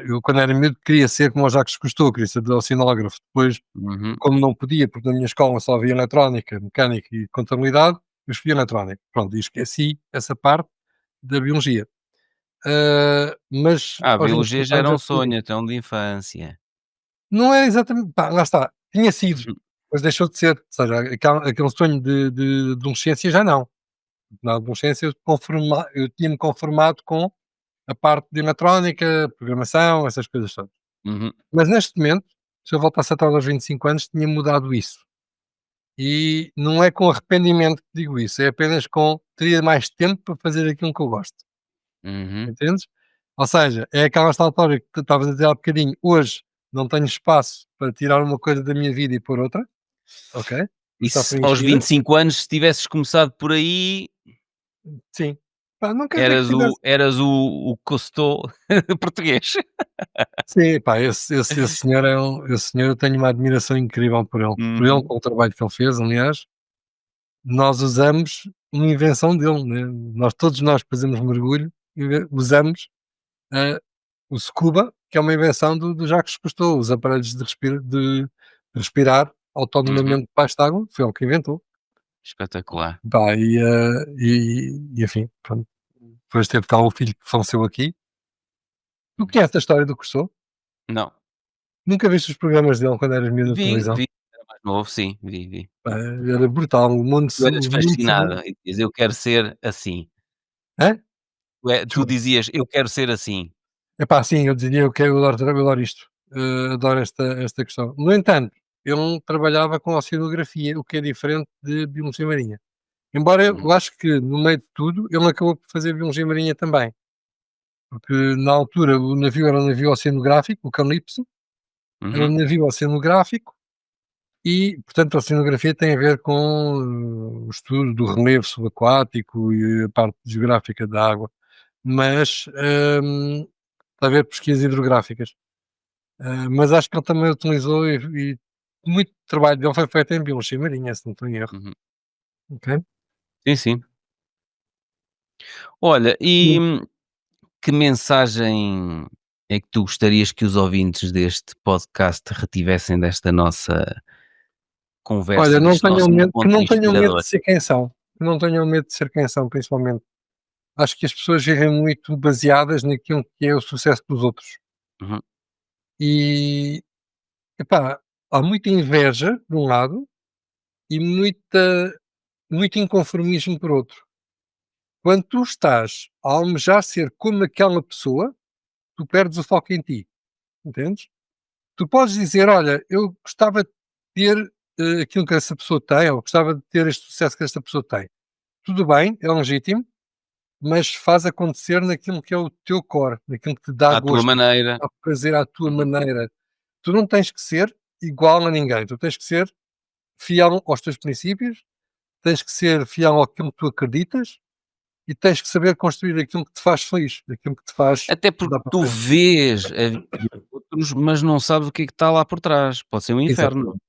Eu quando era miúdo queria ser como o Jacques Cousteau, queria ser oceanógrafo. Depois, Uhum. como não podia, porque na minha escola só havia eletrónica, mecânica e contabilidade, eu escolhi eletrónica. Pronto, e esqueci essa parte da biologia. Mas A aos biologia 25 já anos era um eu decidi. sonho, então, de infância. Não era exatamente, pá, lá está, tinha sido, Uhum. mas deixou de ser. Ou seja, aquele sonho de adolescência já não. Na adolescência eu tinha-me conformado com a parte de eletrónica, programação, essas coisas todas. Uhum. Mas neste momento, se eu voltasse atrás aos 25 anos, tinha mudado isso. E não é com arrependimento que digo isso, é apenas com teria mais tempo para fazer aquilo que eu gosto, Uhum. entendes? Ou seja, é aquela história que tu estavas a dizer há bocadinho, hoje não tenho espaço para tirar uma coisa da minha vida e pôr outra, ok? E Está se aos preenchida, 25 anos, se tivesses começado por aí, sim. Pá, não quer dizer que tivesse. eras o Cousteau português. Sim, pá, esse senhor esse senhor eu tenho uma admiração incrível por ele, Uhum. pelo trabalho que ele fez, aliás. Nós usamos uma invenção dele, né, todos nós fazemos mergulho e usamos, eh, o scuba, que é uma invenção do Jacques Cousteau, os aparelhos de respirar Uhum. autonomamente debaixo d'água, foi ele que inventou. Espetacular. Pá, e enfim, pronto, depois teve cá o filho que faleceu aqui. Tu Uhum. conheces a história do Cousteau? Não. Nunca viste os programas dele quando eras miúdo na Vi, televisão? vi. Era mais novo, sim, vi, vi. Pá, era brutal, o mundo Tu eras o mundo fascinado e dizias: "Eu quero ser assim". hã? Tu Desculpa. dizias: "Eu quero ser assim". Epá, sim, eu dizia: eu adoro isto, adoro esta questão. No entanto, ele trabalhava com oceanografia, o que é diferente de biologia marinha. Embora eu acho que, no meio de tudo, ele acabou por fazer biologia marinha também. Porque, na altura, o navio era um navio oceanográfico, o Calypso, era um Uhum, navio oceanográfico e, portanto, a oceanografia tem a ver com o estudo do relevo subaquático e a parte geográfica da água. Mas, está a ver pesquisas hidrográficas. Mas acho que ele também utilizou e muito trabalho dele foi feito em biologia marinha, se não estou em erro. uhum. Ok? Sim, sim. Olha, e Sim. que mensagem é que tu gostarias que os ouvintes deste podcast retivessem desta nossa Olha, conversa, não deste tenham nosso medo, que encontro não tenham medo inspirador? de ser quem são. Que não tenham medo de ser quem são, principalmente. Acho que as pessoas vivem muito baseadas naquilo que é o sucesso dos outros. Uhum, E, epá, há muita inveja, por um lado, e muito inconformismo, por outro. Quando tu estás a almejar ser como aquela pessoa, tu perdes o foco em ti, entendes? Tu podes dizer: "Olha, eu gostava de ter, aquilo que essa pessoa tem, ou gostava de ter este sucesso que esta pessoa tem". Tudo bem, é legítimo, mas faz acontecer naquilo que é o teu core, naquilo que te dá à tua gosto, naquilo que te maneira. dá prazer à tua Uhum. maneira. Tu não tens que ser igual a ninguém, tu tens que ser fiel aos teus princípios, tens que ser fiel àquilo que tu acreditas e tens que saber construir aquilo que te faz feliz, aquilo que te faz Até porque dar para tu frente. vês a vida de outros, mas não sabes o que é que está lá por trás. Pode ser um inferno, Exatamente,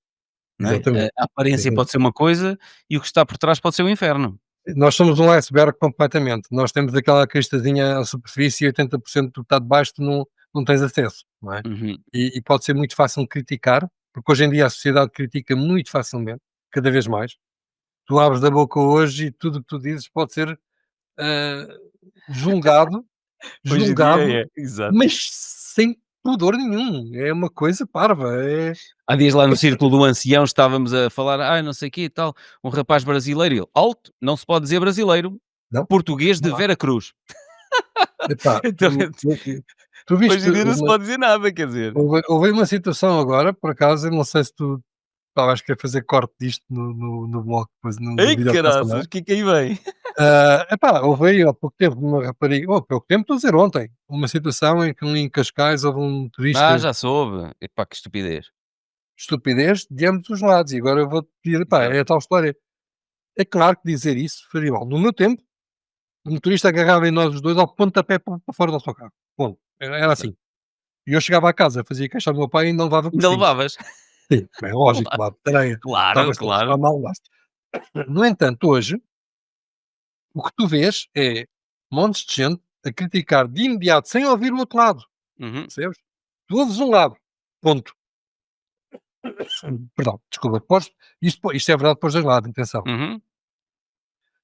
não é? exatamente, A aparência exatamente. pode ser uma coisa e o que está por trás pode ser um inferno. Nós somos um iceberg completamente. Nós temos aquela cristazinha à superfície e 80% do que está debaixo tu não tens acesso, não é? Uhum. E pode ser muito fácil criticar, porque hoje em dia a sociedade critica muito facilmente, cada vez mais. Tu abres da boca hoje e tudo o que tu dizes pode ser ah, julgado, Hoje em dia julgado, é, exato. mas sem pudor nenhum. É uma coisa parva. É... Há dias lá no círculo do ancião estávamos a falar, não sei o quê e tal, um rapaz brasileiro, e ele, alto, não se pode dizer brasileiro, Não, português de não há. Vera Cruz. Epá, Então, tu hoje viste em dia não se pode dizer nada, quer dizer. houve uma situação agora, por acaso, eu não sei se tu estavas a querer fazer corte disto no blog, depois no Ai vídeo que vais caraças, mandar. o que aí vem? Epá, houve aí há pouco tempo uma rapariga, há pouco tempo, estou a dizer ontem, uma situação em que ali em Cascais houve um turista, Já soube. Epá, que estupidez. estupidez de ambos os lados, e agora eu vou-te pedir, epá, Exato. é a tal história. É claro que dizer isso faria mal. No meu tempo, o motorista agarrava em nós os dois ao pontapé para fora do autocarro. Ponto. Era Exato. assim. E eu chegava a casa, fazia queixa ao meu pai e ainda levava por Ainda cima. levavas? Sim, bem lógico, Claro, levava tareia. claro, Estava-se a portar claro. mal, basta. No entanto, hoje, o que tu vês é montes de gente a criticar de imediato, sem ouvir o outro lado, Uhum, percebes? Tu ouves um lado, ponto. Perdão, desculpa, isto é verdade para os dois lados, atenção. uhum.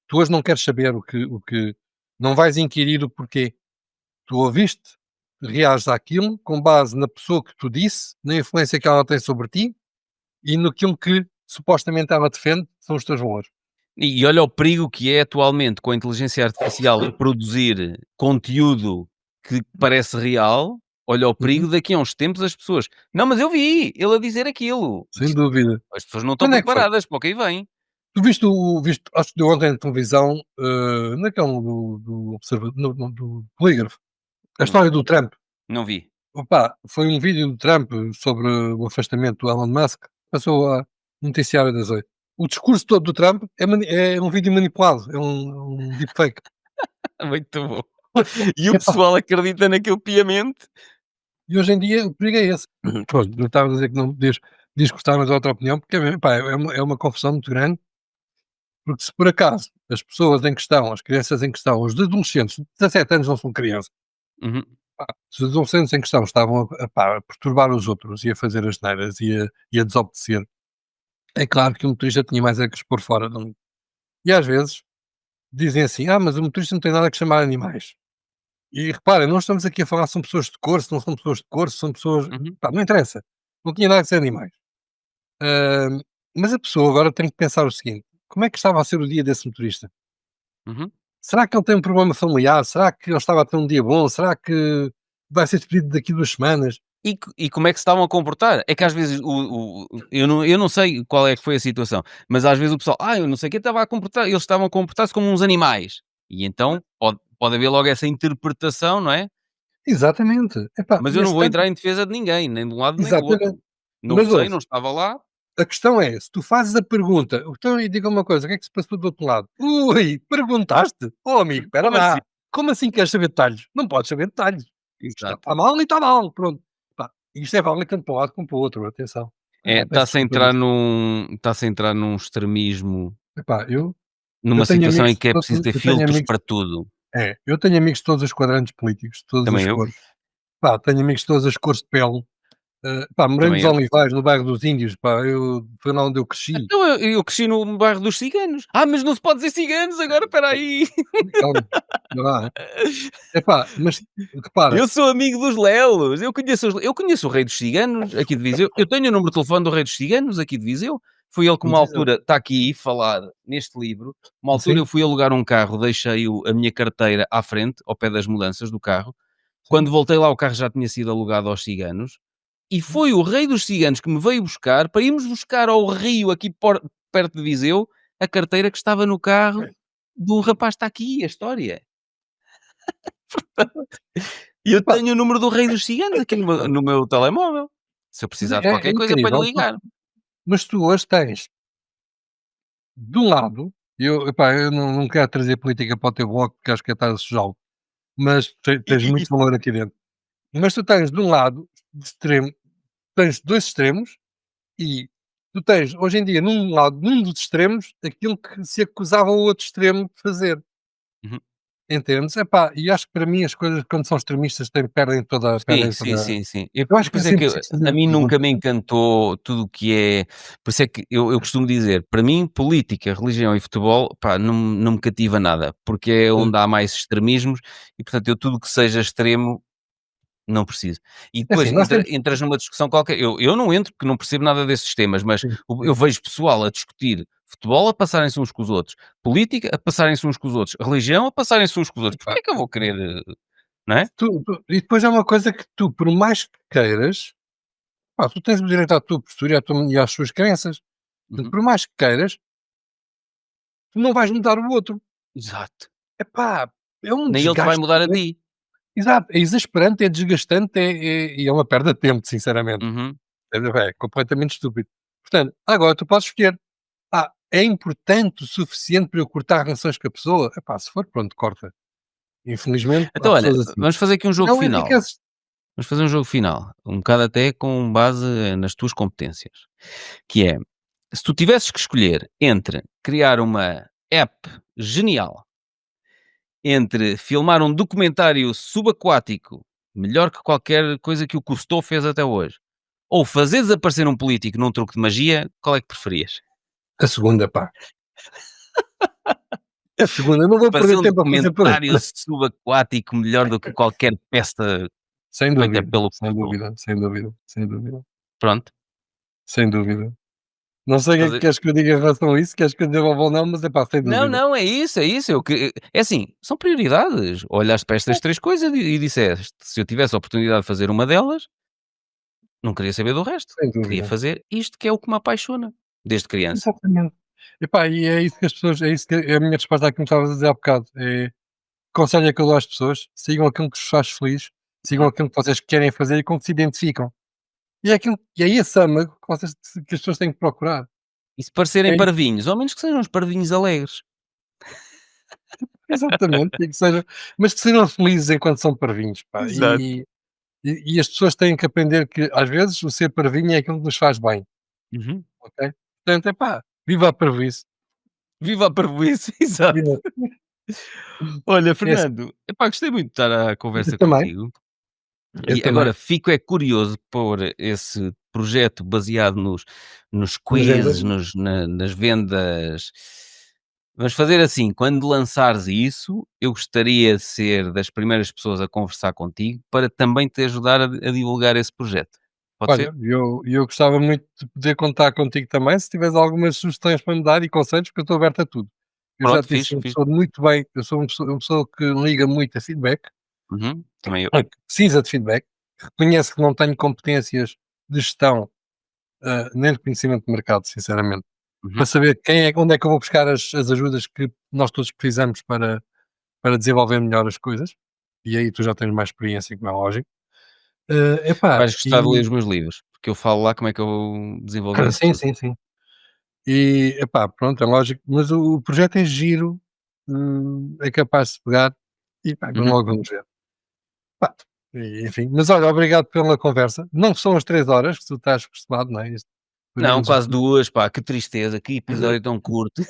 Tu hoje não queres saber o que não vais inquirir o porquê. Tu ouviste, reages àquilo com base na pessoa que tu disse, na influência que ela tem sobre ti e naquilo que supostamente ela defende são os teus valores. E olha o perigo que é atualmente com a inteligência artificial de produzir conteúdo que parece real. Olha o perigo Uhum, daqui a uns tempos as pessoas: "Não, mas eu vi ele a dizer aquilo". sem dúvida. As pessoas não estão Quando é que foi? preparadas para o que aí vem. Tu viste, acho que deu ontem na televisão, naquele do observa do Polígrafo, a Não história do Trump. não vi. Opa, foi um vídeo do Trump sobre o afastamento do Elon Musk, passou a noticiário das 8. O discurso todo do Trump é um vídeo manipulado, é um deepfake. Muito bom. E o Epá, pessoal acredita naquilo piamente. e hoje em dia o perigo é esse. Pois, eu estava a dizer que não podias discordar, mas é outra opinião, porque epá, é uma confusão muito grande, porque se por acaso as pessoas em questão, as crianças em questão, os adolescentes de 17 anos não são crianças, Uhum. se os adolescentes em questão estavam a perturbar os outros e a fazer as neiras e a desobedecer, é claro que o motorista tinha mais é que expor fora. Não? E às vezes dizem assim: mas o motorista não tem nada que chamar animais. E reparem, não estamos aqui a falar se são pessoas de cor, se não são pessoas de cor, se são pessoas. Uhum. Pá, não interessa. Não tinha nada que ser animais. Ahm, mas a pessoa agora tem que pensar o seguinte: como é que estava a ser o dia desse motorista? Uhum. Será que ele tem um problema familiar? Será que ele estava a ter um dia bom? Será que vai ser despedido daqui 2 semanas? E como é que se estavam a comportar? É que às vezes eu não sei qual é que foi a situação, mas às vezes o pessoal, eu não sei o que estava a comportar, eles estavam a comportar-se como uns animais. E então pode haver logo essa interpretação, não é? Exatamente. Epá, Mas e eu não esse vou tanto entrar em defesa de ninguém, nem de um lado nem do exatamente. outro. Não Mas sei, ouve, não estava lá. a questão é, se tu fazes a pergunta, então e diga uma coisa, o que é que se passou do outro lado? Ui, perguntaste? Oh amigo, espera Como assim? lá. Como assim queres saber detalhes? Não podes saber detalhes. Está Exato. tá mal e está mal, pronto. Pá, isto é válido tanto para um lado como para o outro, atenção. Peço Está-se a desculpa entrar disso. num extremismo, Epá, eu numa tenho situação em amigos, que é preciso ter eu tenho filtros amigos, para tudo. eu tenho amigos de todos os quadrantes políticos, de todas as Também eu, cores. Pá, tenho amigos de todas as cores de pele. Pá, morei também nos eu. Olivais, no bairro dos Índios, pá, foi lá onde eu cresci. Então eu cresci no bairro dos ciganos. Mas não se pode dizer ciganos agora, espera aí. Calma, vai lá. Epá, mas repara, Eu sou amigo dos Lelos, eu conheço o rei dos ciganos aqui de Viseu, eu tenho o número de telefone do rei dos ciganos aqui de Viseu. Foi ele que não uma precisa, altura está aqui falar neste livro, uma altura sim, eu fui alugar um carro, deixei a minha carteira à frente, ao pé das mudanças do carro. sim, Quando voltei lá o carro já tinha sido alugado aos ciganos, e foi o rei dos ciganos que me veio buscar, para irmos buscar ao rio aqui perto de Viseu, a carteira que estava no carro de um rapaz. Está aqui a história. E eu epá, tenho o número do rei dos ciganos aqui no meu telemóvel. Se eu mas precisar de é qualquer coisa para lhe incrível, ligar. mas tu hoje tens, de um lado, epá, eu não quero trazer política para o teu bloco, porque acho que é estar a sujá-lo, mas tens muito valor aqui dentro. Mas tu tens, de um lado, de extremo, tens 2 extremos e tu tens, hoje em dia, num dos extremos, aquilo que se acusava o outro extremo de fazer. Uhum. Entendes? Epá, e acho que para mim as coisas quando são extremistas Sim, perdem sim, toda sim, sim. E eu acho que por é isso é que sempre preciso fazer a a mim pergunta. nunca me encantou tudo o que é, por isso é que eu costumo dizer, para mim política, religião e futebol, pá, não me cativa nada, porque é Sim. onde há mais extremismos e portanto eu tudo que seja extremo não preciso. E É assim, depois nós temos entras numa discussão qualquer. Eu não entro porque não percebo nada desses temas, mas sim, eu sim. vejo pessoal a discutir futebol a passarem-se uns com os outros, política a passarem-se uns com os outros, religião a passarem-se uns com os outros. Epá, Porquê é que eu vou querer, não é? e depois é uma coisa que tu, por mais que queiras, pá, tu tens o direito à tua postura e às suas crenças. Portanto, Uhum. por mais que queiras, tu não vais mudar o outro. Exato. Epá, é um Nem ele te vai desgaste mudar a ti. exato, é exasperante, é desgastante, e é uma perda de tempo, sinceramente. Uhum. É completamente estúpido. Portanto, agora tu podes escolher: é importante o suficiente para eu cortar relações com a pessoa? Epá, se for, pronto, corta. Infelizmente há Então olha, pessoas assim. vamos fazer aqui um jogo Não final. enriqueces. Vamos fazer um jogo final, um bocado até com base nas tuas competências, que é, se tu tivesses que escolher entre criar uma app genial, entre filmar um documentário subaquático, melhor que qualquer coisa que o Cousteau fez até hoje, ou fazer desaparecer um político num truque de magia, qual é que preferias? A segunda, pá. A segunda, eu não vou Fazer perder um tempo a fazer por documentário subaquático melhor do que qualquer peça sem feita dúvida, pelo sem Cousteau. dúvida, sem dúvida, sem dúvida, Pronto. sem dúvida. Não sei o que é que Fazer... queres que eu diga em relação a isso, queres que eu desenvolva ou não, mas é pá, sem Não, dúvida. não, é isso, é isso. É assim, são prioridades. Olhaste para estas três coisas e disseste: se eu tivesse a oportunidade de fazer uma delas, não queria saber do resto. Sem Queria dúvida. fazer isto que é o que me apaixona, desde criança. Exatamente. Epá, e é isso que as pessoas, é isso que é a minha resposta àquilo que estavas a dizer há bocado. É, conselho é que eu dou às pessoas, sigam aquilo que vos faz feliz, sigam Uhum. aquilo que vocês querem fazer e com que se identificam. E é esse âmago que as pessoas têm que procurar. E se parecerem É isso, parvinhos, ao menos que sejam uns parvinhos alegres. exatamente, e que seja, mas que sejam felizes enquanto são parvinhos, pá. Exato. E as pessoas têm que aprender que às vezes o ser parvinho é aquilo que nos faz bem, Uhum. ok? Portanto, é pá, viva a parvoíce. Viva a parvoíce, exato. Viva. Olha, É assim, Fernando, epá, gostei muito de estar à eu conversa também, contigo. eu E também. agora fico é curioso por esse projeto baseado nos Legendas. quizzes, nas vendas. Vamos fazer assim, quando lançares isso, eu gostaria de ser das primeiras pessoas a conversar contigo para também te ajudar a divulgar esse projeto. Pode ser? Olha, eu gostava muito de poder contar contigo também, se tiveres algumas sugestões para me dar e conselhos, porque eu estou aberto a tudo. Eu já Pronto, te disse, fixe, sou uma fixe. pessoa de muito bem, eu sou uma pessoa que liga muito a feedback, Uhum, também eu. que precisa de feedback, reconheço que não tenho competências de gestão, nem de conhecimento de mercado, sinceramente, Uhum. para saber onde é que eu vou buscar as ajudas que nós todos precisamos para desenvolver melhor as coisas, e aí tu já tens mais experiência, como é lógico. Epá, Vais gostar de ler os meus livros, porque eu falo lá como é que eu vou desenvolver isso sim, tudo. sim, sim. E, epá, pronto, é lógico, mas o projeto é giro, é capaz de se pegar e pá, Uhum. logo vamos ver. Pá, e, enfim, mas olha, obrigado pela conversa. Não são as 3 horas que tu estás acostumado, não é? Isto Não, podíamos. quase 2, pá, que tristeza, que episódio tão curto.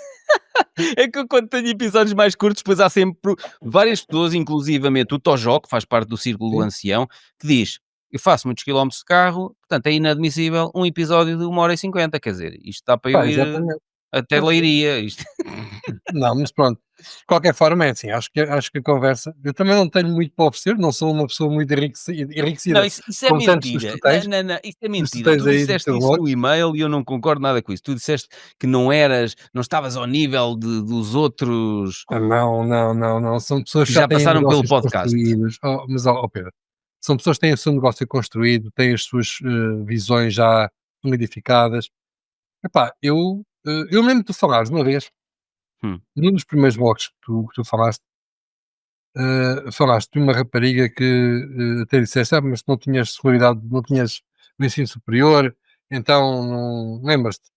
É que eu quando tenho episódios mais curtos, depois há sempre várias pessoas, inclusivamente o Tojó, que faz parte do Círculo do Sim. Ancião, que diz: "Eu faço muitos quilómetros de carro, portanto é inadmissível um episódio de 1 hora e 50, quer dizer, isto dá para Pá, eu ir exatamente. até Leiria, isto". Não, mas pronto. De qualquer forma, é assim, acho que a conversa. Eu também não tenho muito para oferecer, não sou uma pessoa muito Não, enriquecida isso é com tantos dos que mentira. tu tens, Não, não, isso é dos que tu mentira. tens Tu aí do disseste teu isso blog. no e-mail e eu não concordo nada com isso. Tu disseste que não estavas ao nível dos outros Não, não, não, não. São pessoas que que já já têm passaram pelo negócios podcast. construídos. Mas, Pedro, são pessoas que têm o seu negócio construído, têm as suas visões já solidificadas. Epá, eu lembro de tu falares uma vez, Hum. num dos primeiros blogs que tu falaste, falaste de uma rapariga que até disseste, mas tu não tinhas escolaridade, não tinhas o ensino superior, então não lembras-te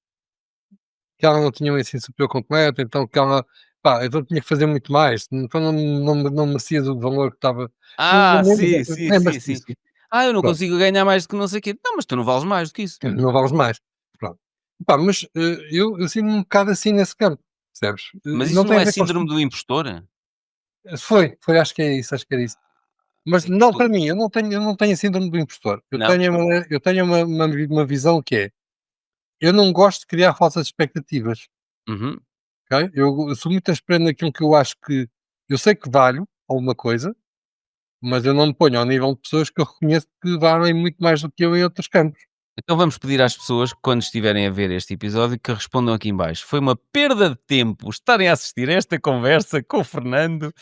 que ela não tinha um ensino superior completo, então que ela, pá, então tinha que fazer muito mais, então não merecias o valor que estava. Não Ah, lembras sim, dessa- sim, sim, lembras-te sim. disso? Ah, eu não Pronto, consigo ganhar mais do que não sei o quê. Não, mas tu não vales mais do que isso. não vales mais. Pronto. Pá, mas eu sinto um bocado assim nesse campo, percebes? Mas Não isso tem não a é ver com. síndrome do impostor? Foi, acho que é isso, acho que era isso. Mas É que não tu para mim, eu não tenho a síndrome do impostor. Eu não. tenho uma visão que é, eu não gosto de criar falsas expectativas, Uhum. ok? Eu sou muito transparente naquilo que eu acho que eu sei que valho alguma coisa, mas eu não me ponho ao nível de pessoas que eu reconheço que valem muito mais do que eu em outros campos. Então vamos pedir às pessoas que quando estiverem a ver este episódio que respondam aqui em baixo. Foi uma perda de tempo estarem a assistir a esta conversa com o Fernando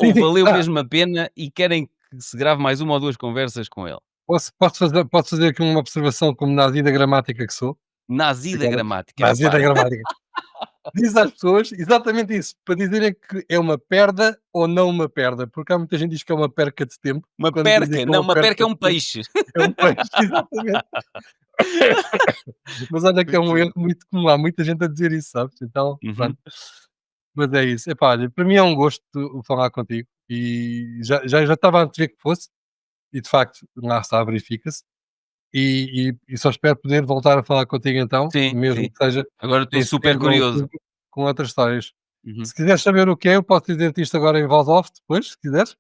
Sim, ou sim. valeu mesmo a pena e querem que se grave mais 1 ou 2 conversas com ele? Posso fazer aqui uma observação como nazi da gramática que sou? Nazi da Agora, gramática, nazi da repara. gramática. Diz às pessoas exatamente isso, para dizerem que é uma perda ou não uma perda, porque há muita gente que diz que é uma perca de tempo, Uma quando dizem perca, que é não, uma uma perca perca é de um tempo, peixe. é um peixe, exatamente. Mas olha que é um Muito erro muito comum, há muita gente a dizer isso, sabes? Então, uhum. pronto. Mas é isso. Epá, olha, para mim é um gosto falar contigo e já estava a ver que fosse, e de facto, lá está, verifica-se. E só espero poder voltar a falar contigo então, Sim, mesmo sim. que seja Agora estou em super setembro ou curioso. outubro, com outras histórias. Uhum. Se quiseres saber o que é, eu posso dizer-te isto agora em voz off depois, se quiseres,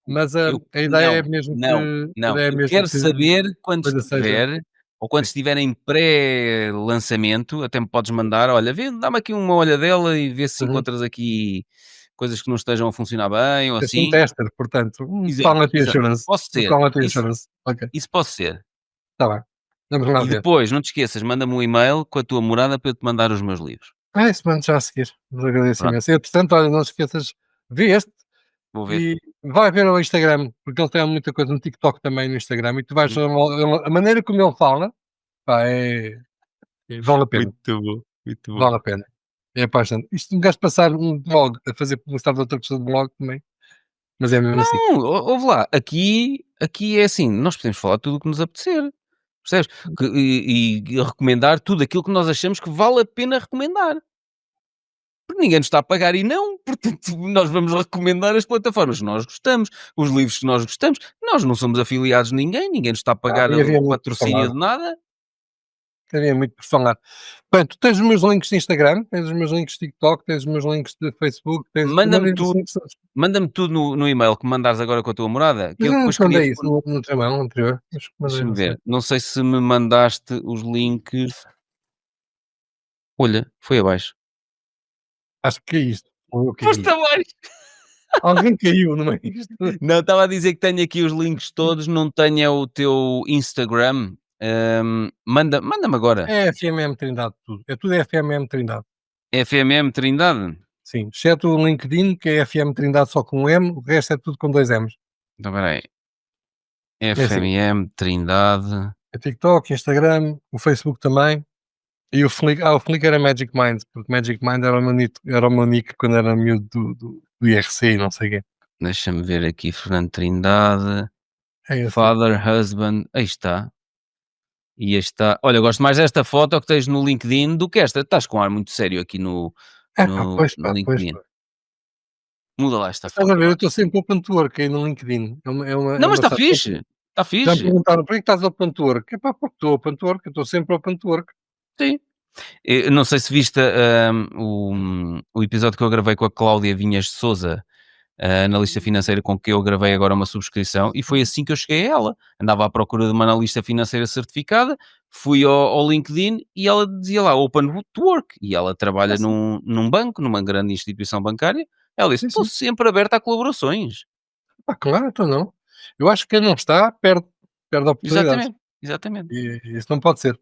mas Eu a ideia é não, mesmo que não, a não. ideia é Eu mesmo quero que a saber quando coisa seja estiver ou quando sim, estiver em pré-lançamento, até me podes mandar: "Olha, vê, dá-me aqui uma olhadela e vê se uhum. encontras aqui coisas que não estejam a funcionar bem ou És um assim". tester, portanto, Exato, quality exato. assurance, Posso ser. quality Isso assurance. Ok, isso posso ser. está bem. Vamos lá E ver. depois, não te esqueças, manda-me um e-mail com a tua morada para eu te mandar os meus livros. É isso, mano, já a seguir. Vos agradeço Pronto, imenso. E, portanto, olha, não te esqueças, vê este vou ver. e vai ver o Instagram, porque ele tem muita coisa no TikTok também no Instagram, e tu vais Uhum. ver a maneira como ele fala, pá, vale a pena, Muito bom, muito bom. vale a pena. É apaixonante. Isto um gajo passar um blog a fazer publicidade de outra pessoa de blog também, mas é mesmo assim. Não, ouve lá, aqui é assim, nós podemos falar tudo o que nos apetecer, percebes? E recomendar tudo aquilo que nós achamos que vale a pena recomendar. Porque ninguém nos está a pagar e não, portanto, nós vamos recomendar as plataformas que nós gostamos, os livros que nós gostamos. Nós não somos afiliados de ninguém, ninguém nos está a pagar E havia o muito por patrocínio falar. de nada. Havia muito por falar. Bem, tu tens os meus links de Instagram, tens os meus links de TikTok, tens os meus links de Facebook, tu Manda-me mandas tudo, assim pessoas. manda-me tudo no e-mail que mandares agora com a tua morada, que Mas eu eu não depois te queria. mandei isso no teu mail anterior. Acho que mandei, Deixa-me não sei. ver, não sei se me mandaste os links. Olha, foi abaixo. Acho que é isto. Ou eu Foste caí. abaixo! Alguém caiu, não é isto? Não, estava a dizer que tenho aqui os links todos, não tenho é o teu Instagram. Manda-me agora. É FMM Trindade tudo. É tudo FMM Trindade. FMM Trindade? Sim. Exceto o LinkedIn, que é FM Trindade só com um M, o resto é tudo com dois M's. Então, espera aí. FMM, Trindade. É TikTok, Instagram, o Facebook também. E o Flickr era Magic Mind, porque Magic Mind era o meu nick quando era miúdo do IRC e não sei o quê. Deixa-me ver aqui, Fernando Trindade. É esse. Father, husband. Aí está. E está. Olha, gosto mais desta foto que tens no LinkedIn do que esta. Estás com um ar muito sério aqui no Pois no pá, pois LinkedIn. pá. Muda lá esta Estás foto. a ver, eu Vá. estou sempre open to work aí no LinkedIn. Não, mas está sorte. fixe. Está Já me fixe. perguntaram, porquê que estás open to work? É pá, porque estou open to work, eu estou sempre open to work. Sim. Eu não sei se viste o episódio que eu gravei com a Cláudia Vinhas de Souza, a analista financeira com que eu gravei agora uma subscrição, e foi assim que eu cheguei a ela. Andava à procura de uma analista financeira certificada, fui ao LinkedIn e ela dizia lá Open to Work, e ela trabalha Sim. num banco, numa grande instituição bancária. Ela disse: Sim, estou sim. sempre aberta a colaborações. Pá, claro, então não. Eu acho que quem não está, perde oportunidades. Exatamente. E isso não pode ser.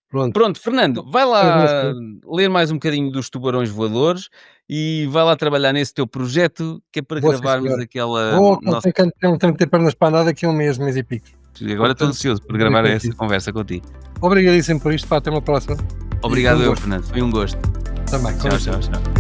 Pronto. Pronto, Fernando, vai Olha, mas, lá ler mais um bocadinho dos tubarões voadores e vai lá trabalhar nesse teu projeto, que é para vou sim, gravarmos senhor. aquela Vou, não nossa. tenho que ter pernas para nada daqui a um mês e pico. Agora estou Portanto, ansioso por vou gravar ver essa contigo. conversa contigo. Obrigadíssimo por isto, pá, até uma próxima. Obrigado, E foi um eu, gosto Fernando. Foi um gosto. também. Com Tchau, licença. tchau, tchau.